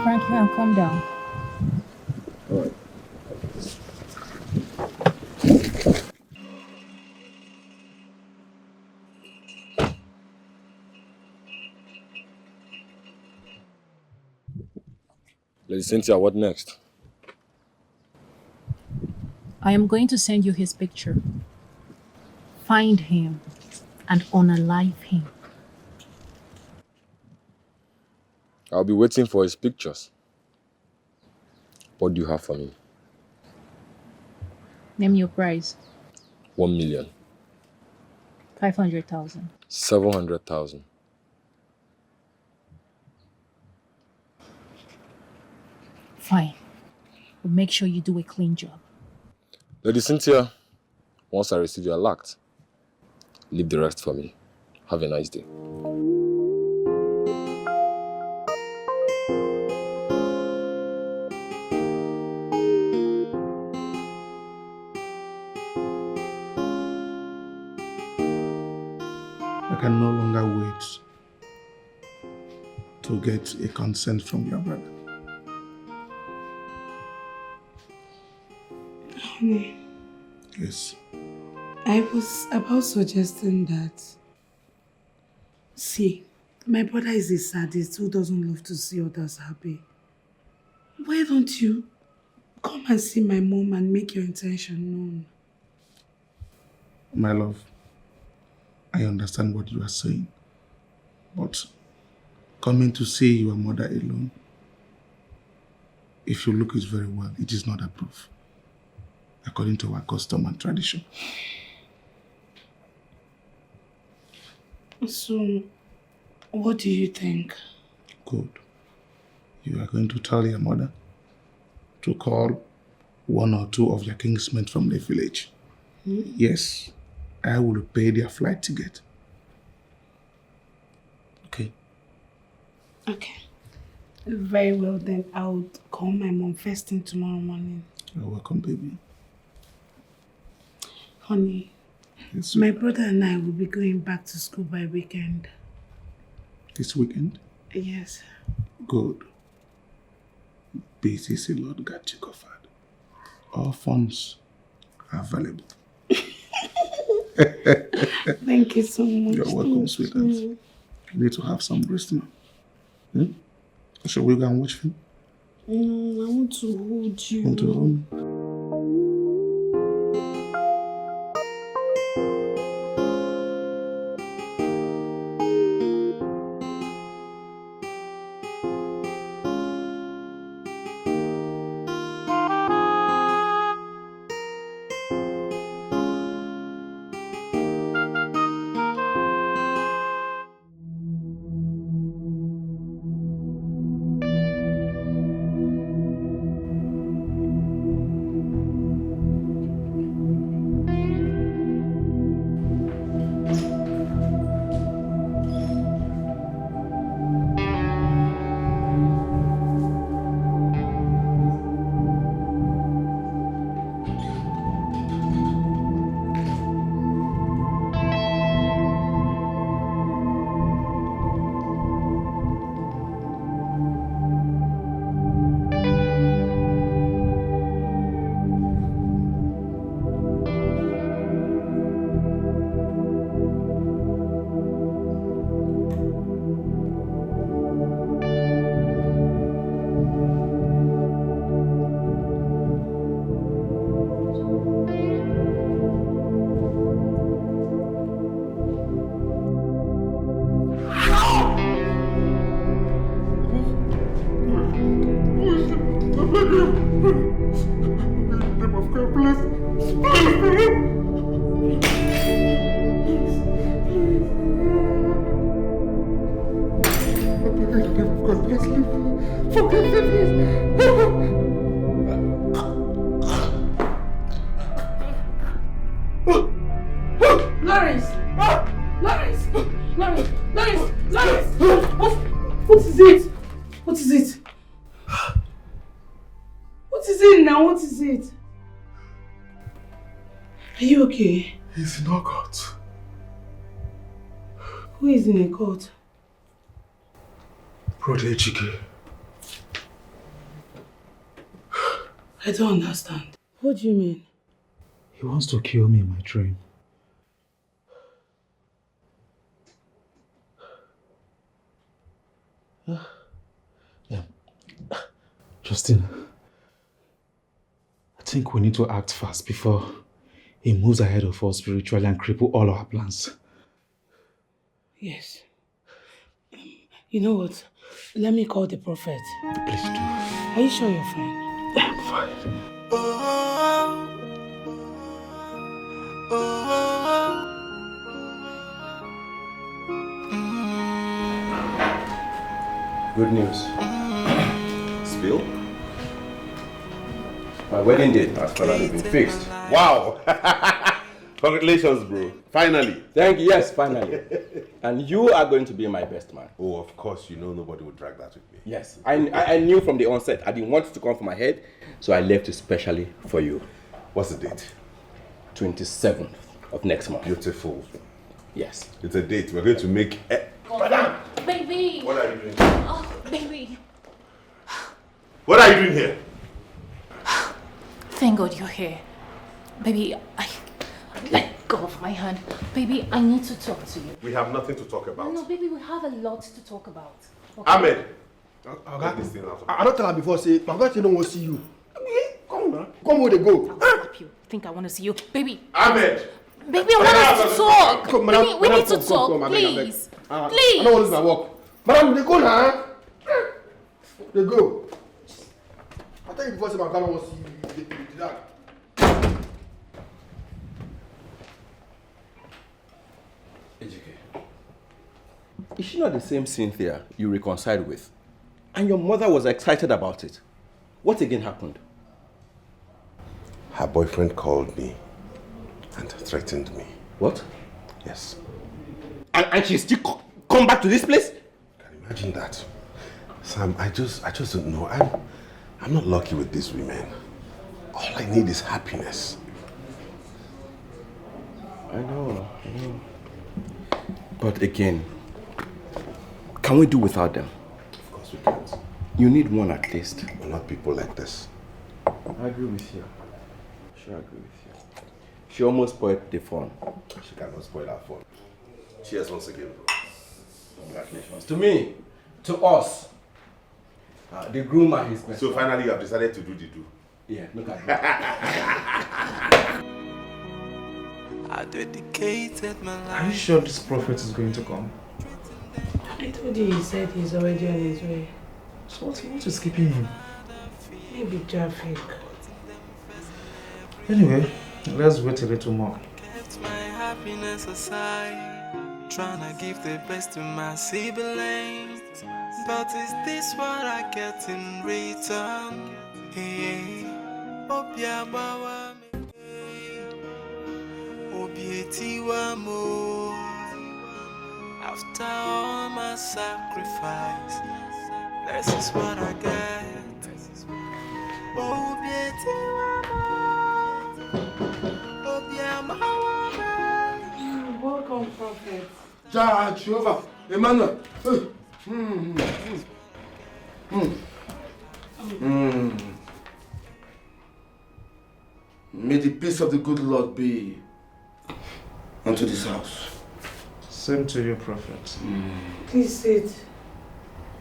Frank, you can calm down. All right. Lady Cynthia, what next? I am going to send you his picture. Find him and unalive him. I'll be waiting for his pictures. What do you have for me? Name your price. 1 million. 500,000. 700,000. Fine. But make sure you do a clean job. Lady Cynthia, once I receive your alert, leave the rest for me. Have a nice day. I can no longer wait to get a consent from your brother. Honey, Yes. I was about suggesting that. See, my brother is a sadist who doesn't love to see others happy. Why don't you come and see my mom and make your intention known? My love, I understand what you are saying, but coming to see your mother alone, if you look it very well, it is not approved, according to our custom and tradition. So, what do you think? Good. You are going to tell your mother to call one or two of your kinsmen from the village. Yes, I will pay their flight ticket. Okay? Okay. Very well then. I'll call my mom first thing tomorrow morning. You're welcome, baby. Honey, Yes, my brother and I will be going back to school by weekend. this weekend? Yes. Good. BCC Lord got you covered. All funds are available. Thank you so much. You're welcome, sweetheart. You need to have some rest now. Shall we go and watch film? No, I want to hold you. Want to hold me? Lawrence! Lawrence! Lawrence! Lawrence! Lawrence! What is it? What is it? What is it now? What is it? Are you okay? He's in a court. Who is in a court? Brother Ejike. I don't understand. What do you mean? He wants to kill me in my dream. Yeah. Justin, I think we need to act fast before he moves ahead of us spiritually and cripple all our plans. Yes. You know what? Let me call the prophet. Please do. Are you sure you're fine? I'm fine. Good news. Spill? My wedding date has finally been fixed. Wow! Congratulations, bro. Finally. Thank you. Yes, finally. And you are going to be my best man. Oh, of course. You know nobody would drag that with me. Yes. I knew from the onset I didn't want it to come from my head, so I left it specially for you. What's the date? 27th of next month. Beautiful. Yes. It's a date. We're going to make... Madam! Baby! What are you doing? Oh, baby. What are you doing here? Thank God you're here. Baby, let go of my hand. Baby, I need to talk to you. We have nothing to talk about. No, baby, we have a lot to talk about. Okay? Ahmed! Okay. This thing out of I don't tell her before, say, my God, you don't want to see you. Come on, come where they go. I'll slap you. Think I want to see you. Baby! Ahmed! Baby, I want us to talk! Come, Baby, madam, we madam, need to come, talk, come, I beg, I beg. please. Please! I don't want to lose my work. Madam, they go now. They go. I tell you before, say, my God, don't want to see you. They do that. Ejike, is she not the same Cynthia you reconciled with? And your mother was excited about it. What again happened? Her boyfriend called me and threatened me. What? Yes. And she still come back to this place? Imagine that. Sam, I just don't know. I'm not lucky with these women. All I need is happiness. I know. But again, can we do without them? Of course we can't. You need one at least. We're not people like this. I agree with you. Sure, I agree with you. She almost spoiled the fun. She cannot spoil our fun. Cheers once again, bro. Congratulations. To me, to us, the groom and his best. So finally you have decided to do the do. Yeah, look at that. I dedicated my life. Are you sure this prophet is going to come? I told you he said he's already on his way. So what is keeping him? Maybe traffic. Anyway, let's wait a little more. Kept my happiness aside, trying to give the best to my siblings. But is this what I get in return? Hey, Obiabawa me, Obietiwa mo. After all my sacrifice, this is what I get. Obietiwa mo, Obiabawa me. Welcome, prophet. Jehovah, Emmanuel. May the peace of the good Lord be unto this house. Same to you, prophet. Please sit.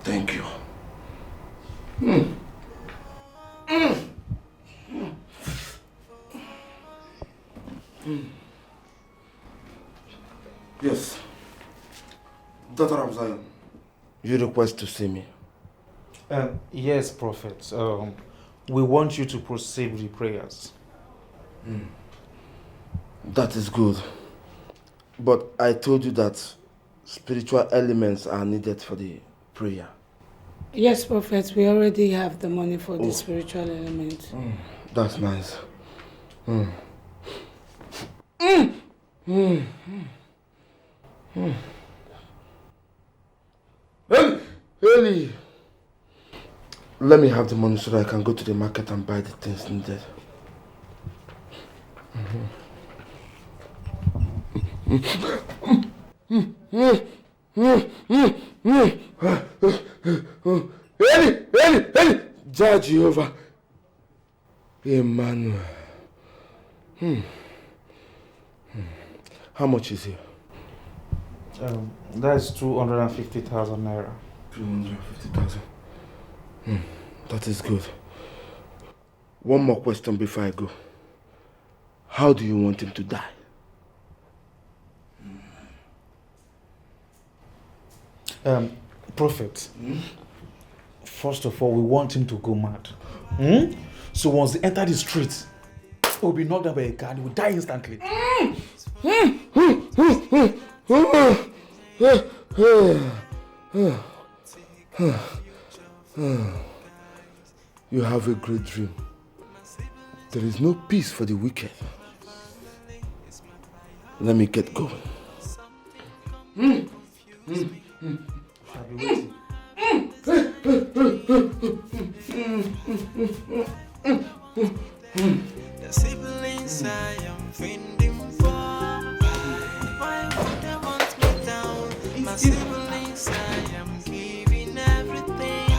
Thank you. Yes. Daughter of Zion, you request to see me. Yes, prophet. We want you to proceed with the prayers. That is good. But I told you that spiritual elements are needed for the prayer. Yes, Prophet, we already have the money for the spiritual element. That's nice. Eli! Let me have the money so that I can go to the market and buy the things needed. Eli! Jah Jehovah. Emmanuel. How much is it? That is 250,000 naira. 250,000. That is good. One more question before I go. How do you want him to die? Prophet, first of all, we want him to go mad. So once they enter the street, he will be knocked down by a car and he will die instantly. You have a great dream. There is no peace for the wicked. Let me get going. I'll be waiting. The siblings I am fending for, why would they want me down? My siblings I am giving everything.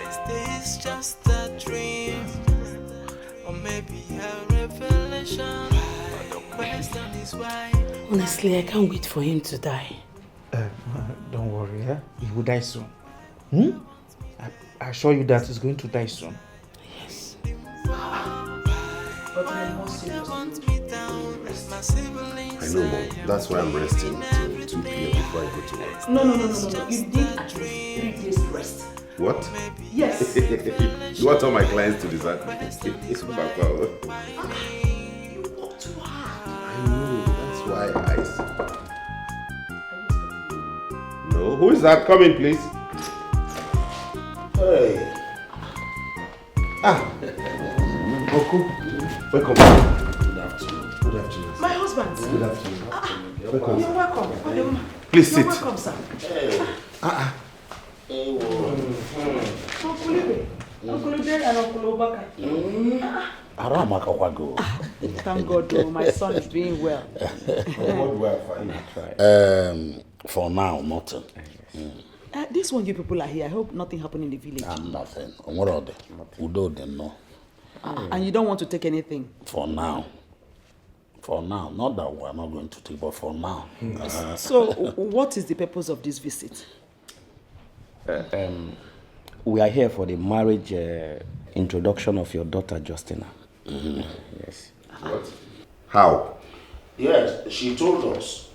Is this just a dream? Or maybe a revelation? But the question is why. Honestly, I can't wait for him to die. Don't worry, yeah? He will die soon. I assure you that he's going to die soon. Yes. But I must say, I know, Mom. That's why I'm resting till 2 p.m. before I go to work. No. You need at least 3 days rest. What? Yes. You want all my clients to desert me? It's Papa. You work too hard. I know. That's why I see. No. Who is that? Come in, please. Hey. Oku. Welcome. Good afternoon. Good afternoon. My husband. Good afternoon. Welcome. You're welcome. Please sit. You're welcome, sir. Uncle Ibe, Uncle Ude and Uncle Obaka. Thank God, oh, my son is doing well. For now, nothing. This one you people are here. I hope nothing happened in the village. Nothing. What are they? Udo, they know. And you don't want to take anything? For now. For now. Not that we're not going to take, but for now. So, what is the purpose of this visit? We are here for the marriage introduction of your daughter, Justina. Yes. What? How? Yes, she told us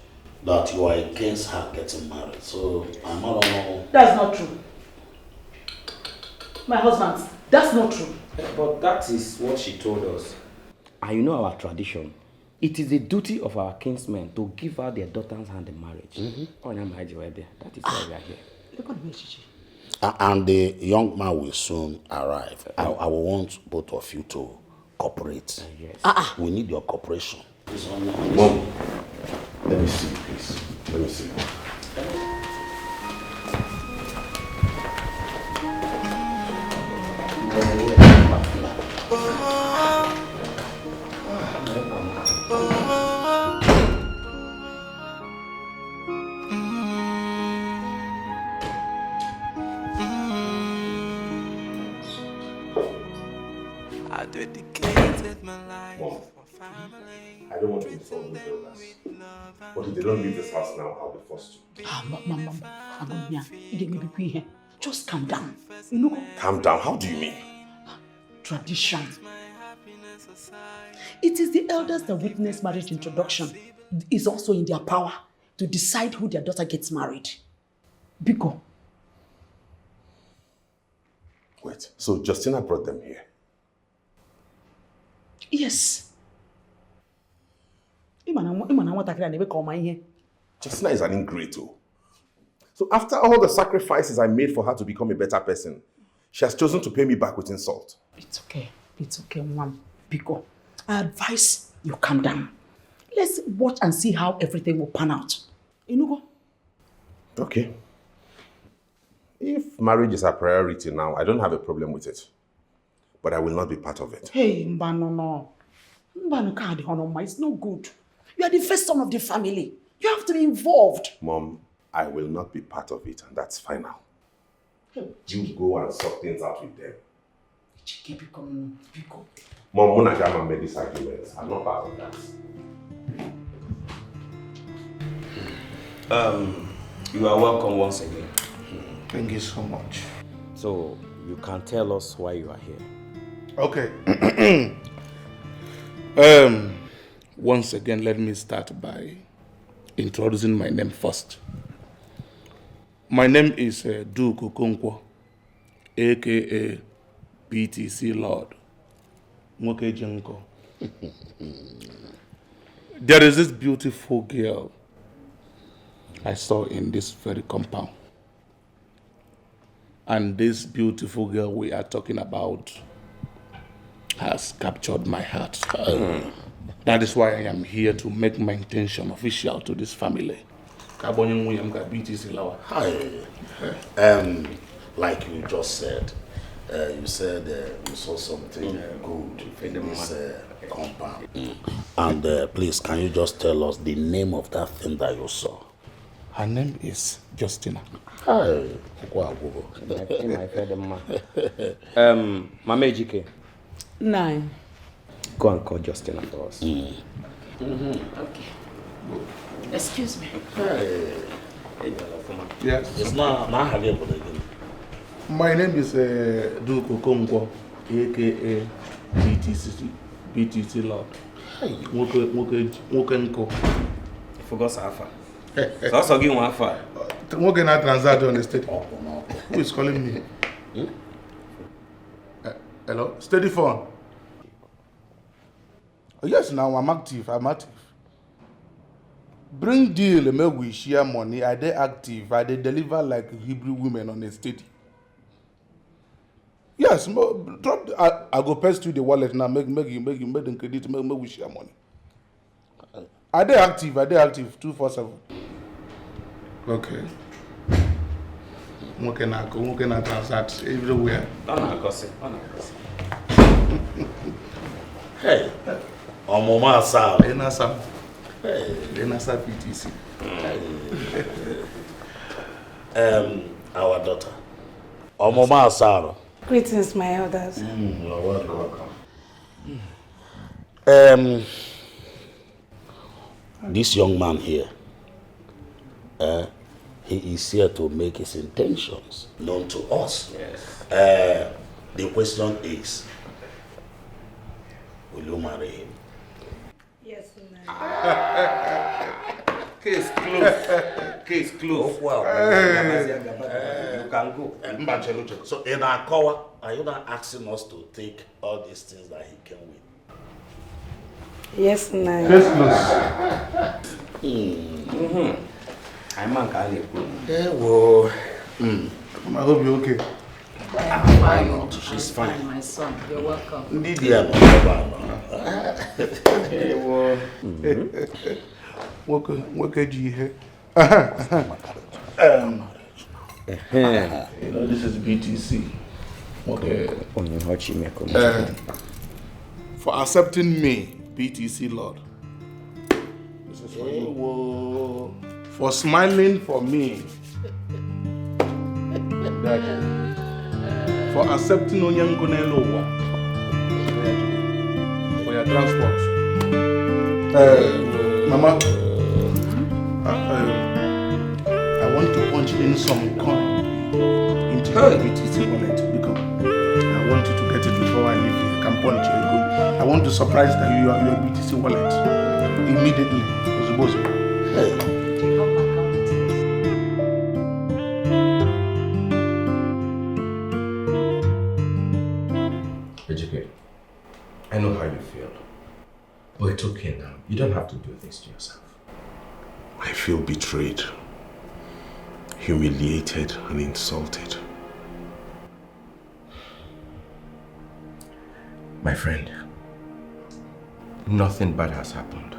that you are against her getting married. So, I'm not know. That's not true. My husband, that's not true. But that is what she told us. And you know our tradition. It is the duty of our kinsmen to give her their daughter's hand in marriage. That is why we are here. Look at me, Chichi. And the young man will soon arrive. I will want both of you to cooperate. Yes. We need your cooperation. Mom, let me see, please. Let me see. I dedicated my life for family. I don't want to inform the elders. But if they don't leave this house now, I'll be forced to. Just calm down. You know, Calm down. How do you mean? tradition. It is the elders that witness marriage introduction. It's also in their power to decide who their daughter gets married. Biko. Wait, so Justina brought them here? Yes. Justina is an ingrate. So after all the sacrifices I made for her to become a better person, she has chosen to pay me back with insult. It's okay, Mom. Biko, I advise you calm down. Let's watch and see how everything will pan out. Inugo? Okay. If marriage is a priority now, I don't have a problem with it. But I will not be part of it. Hey, Mbano, no. It's no good. You are the first son of the family. You have to be involved. Mom, I will not be part of it, and that's final. You go and sort things out with them. Mom, Munagama made this argument. I'm not part of that. You are welcome once again. Thank you so much. So, you can tell us why you are here. Okay. Once again, let me start by introducing my name first. My name is Duke Okonkwo, aka BTC Lord. Nwoke Jenko. There is this beautiful girl I saw in this very compound. And this beautiful girl we are talking about has captured my heart. That is why I am here to make my intention official to this family. Like you just said, you saw something good in this compound. And please, can you just tell us the name of that thing that you saw? Her name is Justina. Hi. My friend, Mama Ejike. 9. Go and call Justina for us. Okay. Excuse me. Yes. It's not again. My name is Duke Okonkwo, aka BTC Lord. Nwoke. You forgot Safa. So also give one Safa. Nwoke na transact on the state. Who is calling me? Hello? Steady phone. Yes, now I'm active. Bring deal, make we share money. I dey active. I dey deliver like Hebrew women on a steady. Yes, drop. I go paste you the wallet now. Make them credit. Make we share money. I dey active. 247. Okay. Nwoke na transact everywhere. Hey, Omoma Asal. Enasa PTC. Our daughter. Omoma Asal. Greetings, my elders. You're welcome. This young man here, he is here to make his intentions known to us. Yes. The question is, will you marry him? Yes, Case closed. You can go. So in our call, are you not asking us to take all these things that he came with? Yes, Nai. I'm a guy. Yeah, well, I hope you're okay. Why not? She's fine. My son, you're welcome. Nwoke ji ihe. This is BTC. Okay. For accepting me, BTC Lord. This is for you. For smiling for me. For accepting Onyankonelo. For your transport. Mama, I want to punch in some coin into your BTC wallet because I want you to get it before I leave here. I can punch it. I want to surprise that you have your BTC wallet immediately. Ejike, I know how you feel. But it's okay now. You don't have to do this to yourself. I feel betrayed. humiliated and insulted. My friend, nothing bad has happened.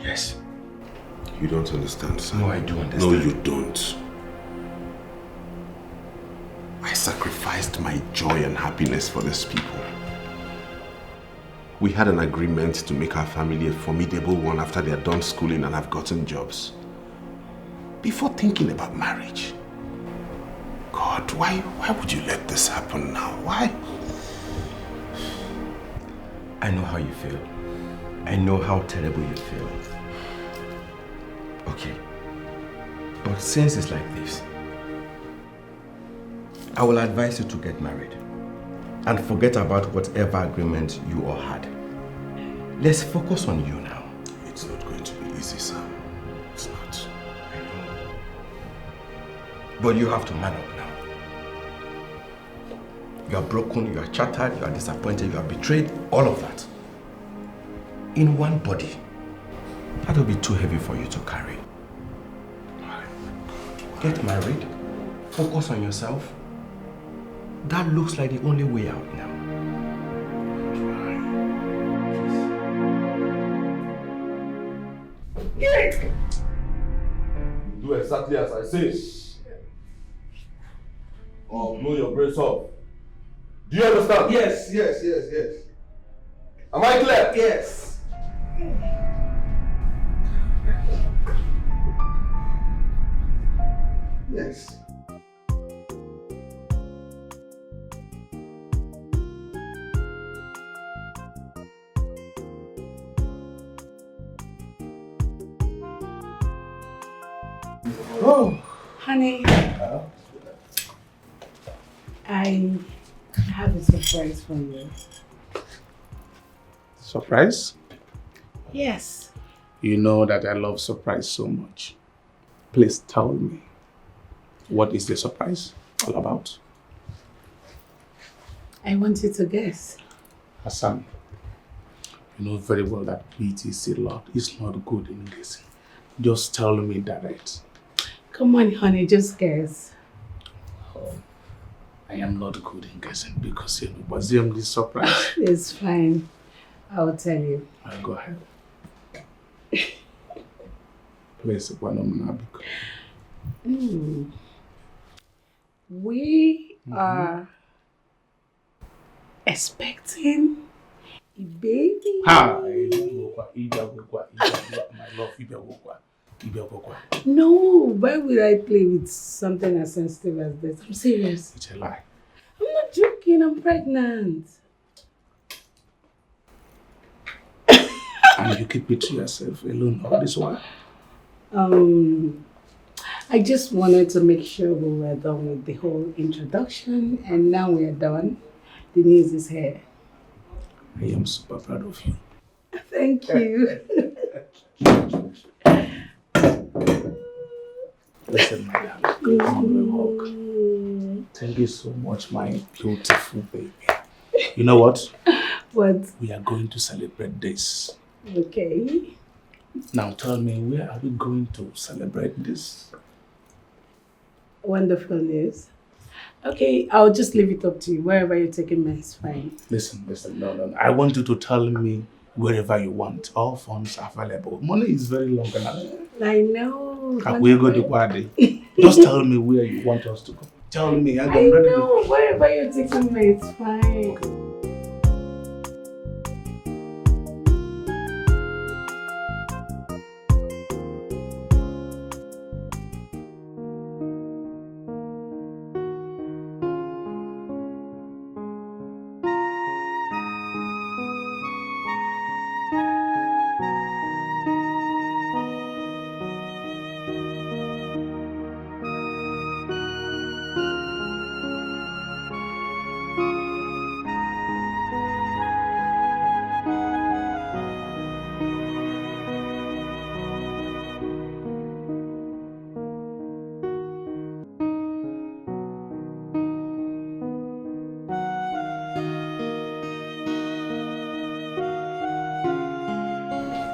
Yes. You don't understand, Sam. No, I do understand. No, you don't. I sacrificed my joy and happiness for these people. We had an agreement to make our family a formidable one after they are done schooling and have gotten jobs. Before thinking about marriage. God, why would you let this happen now? Why? I know how you feel. I know how terrible you feel. Okay. But since it's like this, I will advise you to get married and forget about whatever agreement you all had. Let's focus on you now. It's not going to be easy, Sam. It's not. I know. But you have to man up now. You are broken, you are shattered, you are disappointed, you are betrayed, all of that. In one body. That will be too heavy for you to carry. Get married, focus on yourself. That looks like the only way out now. Do exactly as I say. Or blow your brains off. Do you understand? Yes. Am I clear? Yes. Yes. Oh, honey, I have a surprise for you. Surprise? Yes. You know that I love surprise so much. Please tell me, what is the surprise all about? I want you to guess. Hassan, you know very well that BTC lot is not good in guessing. Just tell me direct. Come on, honey, just guess. I am not good in guessing because you know, but this surprise. It's fine. I'll tell you. I'll go ahead. Please, one We are expecting a baby. Ha! My love, No, why would I play with something as sensitive as this? I'm serious. It's a lie. I'm not joking, I'm pregnant. And you keep it to yourself alone all this while? I just wanted to make sure we were done with the whole introduction, and now we are done. The news is here. I am super proud of you. Thank you. Listen, my darling, come on, walk. Thank you so much, my beautiful baby. You know what? What? We are going to celebrate this. Okay. Now tell me, where are we going to celebrate this? Wonderful news. Okay, I'll just leave it up to you. Wherever you're taking me, it's fine. Listen, no. I want you to tell me wherever you want. All funds are available. Money is very long. I know. We'll go to party. Just tell me where you want us to go. Tell me. I know. Wherever you're taking me, it's fine. Okay.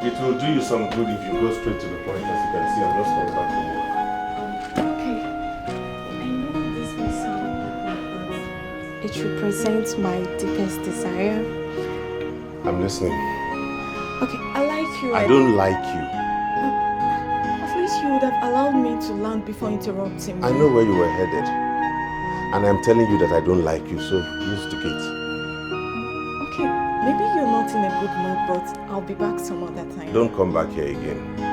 It will do you some good if you go straight to the point. As you can see, I'm just coming back from work. which represents my deepest desire. I'm listening. Okay, I like you. I don't like you. At least you would have allowed me to land before interrupting me. I know where you were headed. And I'm telling you that I don't like you, so use the gate. Okay, maybe you're not in a good mood, but I'll be back some other time. Don't come back here again.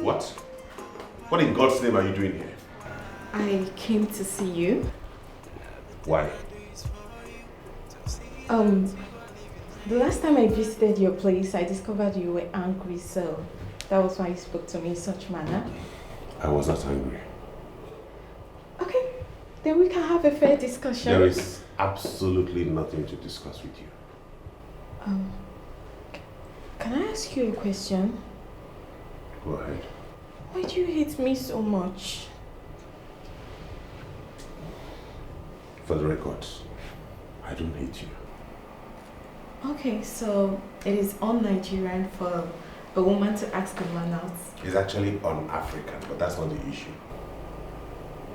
What? What in God's name are you doing here? I came to see you. Why? The last time I visited your place, I discovered you were angry, so that was why you spoke to me in such manner. I was not angry. Okay, then we can have a fair discussion. There is absolutely nothing to discuss with you. Can I ask you a question? Go ahead. Why do you hate me so much? For the record, I don't hate you. Okay, so it is un-Nigerian for a woman to ask a man out. It's actually un-African, but that's not the issue.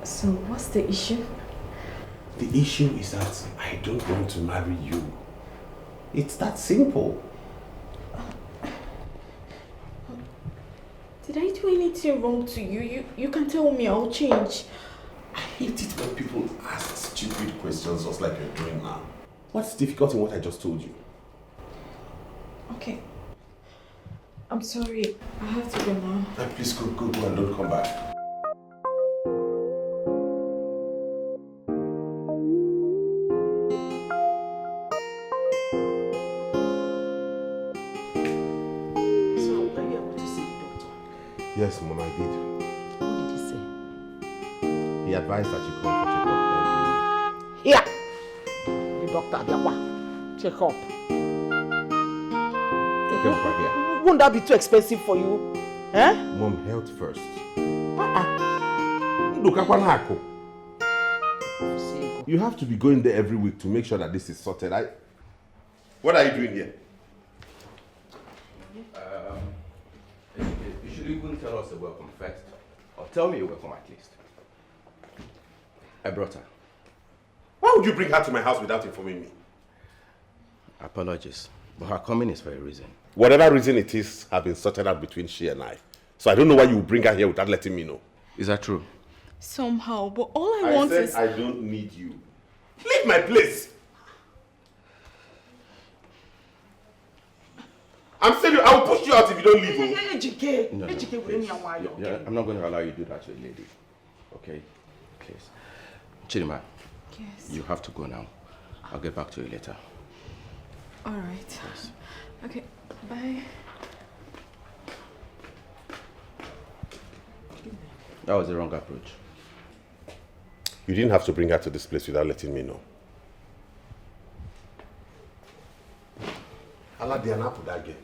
So what's the issue? The issue is that I don't want to marry you. It's that simple. Did I do anything wrong to you? You can tell me, I'll change. I hate it when people ask stupid questions just like you're doing now. What's difficult in what I just told you? Okay. I'm sorry. I have to go now. Please go and don't come back. Yes, Mom, I did. What did he say? He advised that you come for checkup every week. Here! The doctor, check up. Take him for here. Won't that be too expensive for you? Eh? Mom, health first. You have to be going there every week to make sure that this is sorted. What are you doing here? You should even tell us a welcome first. Or tell me a welcome at least. I brought her. Why would you bring her to my house without informing me? Apologies, but her coming is for a reason. Whatever reason it is, has been sorted out between she and I. So I don't know why you would bring her here without letting me know. Is that true? Somehow, but all I want is... I don't need you. Leave my place! I'm serious, I will push you out if you don't leave. No, please. I'm not going to allow you to do that to a lady. Okay? Please. Chidima, yes. You have to go now. I'll get back to you later. All right. Yes. Okay, bye. That was the wrong approach. You didn't have to bring her to this place without letting me know. Allah Diana put that game.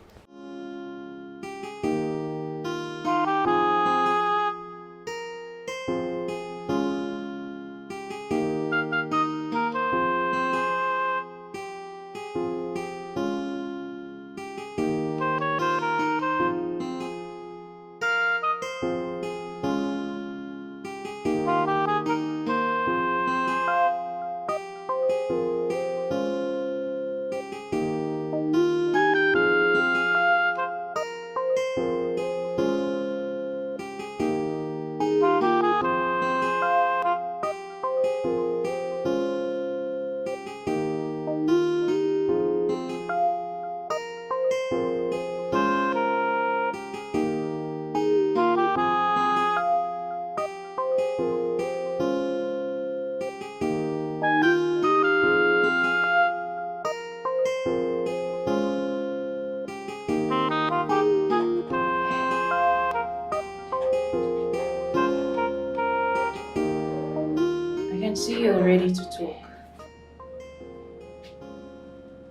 you're ready to talk.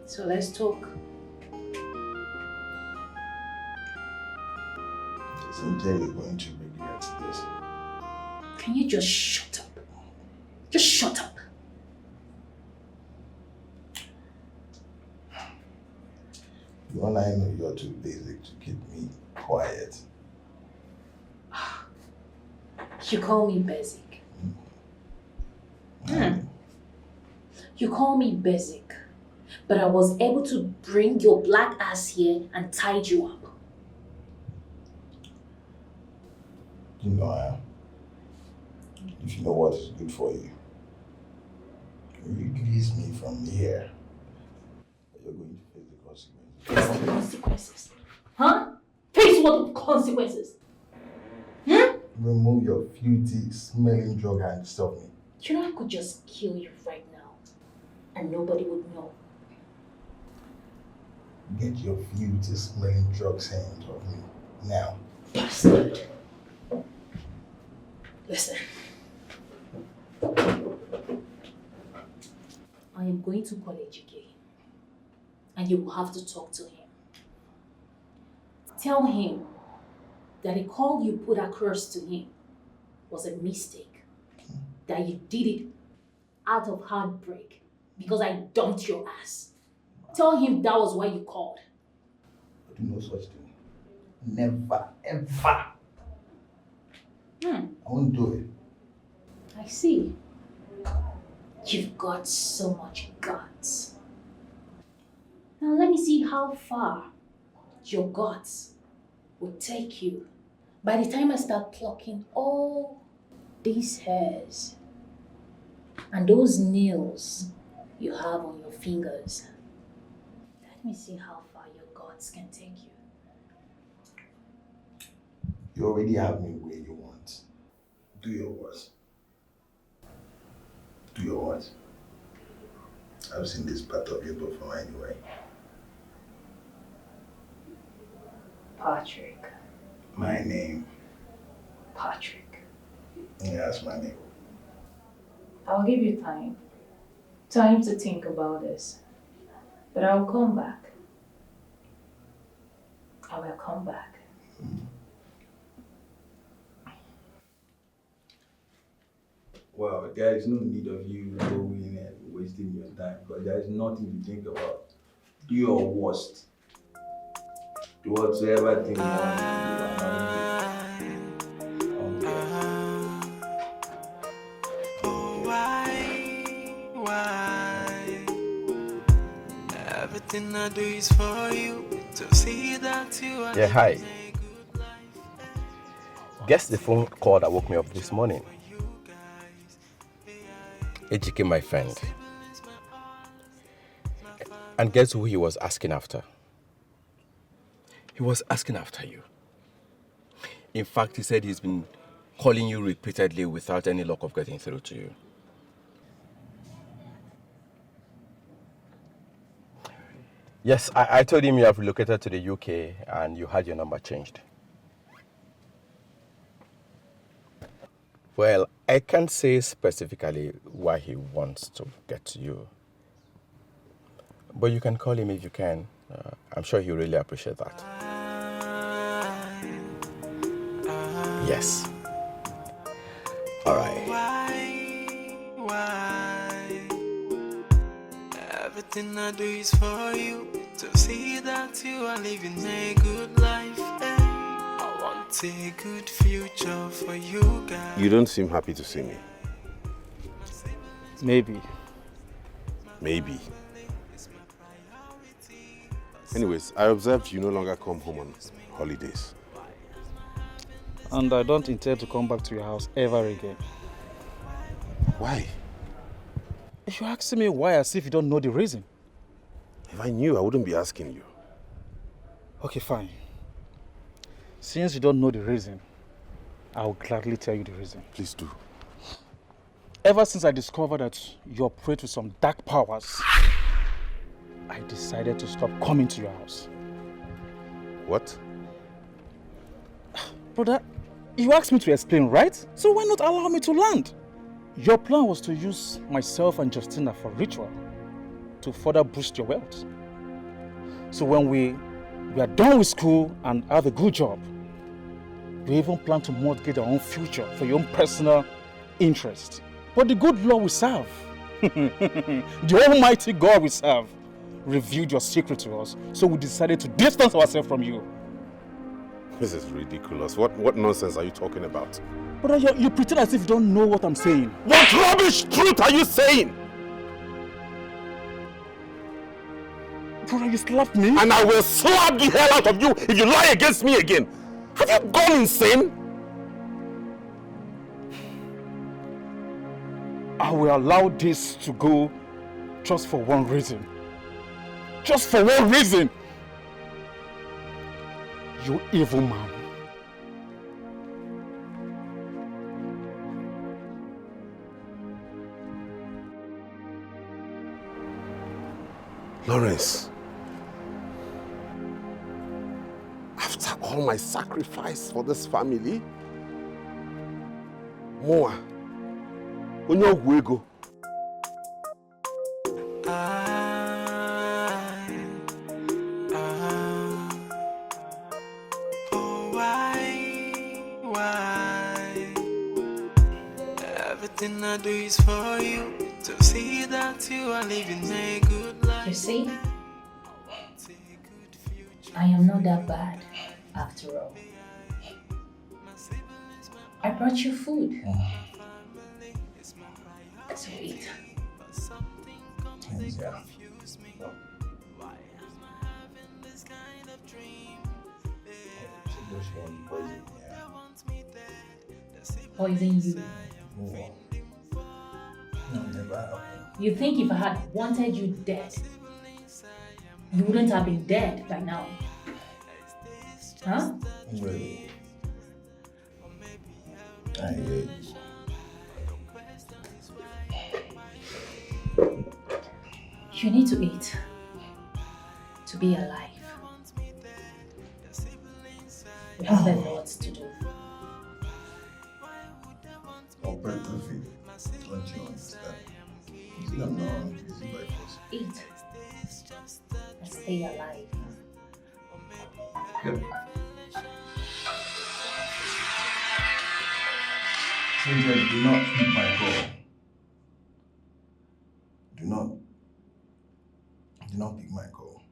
So let's talk. Sincerely going to regret this. Can you just shut up? Just shut up. You and I know you're too basic to keep me quiet. You call me basic. You call me basic. But I was able to bring your black ass here and tied you up. You know I am. If you know what is good for you, release me from here. But you're going to face the consequences. Face the consequences? Huh? Face what consequences? Remove your filthy, smelling drug and stop me. You know I could just kill you right now. And nobody would know. Get your filthy, smelling drugs hands off me. Now. Bastard. Listen. I am going to call Ejike. And you will have to talk to him. Tell him that the call you put across to him was a mistake. That you did it out of heartbreak because I dumped your ass. Tell him that was why you called. I do no such thing. Never, ever. I won't do it. I see. You've got so much guts. Now let me see how far your guts will take you by the time I start plucking all these hairs and those nails you have on your fingers. Let me see how far your guts can take you. You already have me where you want. Do your worst. Do your worst. I've seen this part of you before anyway. Patrick. My name. Patrick. Yeah, that's my name. I'll give you time. Time to think about this. But I'll come back. I will come back. Well, there is no need of you going and wasting your time because there is nothing to think about. Do your worst. Do whatsoever thing you want to do. Why? Everything I do is for you to see that you are. Yeah, hi. Guess the phone call that woke me up this morning. Ejike, my friend. And guess who he was asking after? He was asking after you. In fact, he said he's been calling you repeatedly without any luck of getting through to you. Yes, I told him you have relocated to the UK and you had your number changed. Well, I can't say specifically why he wants to get to you. But you can call him if you can. I'm sure he'll really appreciate that. Yes. All right. Why? Everything I do is for you to see that you are living a good life. I want a good future for you guys. You don't seem happy to see me. Maybe. Maybe. Anyways, I observed you no longer come home on holidays. And I don't intend to come back to your house ever again. Why? If you're asking me why as if you don't know the reason. If I knew, I wouldn't be asking you. Okay, fine. Since you don't know the reason, I will gladly tell you the reason. Please do. Ever since I discovered that you operate with some dark powers, I decided to stop coming to your house. What? Brother, you asked me to explain, right? So why not allow me to land? Your plan was to use myself and Justina for ritual to further boost your wealth. So when we are done with school and have a good job, we even plan to mortgage our own future for your own personal interest. But the good Lord we serve, the Almighty God we serve, revealed your secret to us, so we decided to distance ourselves from you. This is ridiculous. What nonsense are you talking about? But you pretend as if you don't know what I'm saying. What rubbish truth are you saying? Brother, you slapped me? And I will slap the hell out of you if you lie against me again. Have you gone insane? I will allow this to go just for one reason. Just for one reason. You evil man. Lawrence, after all my sacrifice for this family, Moa, onye ogwu ego. Everything I do is for you, to see that you are living a good life. You see, I am not that bad after all. I brought you food. So eat. Yeah. Poison you. No, never have. You think if I had wanted you dead, you wouldn't have been dead by now? Huh? Really? I hear you. You need to eat to be alive. We have a lot to do. Operative, don't you understand? No, no, it's by force. Eat and stay alive. Yep. Children, do not eat my goal. Do not pick my goal.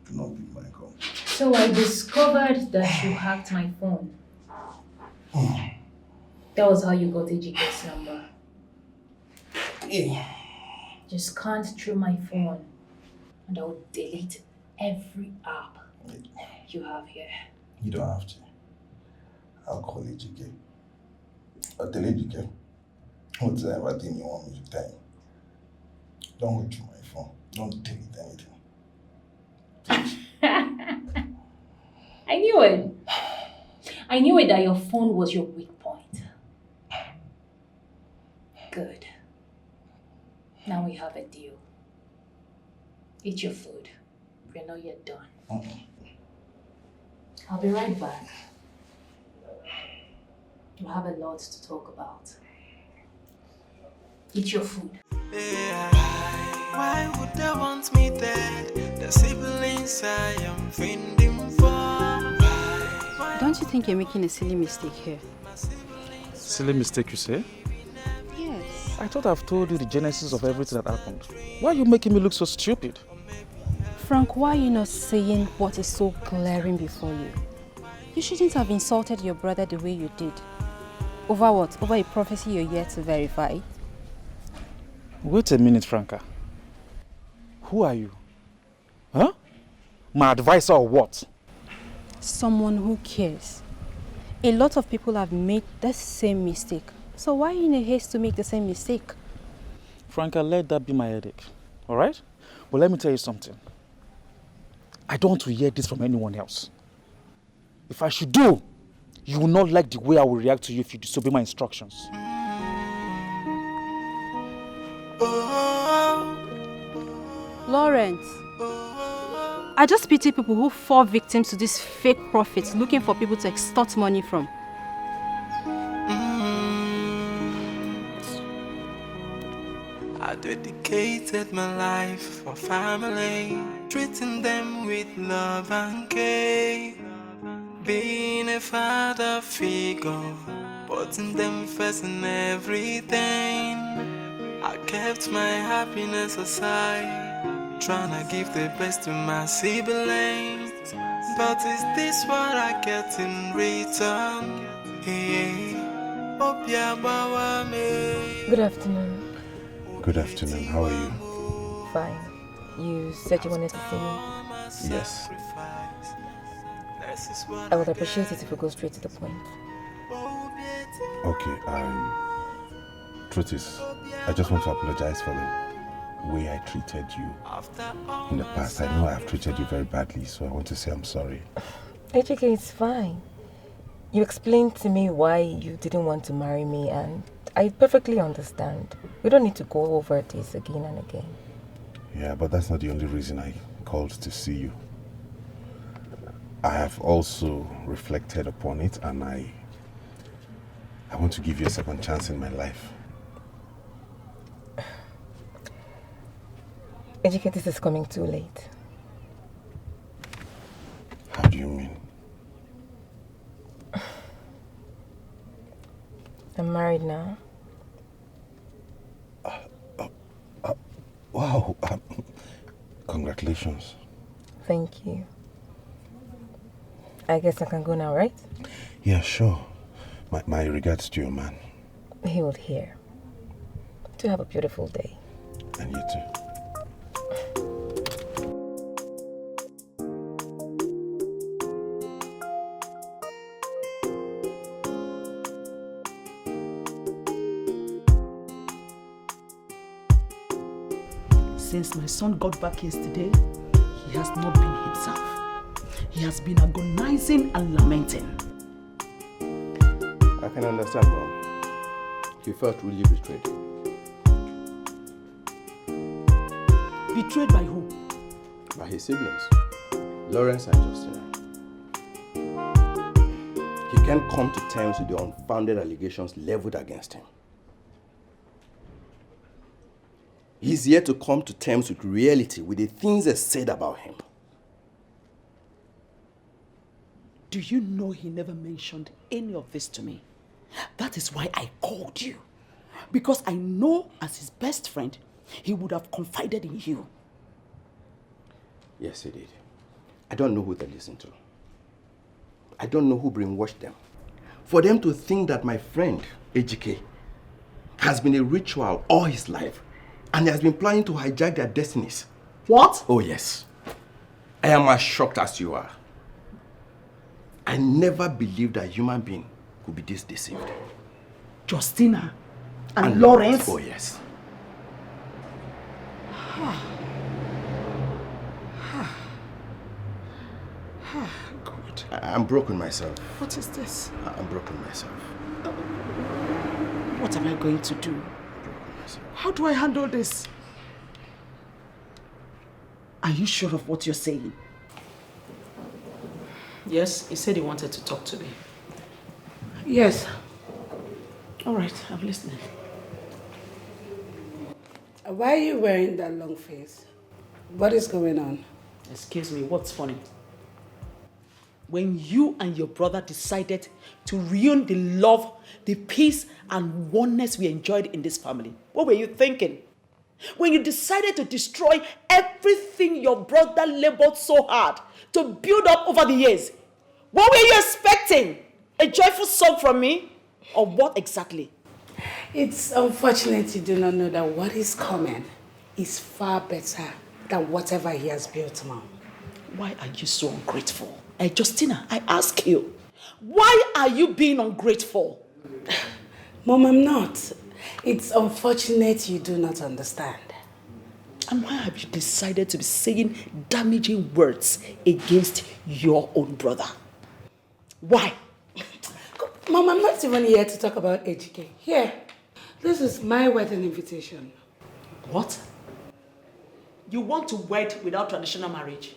Do not pick my goal. So I discovered that you hacked my phone. That was how you got Ejike's number. Yeah. Just scanned through my phone and I will delete every app you have here. You don't have to. I'll call Ejike. I'll tell Ejike whatever thing you want me to tell you. Don't go through my phone. Don't delete anything. I knew it. I knew it that your phone was your weak point. Good. Now we have a deal. Eat your food. We know you're done. I'll be right back. We'll have a lot to talk about. Eat your food. Why would they want me dead? The siblings I am finding for. Don't you think you're making a silly mistake here? Silly mistake, you say? Yes. I thought I've told you the genesis of everything that happened. Why are you making me look so stupid? Frank, why are you not saying what is so glaring before you? You shouldn't have insulted your brother the way you did. Over what? Over a prophecy you're yet to verify? Wait a minute, Franca. Who are you? Huh? My advisor or what? Someone who cares. A lot of people have made the same mistake. So why are you in a haste to make the same mistake? Franca, let that be my headache. Alright? But let me tell you something. I don't want to hear this from anyone else. If I should do, you will not like the way I will react to you if you disobey my instructions. Lawrence, I just pity people who fall victims to these fake prophets looking for people to extort money from. Dedicated my life for family, treating them with love and care. Being a father figure, putting them first in everything. I kept my happiness aside, trying to give the best to my siblings. But is this what I get in return? Hey, Good afternoon. Good afternoon. How are you? Fine. You said you wanted to see me? Yes. I would appreciate it if we go straight to the point. Okay, truth is, I just want to apologize for the way I treated you in the past. I know I have treated you very badly, so I want to say I'm sorry. HK, it's fine. You explained to me why you didn't want to marry me, and I perfectly understand. We don't need to go over this again and again. Yeah, but that's not the only reason I called to see you. I have also reflected upon it, and I want to give you a second chance in my life. HK, this is coming too late. How do you mean? I'm married now. Wow. Congratulations. Thank you. I guess I can go now, right? Yeah, sure. My regards to your man. He would hear. To have a beautiful day. And you too. Since my son got back yesterday, he has not been himself. He has been agonizing and lamenting. I can understand, Mom. He felt really betrayed. Betrayed by who? By his siblings, Lawrence and Justina. He can't come to terms with the unfounded allegations leveled against him. He's yet to come to terms with reality, with the things they said about him. Do you know he never mentioned any of this to me? That is why I called you. Because I know as his best friend, he would have confided in you. Yes, he did. I don't know who they listen to. I don't know who brainwashed them. For them to think that my friend, AGK, has been a ritual all his life, and he has been planning to hijack their destinies. What? Oh yes. I am as shocked as you are. I never believed that a human being could be this deceived. Justina and Lawrence? Oh yes. God. I'm broken myself. What is this? I'm broken myself. What am I going to do? How do I handle this? Are you sure of what you're saying? Yes, he said he wanted to talk to me. Yes. All right, I'm listening. Why are you wearing that long face? What is going on? Excuse me, what's funny? When you and your brother decided to ruin the love, the peace and oneness we enjoyed in this family, what were you thinking? When you decided to destroy everything your brother labored so hard to build up over the years, what were you expecting? A joyful song from me? Or what exactly? It's unfortunate you do not know that what is coming is far better than whatever he has built, Mom. Why are you so ungrateful? Justina, I ask you, why are you being ungrateful? Mom, I'm not. It's unfortunate you do not understand. And why have you decided to be saying damaging words against your own brother? Why? Mom, I'm not even here to talk about HK. Here, this is my wedding invitation. What? You want to wed without traditional marriage?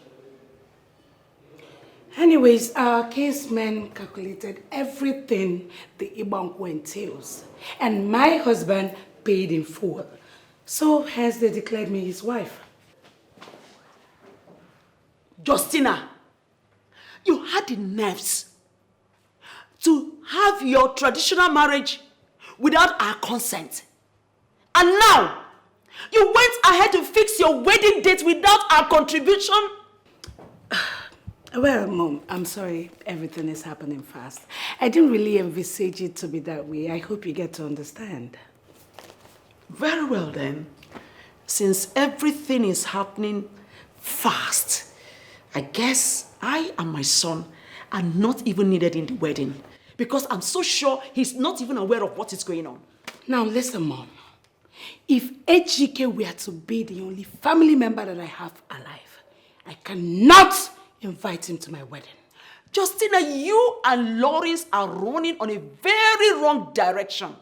Anyways, our case men calculated everything the Ibanku entails, and my husband paid in full. So has they declared me his wife? Justina, you had the nerves to have your traditional marriage without our consent. And now, you went ahead to fix your wedding date without our contribution? Well, Mom, I'm sorry everything is happening fast. I didn't really envisage it to be that way. I hope you get to understand. Very well then. Since everything is happening fast, I guess I and my son are not even needed in the wedding because I'm so sure he's not even aware of what is going on. Now listen, Mom. If HGK were to be the only family member that I have alive, I cannot invite him to my wedding. Justina, you and Lawrence are running on a very wrong direction.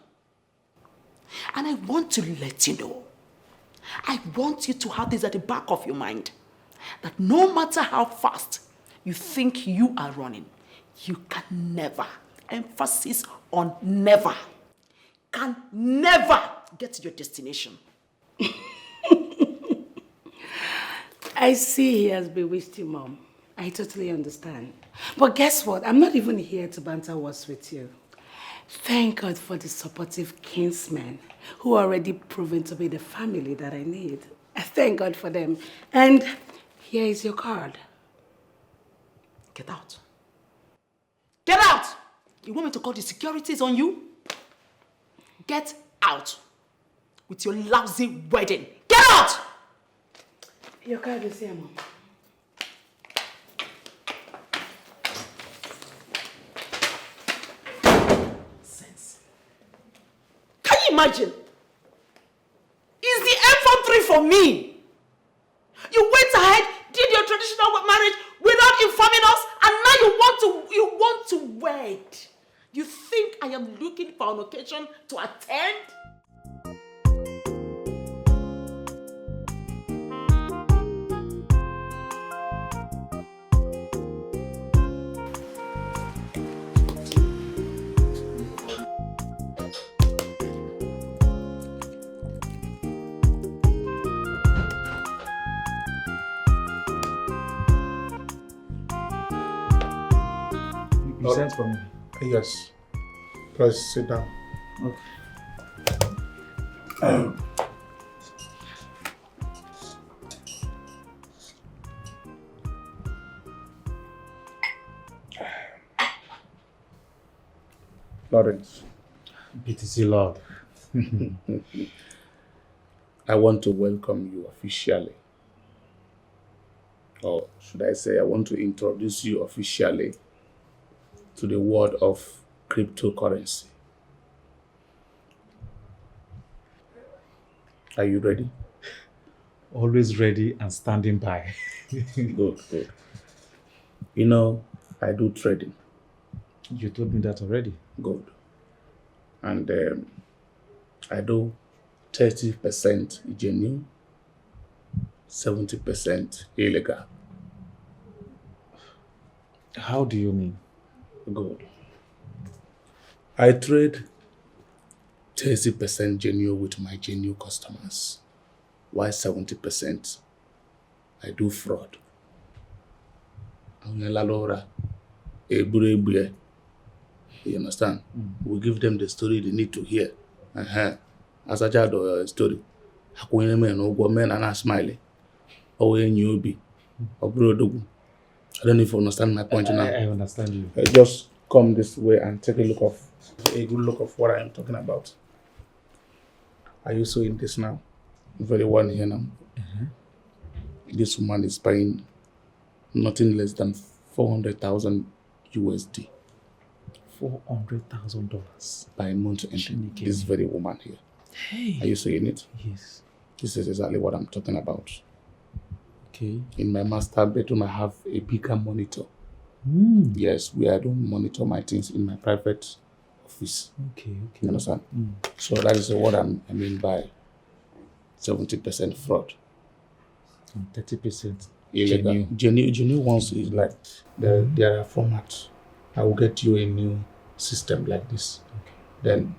And I want to let you know, I want you to have this at the back of your mind, that no matter how fast you think you are running, you can never, emphasis on never, can never get to your destination. I see he has bewitched you, Mom. I totally understand. But guess what? I'm not even here to banter words with you. Thank God for the supportive kinsmen who are already proven to be the family that I need. Thank God for them. And here is your card. Get out. Get out! You want me to call the securities on you? Get out with your lousy wedding. Get out! Your card is here, Mom. Can you imagine? Is the M43 for me? You went ahead, did your traditional marriage without informing us, and now you want to wed. You think I am looking for an occasion to attend? You sent for me? Yes. Please sit down. Okay. Lawrence. BTC Lord. I want to welcome you officially. Or should I say, I want to introduce you officially to the world of cryptocurrency. Are you ready? Always ready and standing by. Good. You know, I do trading. You told me that already. Good. And I do 30% genuine, 70% illegal. How do you mean? Good. I trade 30% genuine with my genuine customers, while 70% I do fraud. You understand? We give them the story they need to hear. As a child story, I men and smiling. Oh, you be. I don't know if you understand my point now. I understand you. Just come this way and take a good look of what I am talking about. Are you seeing this now? Very one here now. This woman is paying nothing less than 400,000 USD. $400,000 by month end. This very woman here. Hey. Are you seeing it? Yes. This is exactly what I'm talking about. Okay. In my master bedroom, I have a bigger monitor. Yes, where I don't monitor my things in my private office. Okay. You understand? So that is what I mean by 70% fraud. And 30% illegal. Genuine ones is like there are formats. I will get you a new system like this. Okay. Then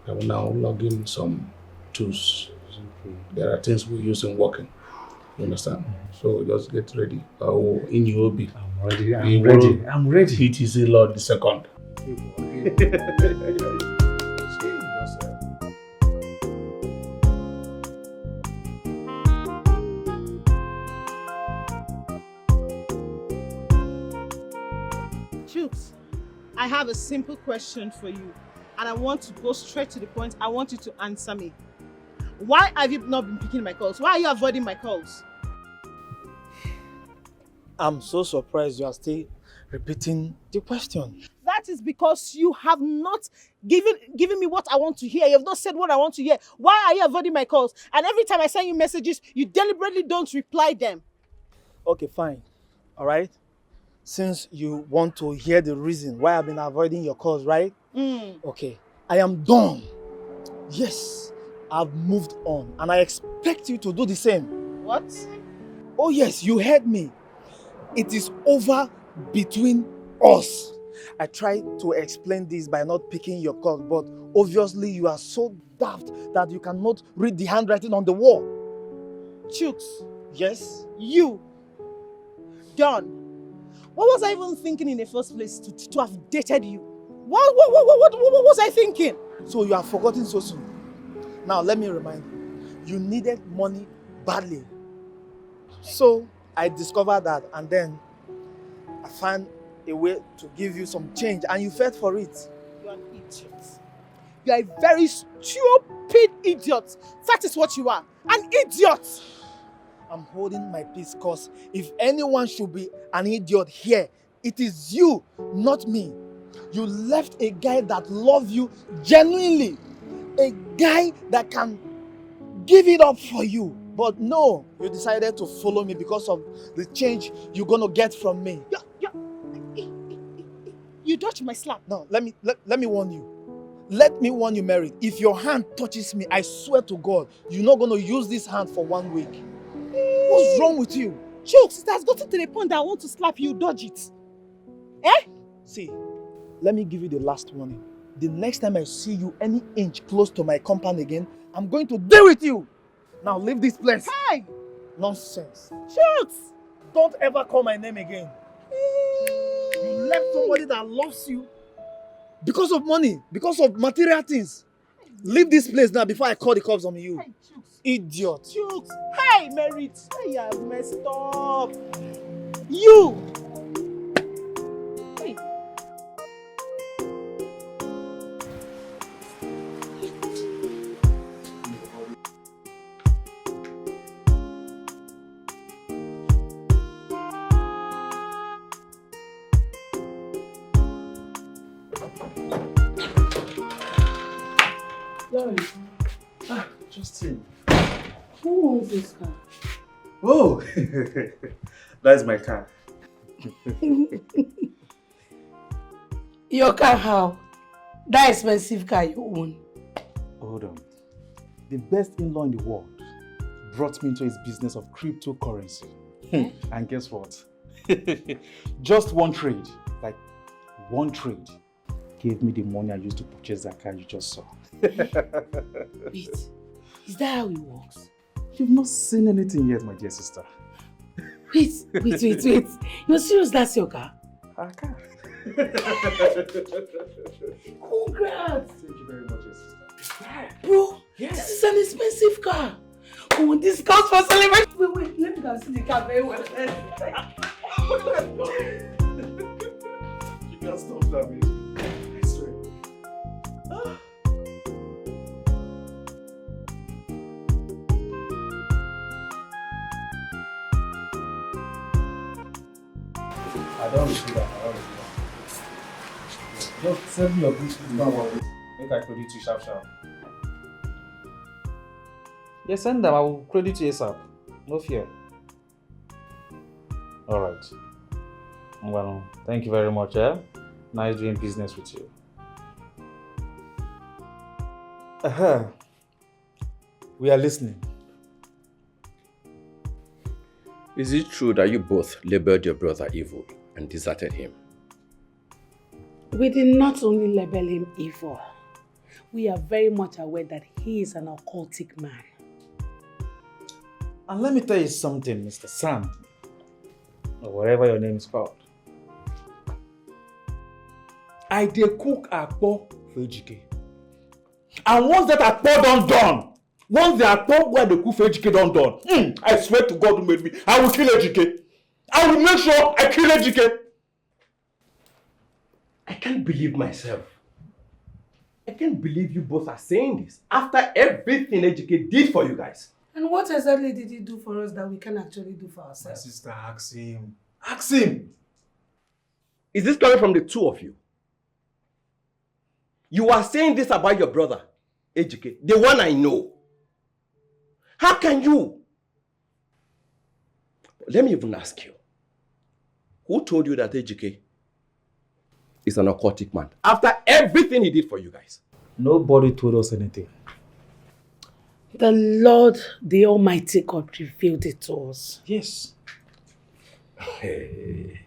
I will now log in some tools There are things we use in working. You understand? So just get ready. In your hobby. I'm ready. I'm ready. It is a Lord the second. Chooks, I have a simple question for you, and I want to go straight to the point. I want you to answer me. Why have you not been picking my calls? Why are you avoiding my calls? I'm so surprised you are still repeating the question. That is because you have not given me what I want to hear. You have not said what I want to hear. Why are you avoiding my calls? And every time I send you messages, you deliberately don't reply them. Okay, fine. All right? Since you want to hear the reason why I've been avoiding your calls, right? Okay. I am done. Yes, I've moved on. And I expect you to do the same. What? Oh yes, you heard me. It is over between us. I tried to explain this by not picking your call, but obviously you are so daft that you cannot read the handwriting on the wall. Chooks. Yes? You. Done. What was I even thinking in the first place to have dated you? What was I thinking? So you have forgotten so soon. Now let me remind you. You needed money badly. So I discovered that, and then I found a way to give you some change, and you fed for it. You are an idiot. You are a very stupid idiot. That is what you are. An idiot. I'm holding my peace, because if anyone should be an idiot here, it is you, not me. You left a guy that loves you genuinely. A guy that can give it up for you. But no, you decided to follow me because of the change you're going to get from me. You dodged my slap. No, let me warn you. Let me warn you, Mary. If your hand touches me, I swear to God, you're not going to use this hand for 1 week. What's wrong with you? Chooks, it has gotten to the point that I want to slap you, dodge it. Eh? See, let me give you the last warning. The next time I see you any inch close to my compound again, I'm going to deal with you. Now leave this place. Hey! Nonsense. Chooks! Don't ever call my name again. You left somebody that loves you because of money, because of material things. Leave this place now before I call the cops on you. Hey, Chooks. Idiot. Chooks. Hey, Merit. I have messed up. You. Hey. Justin. Who owns this car? Oh, that's my car. Your car how? That expensive car you own. Hold on. The best in-law in the world brought me into his business of cryptocurrency. And guess what? Just one trade, like one trade, gave me the money I used to purchase that car you just saw. Wait, is that how it works? You've not seen anything yet, my dear sister. Wait. You're serious that's your car? Our car. Congrats! Thank you very much, dear sister. Bro, yes. This is an expensive car. Come on, this car's for celebration. Wait, let me go and see the car very well. You can't stop that, baby. I swear. I don't do that. Just send me your goods, don't worry. Make I credit you sharp. Yeah, send them. I will credit you ASAP. No fear. Alright. Well, thank you very much, eh? Nice doing business with you. We are listening. Is it true that you both labeled your brother evil and deserted him? We did not only label him evil. We are very much aware that he is an occultic man. And let me tell you something, Mr. Sam, or whatever your name is called. I did cook akpo for Ejike. And once that akpo done, once the akpo where the cook for Ejike done, I swear to God who made me, I will kill Ejike. I will make sure I kill Ejike. I can't believe myself. I can't believe you both are saying this after everything Ejike did for you guys. And what exactly did he do for us that we can actually do for ourselves? My sister, ask him. Ask him! Is this coming from the two of you? You are saying this about your brother, Ejike, the one I know. How can you? Let me even ask you. Who told you that Ejike is an occultic man after everything he did for you guys? Nobody told us anything. The Lord, the Almighty God, revealed it to us. Yes. Hey.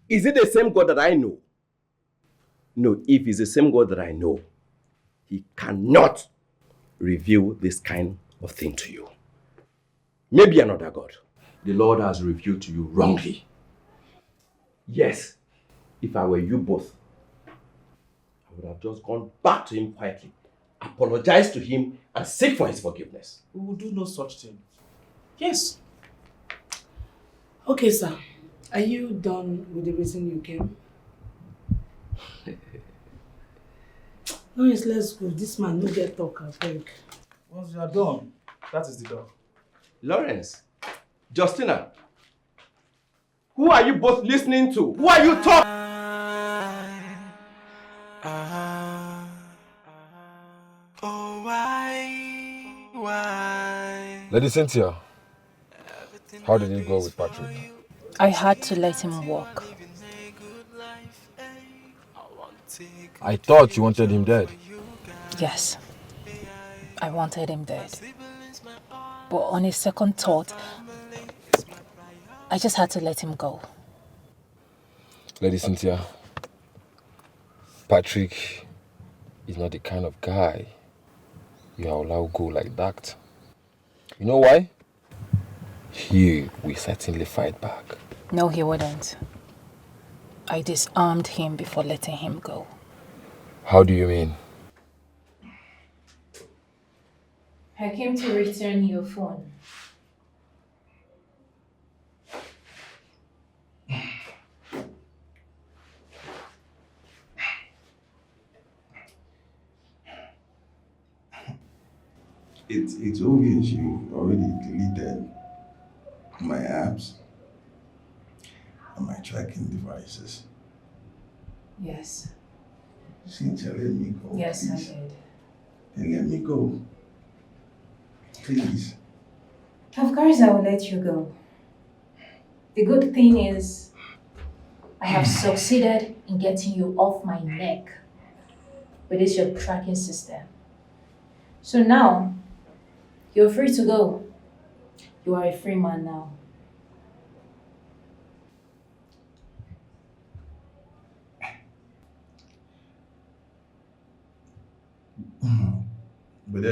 Is it the same God that I know? No, if it's the same God that I know, he cannot reveal this kind of thing to you. Maybe another God. The Lord has revealed to you wrongly. Yes, if I were you both, I would have just gone back to him quietly, apologize to him, and seek for his forgiveness. We will do no such thing. Yes. Okay, sir. Are you done with the reason you came? No, yes, let's go. This man no get talk, I think. Once you are done, that is the door. Lawrence, Justina, who are you both listening to? Who are you talking? Oh, why? Lady Cynthia, how did it go with Patrick? I had to let him walk. I thought you wanted him dead. Yes, I wanted him dead. But on a second thought, I just had to let him go. Lady Cynthia, Patrick is not the kind of guy you allow go like that. You know why? He will certainly fight back. No, he wouldn't. I disarmed him before letting him go. How do you mean? I came to return your phone. It's obvious you already deleted my apps and my tracking devices. Yes. Cynthia, let me go. Yes, please. I did. Then let me go. Please. Of course I will let you go. The good thing is, I have succeeded in getting you off my neck with this your tracking system. So now, you're free to go. You are a free man now. But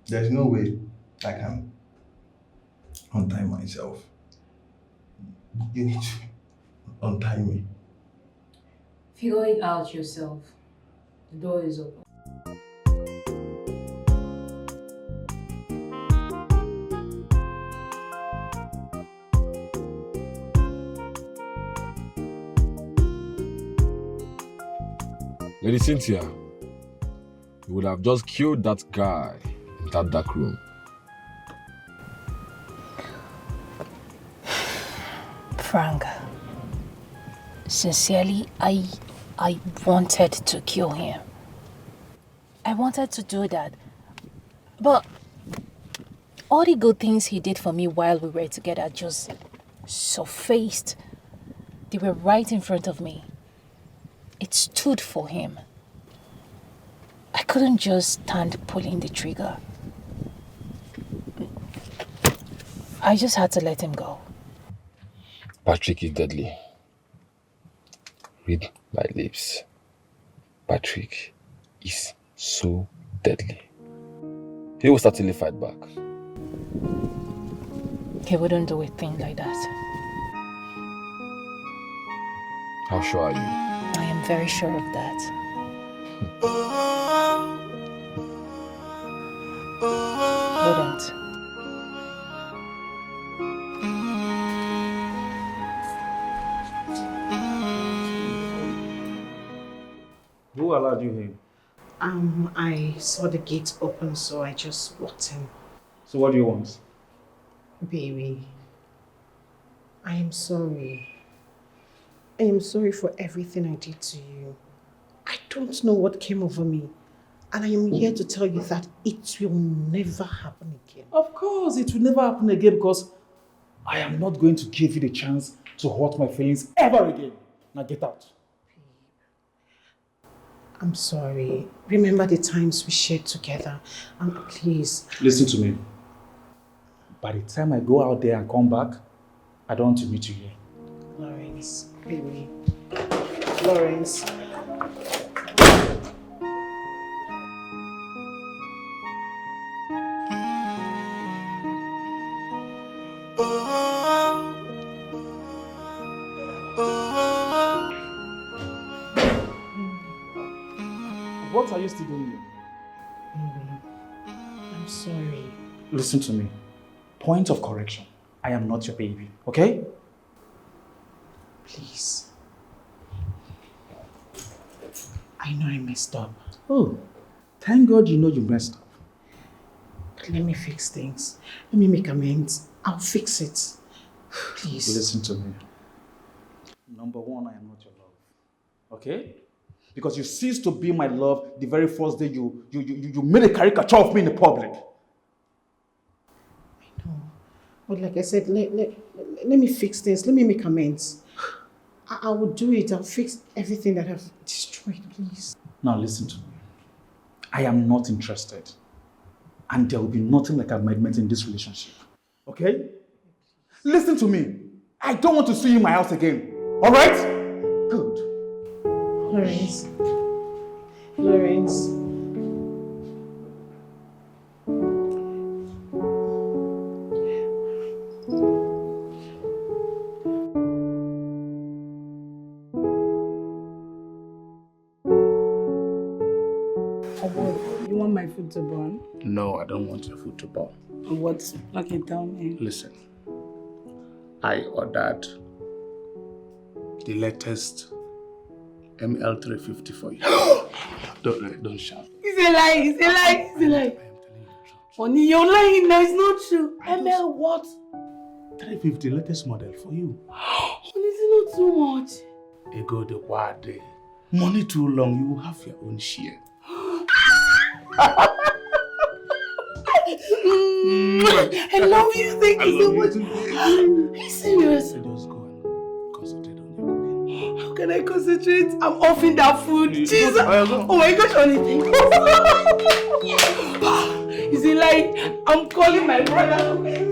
there's no way I can untie myself. You need to untie me. Figure it out yourself. The door is open. Lady Cynthia, you would have just killed that guy in that dark room. Frank, sincerely, I wanted to kill him. I wanted to do that. But all the good things he did for me while we were together just surfaced. They were right in front of me. It stood for him. I couldn't just stand pulling the trigger. I just had to let him go. Patrick is deadly. Read my lips. Patrick is so deadly. He will certainly fight back. He wouldn't do a thing like that. How sure are you? I am very sure of that. Wouldn't. Who allowed you in? I saw the gate open, so I just walked in. So what do you want? Baby, I am sorry. I am sorry for everything I did to you. I don't know what came over me. And I am here to tell you that it will never happen again. Of course, it will never happen again because I am not going to give you the chance to hurt my feelings ever again. Now get out. I'm sorry. Remember the times we shared together. And please. Listen to me. By the time I go out there and come back, I don't want to meet you here. Lawrence, baby. Lawrence. What are you still doing here? Baby, I'm sorry. Listen to me. Point of correction. I am not your baby, okay? Please. I know I messed up. Oh, thank God you know you messed up. But let me fix things. Let me make amends. I'll fix it. Please. Listen to me. Number one, I am not your love. Okay? Because you ceased to be my love the very first day you made a caricature of me in the public. I know. But like I said, let me fix things. Let me make amends. I will do it. I'll fix everything that I've destroyed, please. Now listen to me. I am not interested. And there will be nothing like amendment in this relationship. Okay? Listen to me. I don't want to see you in my house again. Alright? Good. Lawrence. Lawrence. You want my food to burn? No, I don't want your food to burn. What? Okay, tell me. Listen, I ordered the latest ML350 for you. Don't shout. It's a lie, it's a lie, it's a lie. Honey, you're lying now, it's not true. ML what? 350, latest model for you. Honey, it's not too much. Ego the word. Money too long, you will have your own share. I love you, thank you so much. Are you serious? So just go and concentrate on your cooking. How can I concentrate? I'm off in that food. Jesus! Oh my gosh, honey, thank you. Is it like I'm calling my brother? This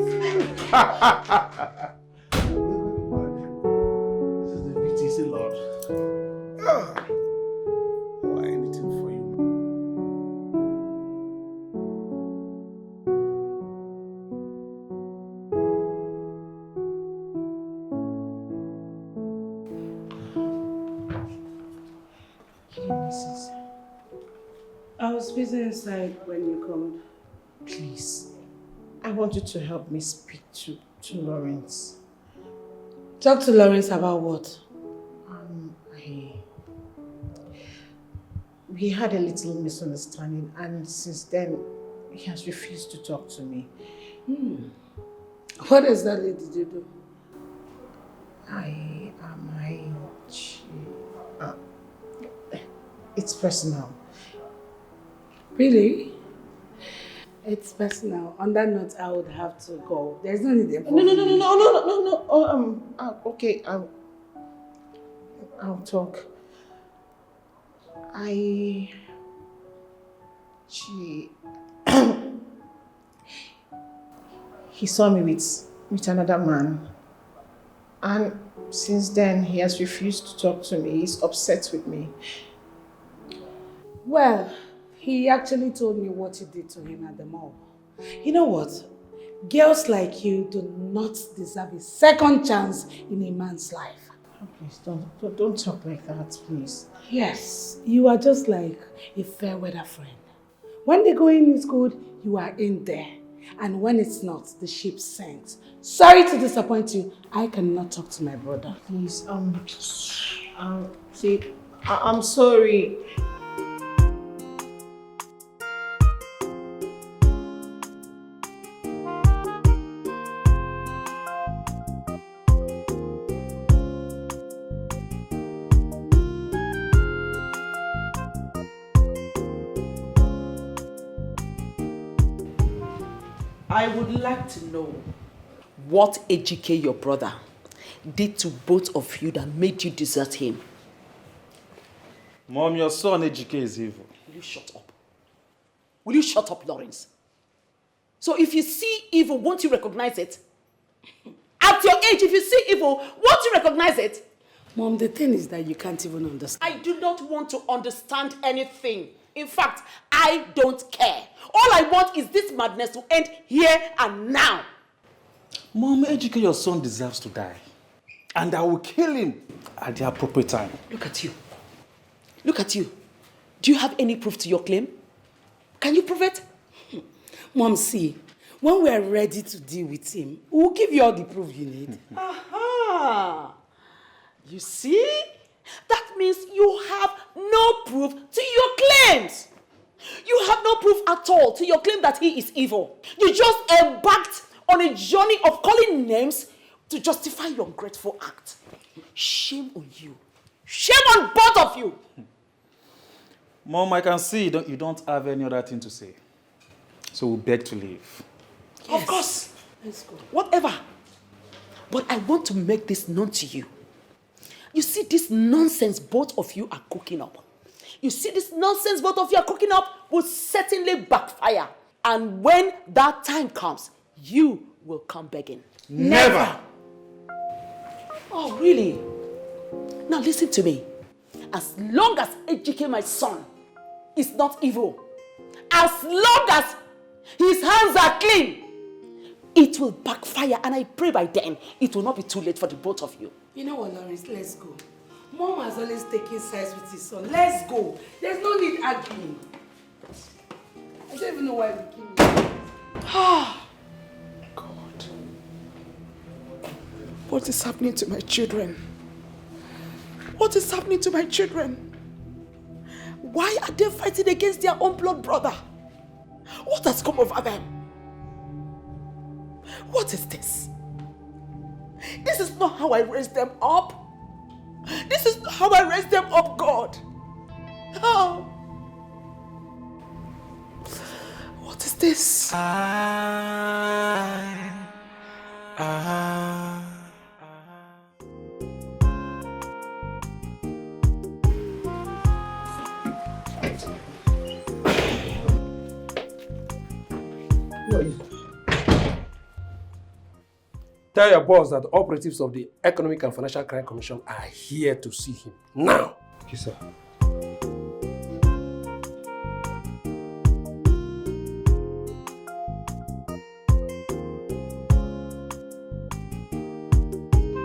is the BTC Lord. Oh, anything for you. Mrs. I was busy inside when you called. Please. I want you to help me speak to Lawrence. Talk to Lawrence about what? We had a little misunderstanding, and since then, he has refused to talk to me. What exactly did you do? It's personal. Really? It's personal. On that note, I would have to go. There's no need. No. Okay, I'll talk. He saw me with another man, and since then he has refused to talk to me. He's upset with me. Well, he actually told me what you did to him at the mall. You know what? Girls like you do not deserve a second chance in a man's life. Please don't talk like that, please. Yes, you are just like a fair weather friend. When the going is good, you are in there. And when it's not, the ship sinks. Sorry to disappoint you. I cannot talk to my brother. Please, see, I'm sorry. I would like to know what Ejike, your brother, did to both of you that made you desert him. Mom, your son Ejike is evil. Will you shut up? Will you shut up, Lawrence? So if you see evil, won't you recognize it? At your age, if you see evil, won't you recognize it? Mom, the thing is that you can't even understand. I do not want to understand anything. In fact, I don't care. All I want is this madness to end here and now. Mom, Ejike, your son deserves to die. And I will kill him at the appropriate time. Look at you. Look at you. Do you have any proof to your claim? Can you prove it? Mom, see, when we are ready to deal with him, we'll give you all the proof you need. Aha! You see? That means you have no proof to your claims. You have no proof at all to your claim that he is evil. You just embarked on a journey of calling names to justify your ungrateful act. Shame on you. Shame on both of you. Mom, I can see you don't have any other thing to say. So we beg to leave. Yes. Of course. Let's go. Whatever. But I want to make this known to you. You see this nonsense both of you are cooking up. You see this nonsense both of you are cooking up will certainly backfire. And when that time comes, you will come begging. Never. Oh, really? Now listen to me. As long as Ejike, my son, is not evil, as long as his hands are clean, it will backfire, and I pray by then it will not be too late for the both of you. You know what, Lawrence? Let's go. Mom has always taken sides with his son. Let's go. There's no need arguing. I don't even know why we came here. Ah, God. What is happening to my children? What is happening to my children? Why are they fighting against their own blood brother? What has come over them? What is this? This is not how I raised them up. This is not how I raised them up, God. Oh. What is this? Tell your boss that the operatives of the Economic and Financial Crime Commission are here to see him now. Okay, sir.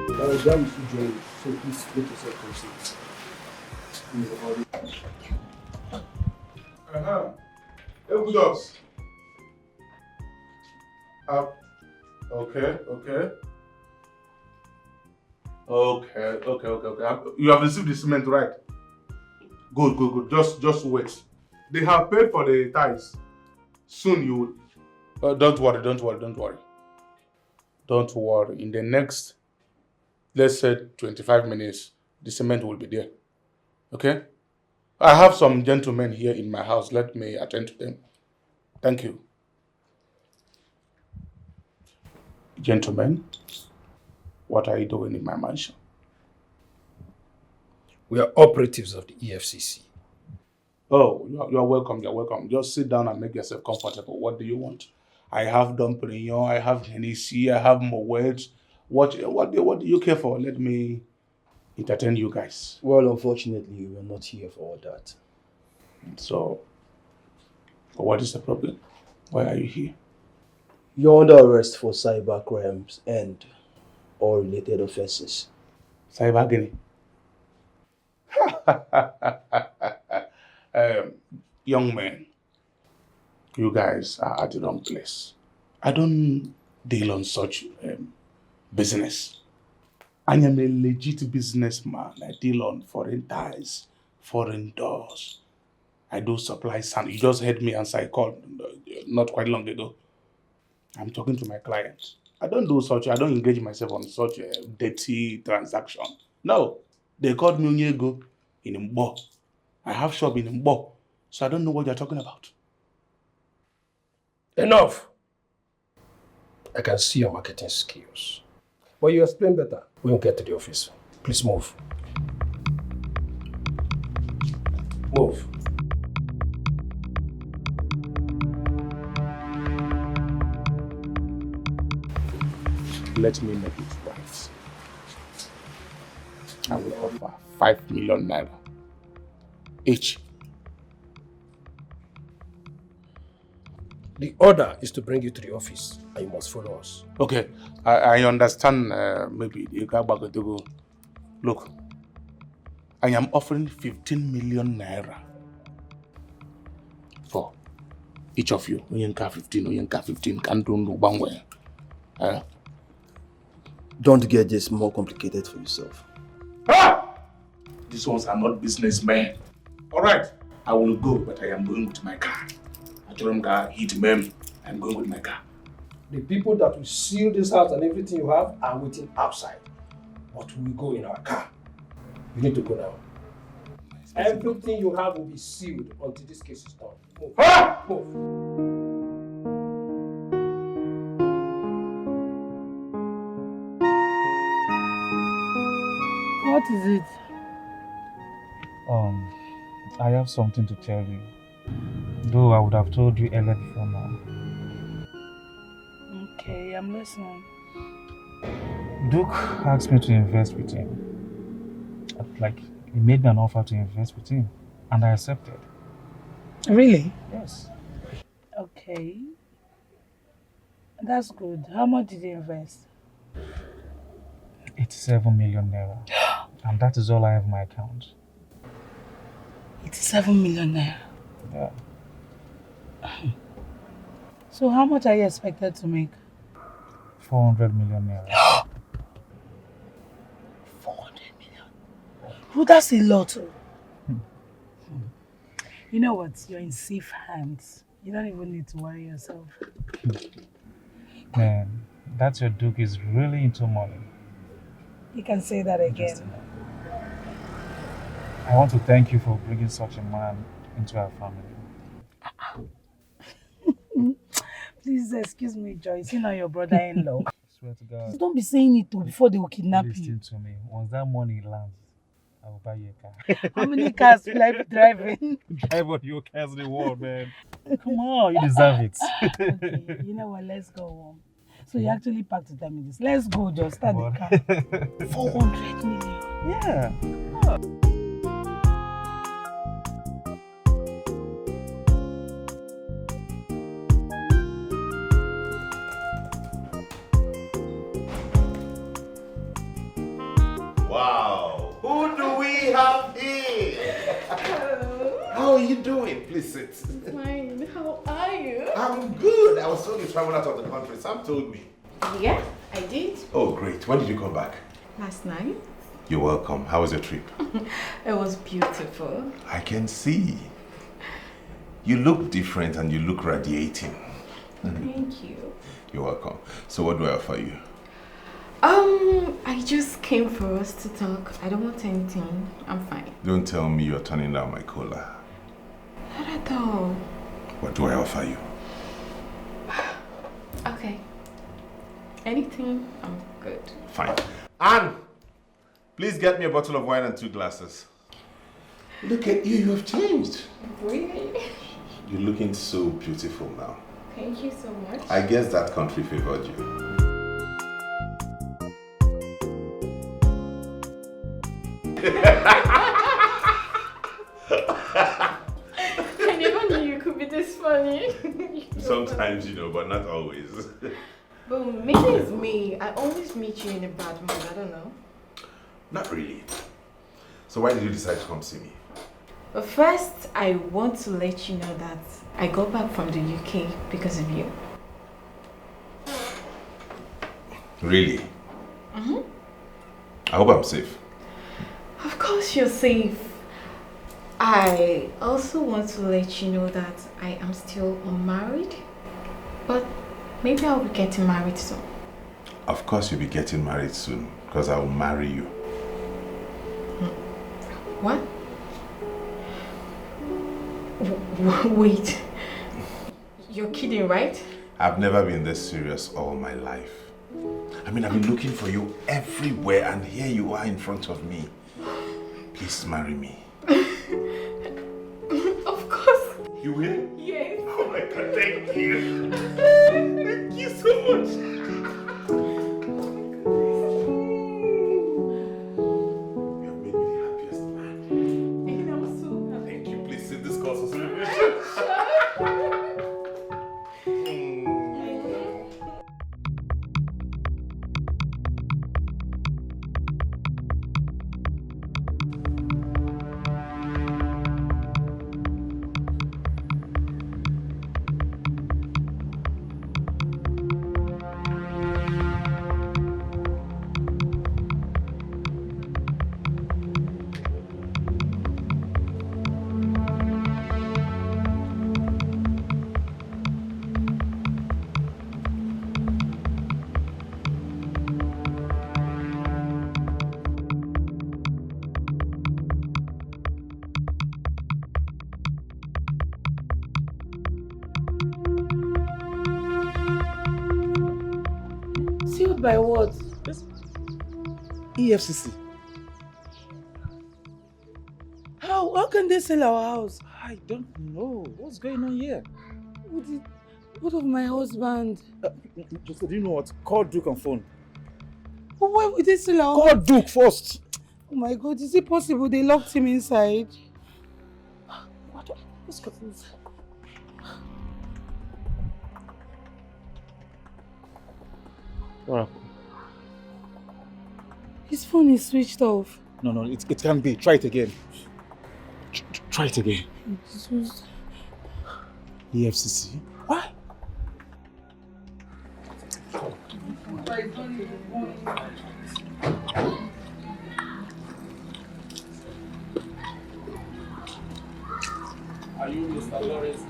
That was join, so please make yourself Uh-huh. Hey, good dogs. Okay. You have received the cement, right? Good. Just wait. They have paid for the tithes. Soon you will... Don't worry. Don't worry. In the next, let's say 25 minutes, the cement will be there. Okay? I have some gentlemen here in my house. Let me attend to them. Thank you. Gentlemen, what are you doing in my mansion? We are operatives of the EFCC. Oh, you're welcome. Just sit down and make yourself comfortable. What do you want? I have Dom Perignon, I have Hennessy, I have Moet. What do you care for? Let me entertain you guys. Well, unfortunately, we're not here for all that. So, what is the problem? Why are you here? You're under arrest for cyber crimes and all related offenses. Cyber Guinea. Young men, you guys are at the wrong place. I don't deal on such business. I am a legit businessman. I deal on foreign ties, foreign doors. I do supply sand. You just heard me answer a call not quite long ago. I'm talking to my clients. I don't engage myself on such a dirty transaction. No, they called me Onyego in Mbo. I have shop in Mbo, so I don't know what you're talking about. Enough! I can see your marketing skills. But you explain better when you get to the office. Please move. Move. Let me make it right. I will offer 5 million naira each. The order is to bring you to the office and you must follow us. Okay, I understand maybe you got back to go. Look, I am offering 15 million naira for each of you. Oyenka 15, Oyenka 15, can't do no bangway. Don't get this more complicated for yourself. These ones are not businessmen. Alright, I will go, but I am going with my car. I told them that hit me. I'm going with my car. The people that will seal this house and everything you have are waiting outside. But we go in our car. You need to go now. Everything you have will be sealed until this case is done. Move. Move. What is it? I have something to tell you. Though I would have told you earlier before now. Okay, I'm listening. Duke asked me to invest with him. Like, he made me an offer to invest with him, and I accepted. Really? Yes. Okay. That's good. How much did you invest? 87 million naira. And that is all I have in my account. 87 million naira? Yeah. So how much are you expected to make? 400 million naira. 400 million? Oh, that's a lot. You know what? You're in safe hands. You don't even need to worry yourself. Man, that your Duke is really into money. You can say that again. I want to thank you for bringing such a man into our family. Please excuse me, Joyce. You're not your brother-in-law. Swear to God. Please don't be saying it before they will kidnap you. Listen to me. Once that money lands, I will buy you a car. How many cars will I be driving? Drive on your cars in the world, man. Come on, you deserve it. Okay, you know what? Let's go home. So you actually packed to tell me this. Let's go, just start the car. 400 million. Yeah. Wow, who do we have here? Hello. How are you doing? Please sit. Fine. How are you? I'm good. I was told you traveled out of the country. Sam told me. Yeah, I did. Oh, great. When did you come back? Last night. You're welcome. How was your trip? It was beautiful. I can see. You look different and you look radiating. Thank you. You're welcome. So what do I offer you? I just came for us to talk. I don't want anything. I'm fine. Don't tell me you're turning down my cola. Not at all. What do I offer you? Okay. Anything, I'm good. Fine. Anne, please get me a bottle of wine and 2 glasses. Look at you have changed. Really? You're looking so beautiful now. Thank you so much. I guess that country favored you. I never knew you could be this funny. Sometimes, but not always. But maybe it's me. I always meet you in a bad mood. I don't know. Not really. So why did you decide to come see me? But first, I want to let you know that I got back from the UK because of you. Really? Mm-hmm. I hope I'm safe. Of course you're safe. I also want to let you know that I am still unmarried. But maybe I'll be getting married soon. Of course you'll be getting married soon, because I will marry you. What? Wait. You're kidding, right? I've never been this serious all my life. I've been looking for you everywhere, and here you are in front of me. Please marry me. Of course. You will? Yes. Oh my God, thank you. Thank you so much. You have made me the happiest man. And I'm so happy. Thank you. Please sit this cause for celebration. Sealed by what? EFCC. How can they sell our house? I don't know. What's going on here? What of my husband? Just do you know what? Call Duke on phone. But why would they sell our house? Call Duke first. Oh my God, is it possible they locked him inside? Let's go inside. What happened? His phone is switched off. No, it can't be. Try it again. Try it again. EFCC? Why? Are you Mr. Lawrence?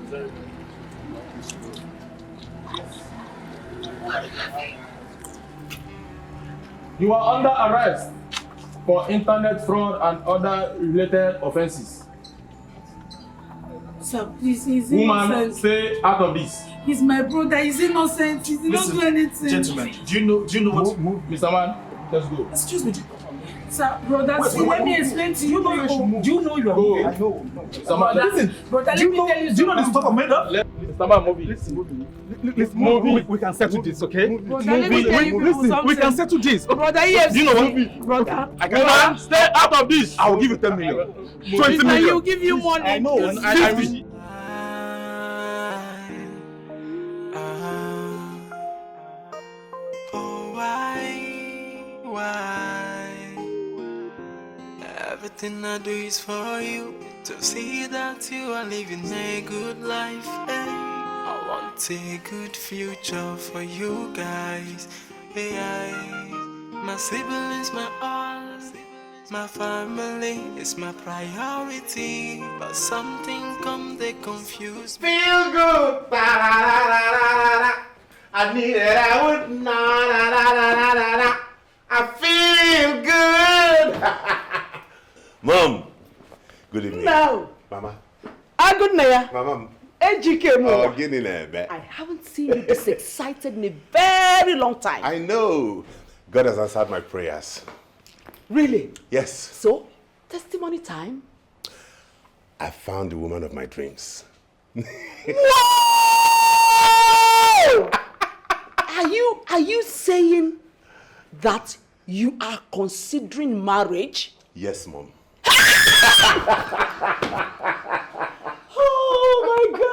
You are under arrest for internet fraud and other related offenses. Sir, please, he's Woman, innocent. stay out of this. He's my brother, he's innocent, he did not do anything. Gentlemen, do you know what? Move, Mr. Man, let's go. Excuse me. Sir, brother, let me explain to you. Do you know you are moving? I know. Mr. Man, listen. Brother, let me tell you. Do you know this talk of made up? Mr. Man, move it. Listen, we can settle this, okay? Brother, let me tell you Listen, we can settle this. Brother, yes. Do you know what? Brother. Woman, stay out of this. I will give you 10 million. 20 million. I will give you money. I know. I will. Everything I do is for you, to see that you are living a good life. Hey. I want a good future for you guys. Hey, my siblings, my all, my family is my priority. But something come, they confuse me. Feel good. I need it. I would. I feel good. Mom, good evening. No. Mama. Good night. Mama. AGK mo. Oh, get in there, man. I haven't seen you this excited in a very long time. I know. God has answered my prayers. Really? Yes. So, testimony time. I found the woman of my dreams. Whoa! Are you saying that you are considering marriage? Yes, Mom. Oh my God!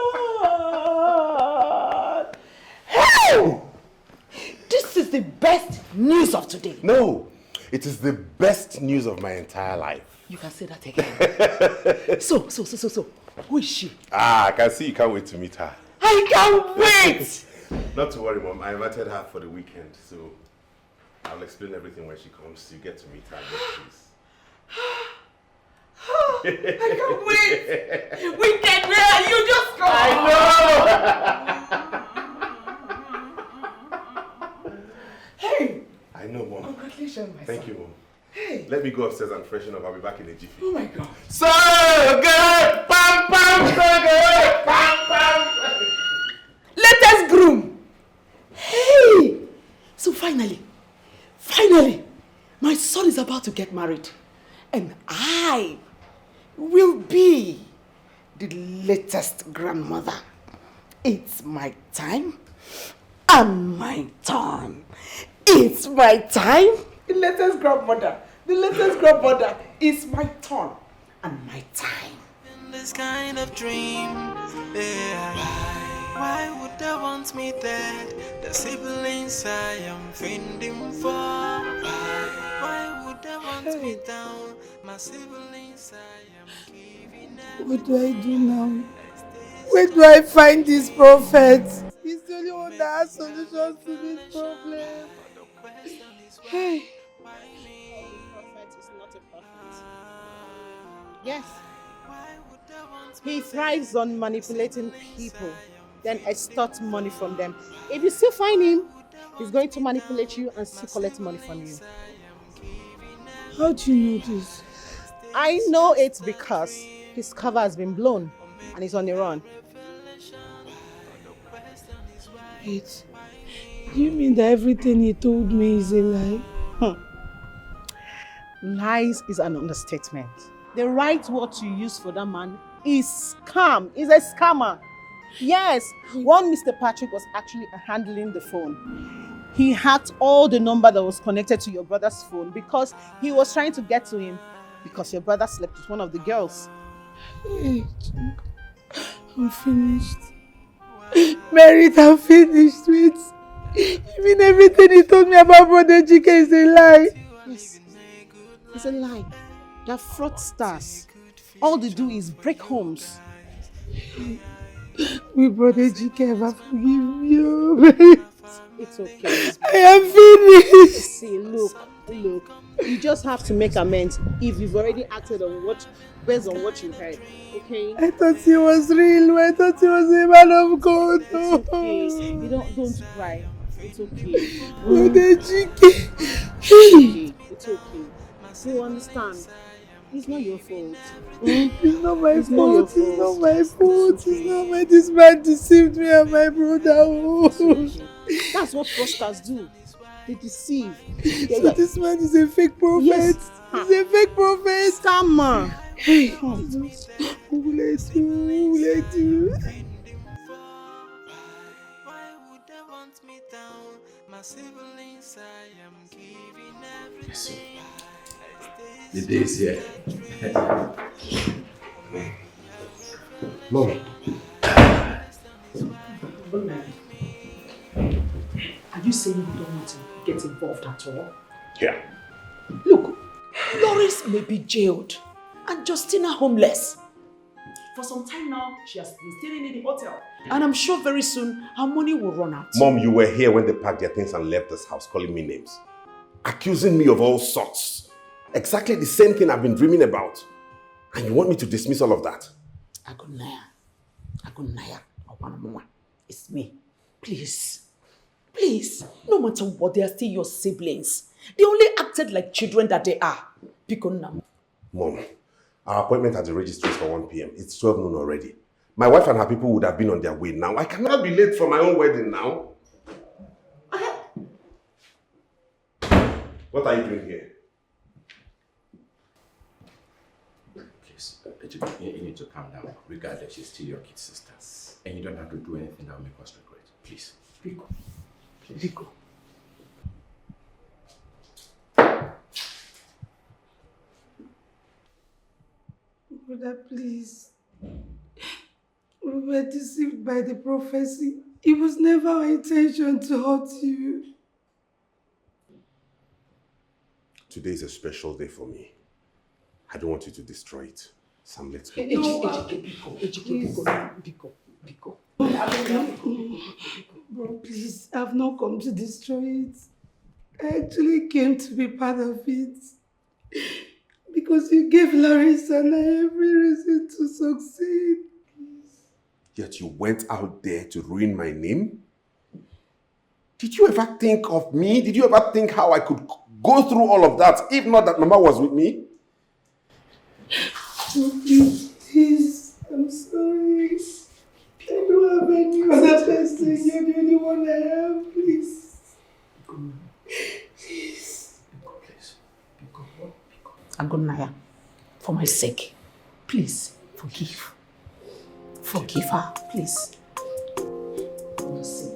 the best news of today. No, it is the best news of my entire life. You can say that again. So, who is she? I can see you can't wait to meet her. I can't wait! Not to worry, Mom. I invited her for the weekend, so I'll explain everything when she comes. You get to meet her, please. I can't wait! Weekend, where are you? Just go! I know! Hey! I know, Mom. Congratulations, my Thank son. you, Mom. Hey! Let me go upstairs and freshen up. I'll be back in a jiffy. Oh my God. So good! Pam, pam, so good! Pam, pam! Latest groom! Hey! So finally, my son is about to get married. And I will be the latest grandmother. It's my time and my turn. It's my time. The latest grandmother. It's my turn and my time. In this kind of dream, yeah. Why would they want me dead? The siblings I am fending for. Why would they want me down? My siblings I am giving everything. What do I do now? Where do I find this prophet? He's the only one that has solutions to this problem. Hey. Prophet is not a prophet. Yes. He thrives on manipulating people, then extort money from them. If you still find him, he's going to manipulate you and still collect money from you. How do you know this? I know it because his cover has been blown and he's on the run. Wait, do you mean that everything he told me is a lie? Lies is an understatement. The right word to use for that man is scam. He's a scammer. Yes, one Mr. Patrick was actually handling the phone. He hacked all the number that was connected to your brother's phone because he was trying to get to him because your brother slept with one of the girls. Hey, I'm finished. Merit, I'm finished with. You mean everything he told me about Brother GK is a lie? Yes, it's a lie. They're fraudsters. All they do is break homes. Will Brother GK ever forgive you? It's okay. I am finished. See, look. You just have to make amends if you've already acted on based on what you heard. Okay? I thought he was real. I thought he was a man of God. It's okay. You don't cry. It's okay. Brother GK. It's okay. You understand? It's not your fault. It's not my fault. It's not my fault. It's not my. This man deceived me and my brother. That's what fraudsters do. They deceive. So this man is a fake prophet. Yes. He's a fake prophet. Scammer. Hey. Who will I do? Who will I do? The day is here. Mom. Are you saying you don't want to get involved at all? Yeah. Look, Loris may be jailed and Justina homeless. For some time now, she has been staying in the hotel. And I'm sure very soon her money will run out. Mom, you were here when they packed their things and left this house, calling me names. Accusing me of all sorts. Exactly the same thing I've been dreaming about. And you want me to dismiss all of that? Agunaya, it's me. Please, no matter what, they are still your siblings. They only acted like children that they are. Mom, our appointment at the registry is for 1 p.m. It's 12 noon already. My wife and her people would have been on their way now. I cannot be late for my own wedding now. What are you doing here? Please, you need to calm down. Regardless, she's still your kid sisters. And you don't have to do anything that will make us regret. Please. Rico. Brother, please. We were deceived by the prophecy. It was never our intention to hurt you. Today is a special day for me. I don't want you to destroy it. Sam, let's go. Bro, please, I've not come to destroy it. I actually came to be part of it. Because you gave Larissa and I every reason to succeed. Yet you went out there to ruin my name? Did you ever think of me? Did you ever think how I could go through all of that if not that Mama was with me? Oh, please, I'm sorry. I don't have any other person. You're the only one I have, please. Please. Agonaya, for my sake, please forgive. Forgive her, please. For my sake.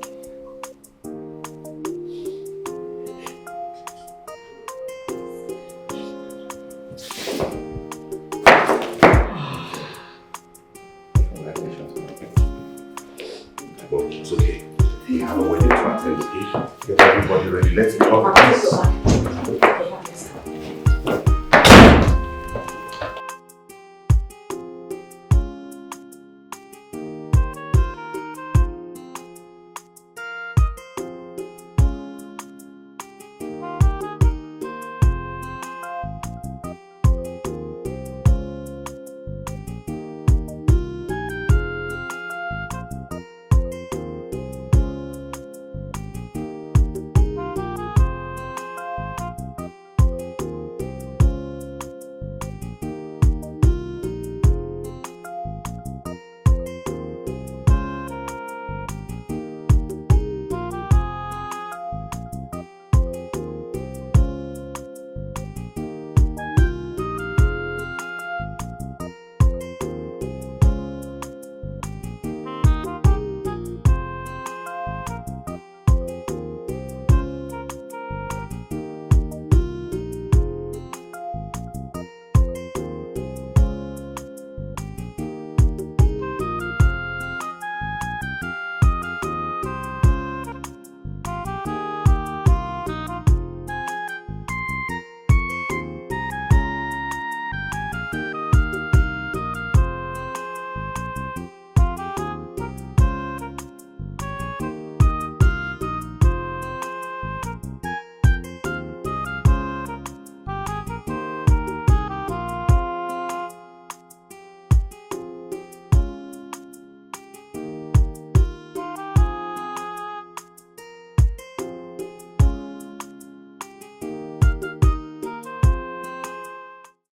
Well, it's okay. We have a wedding to attend, okay? Get everybody ready. Let's go.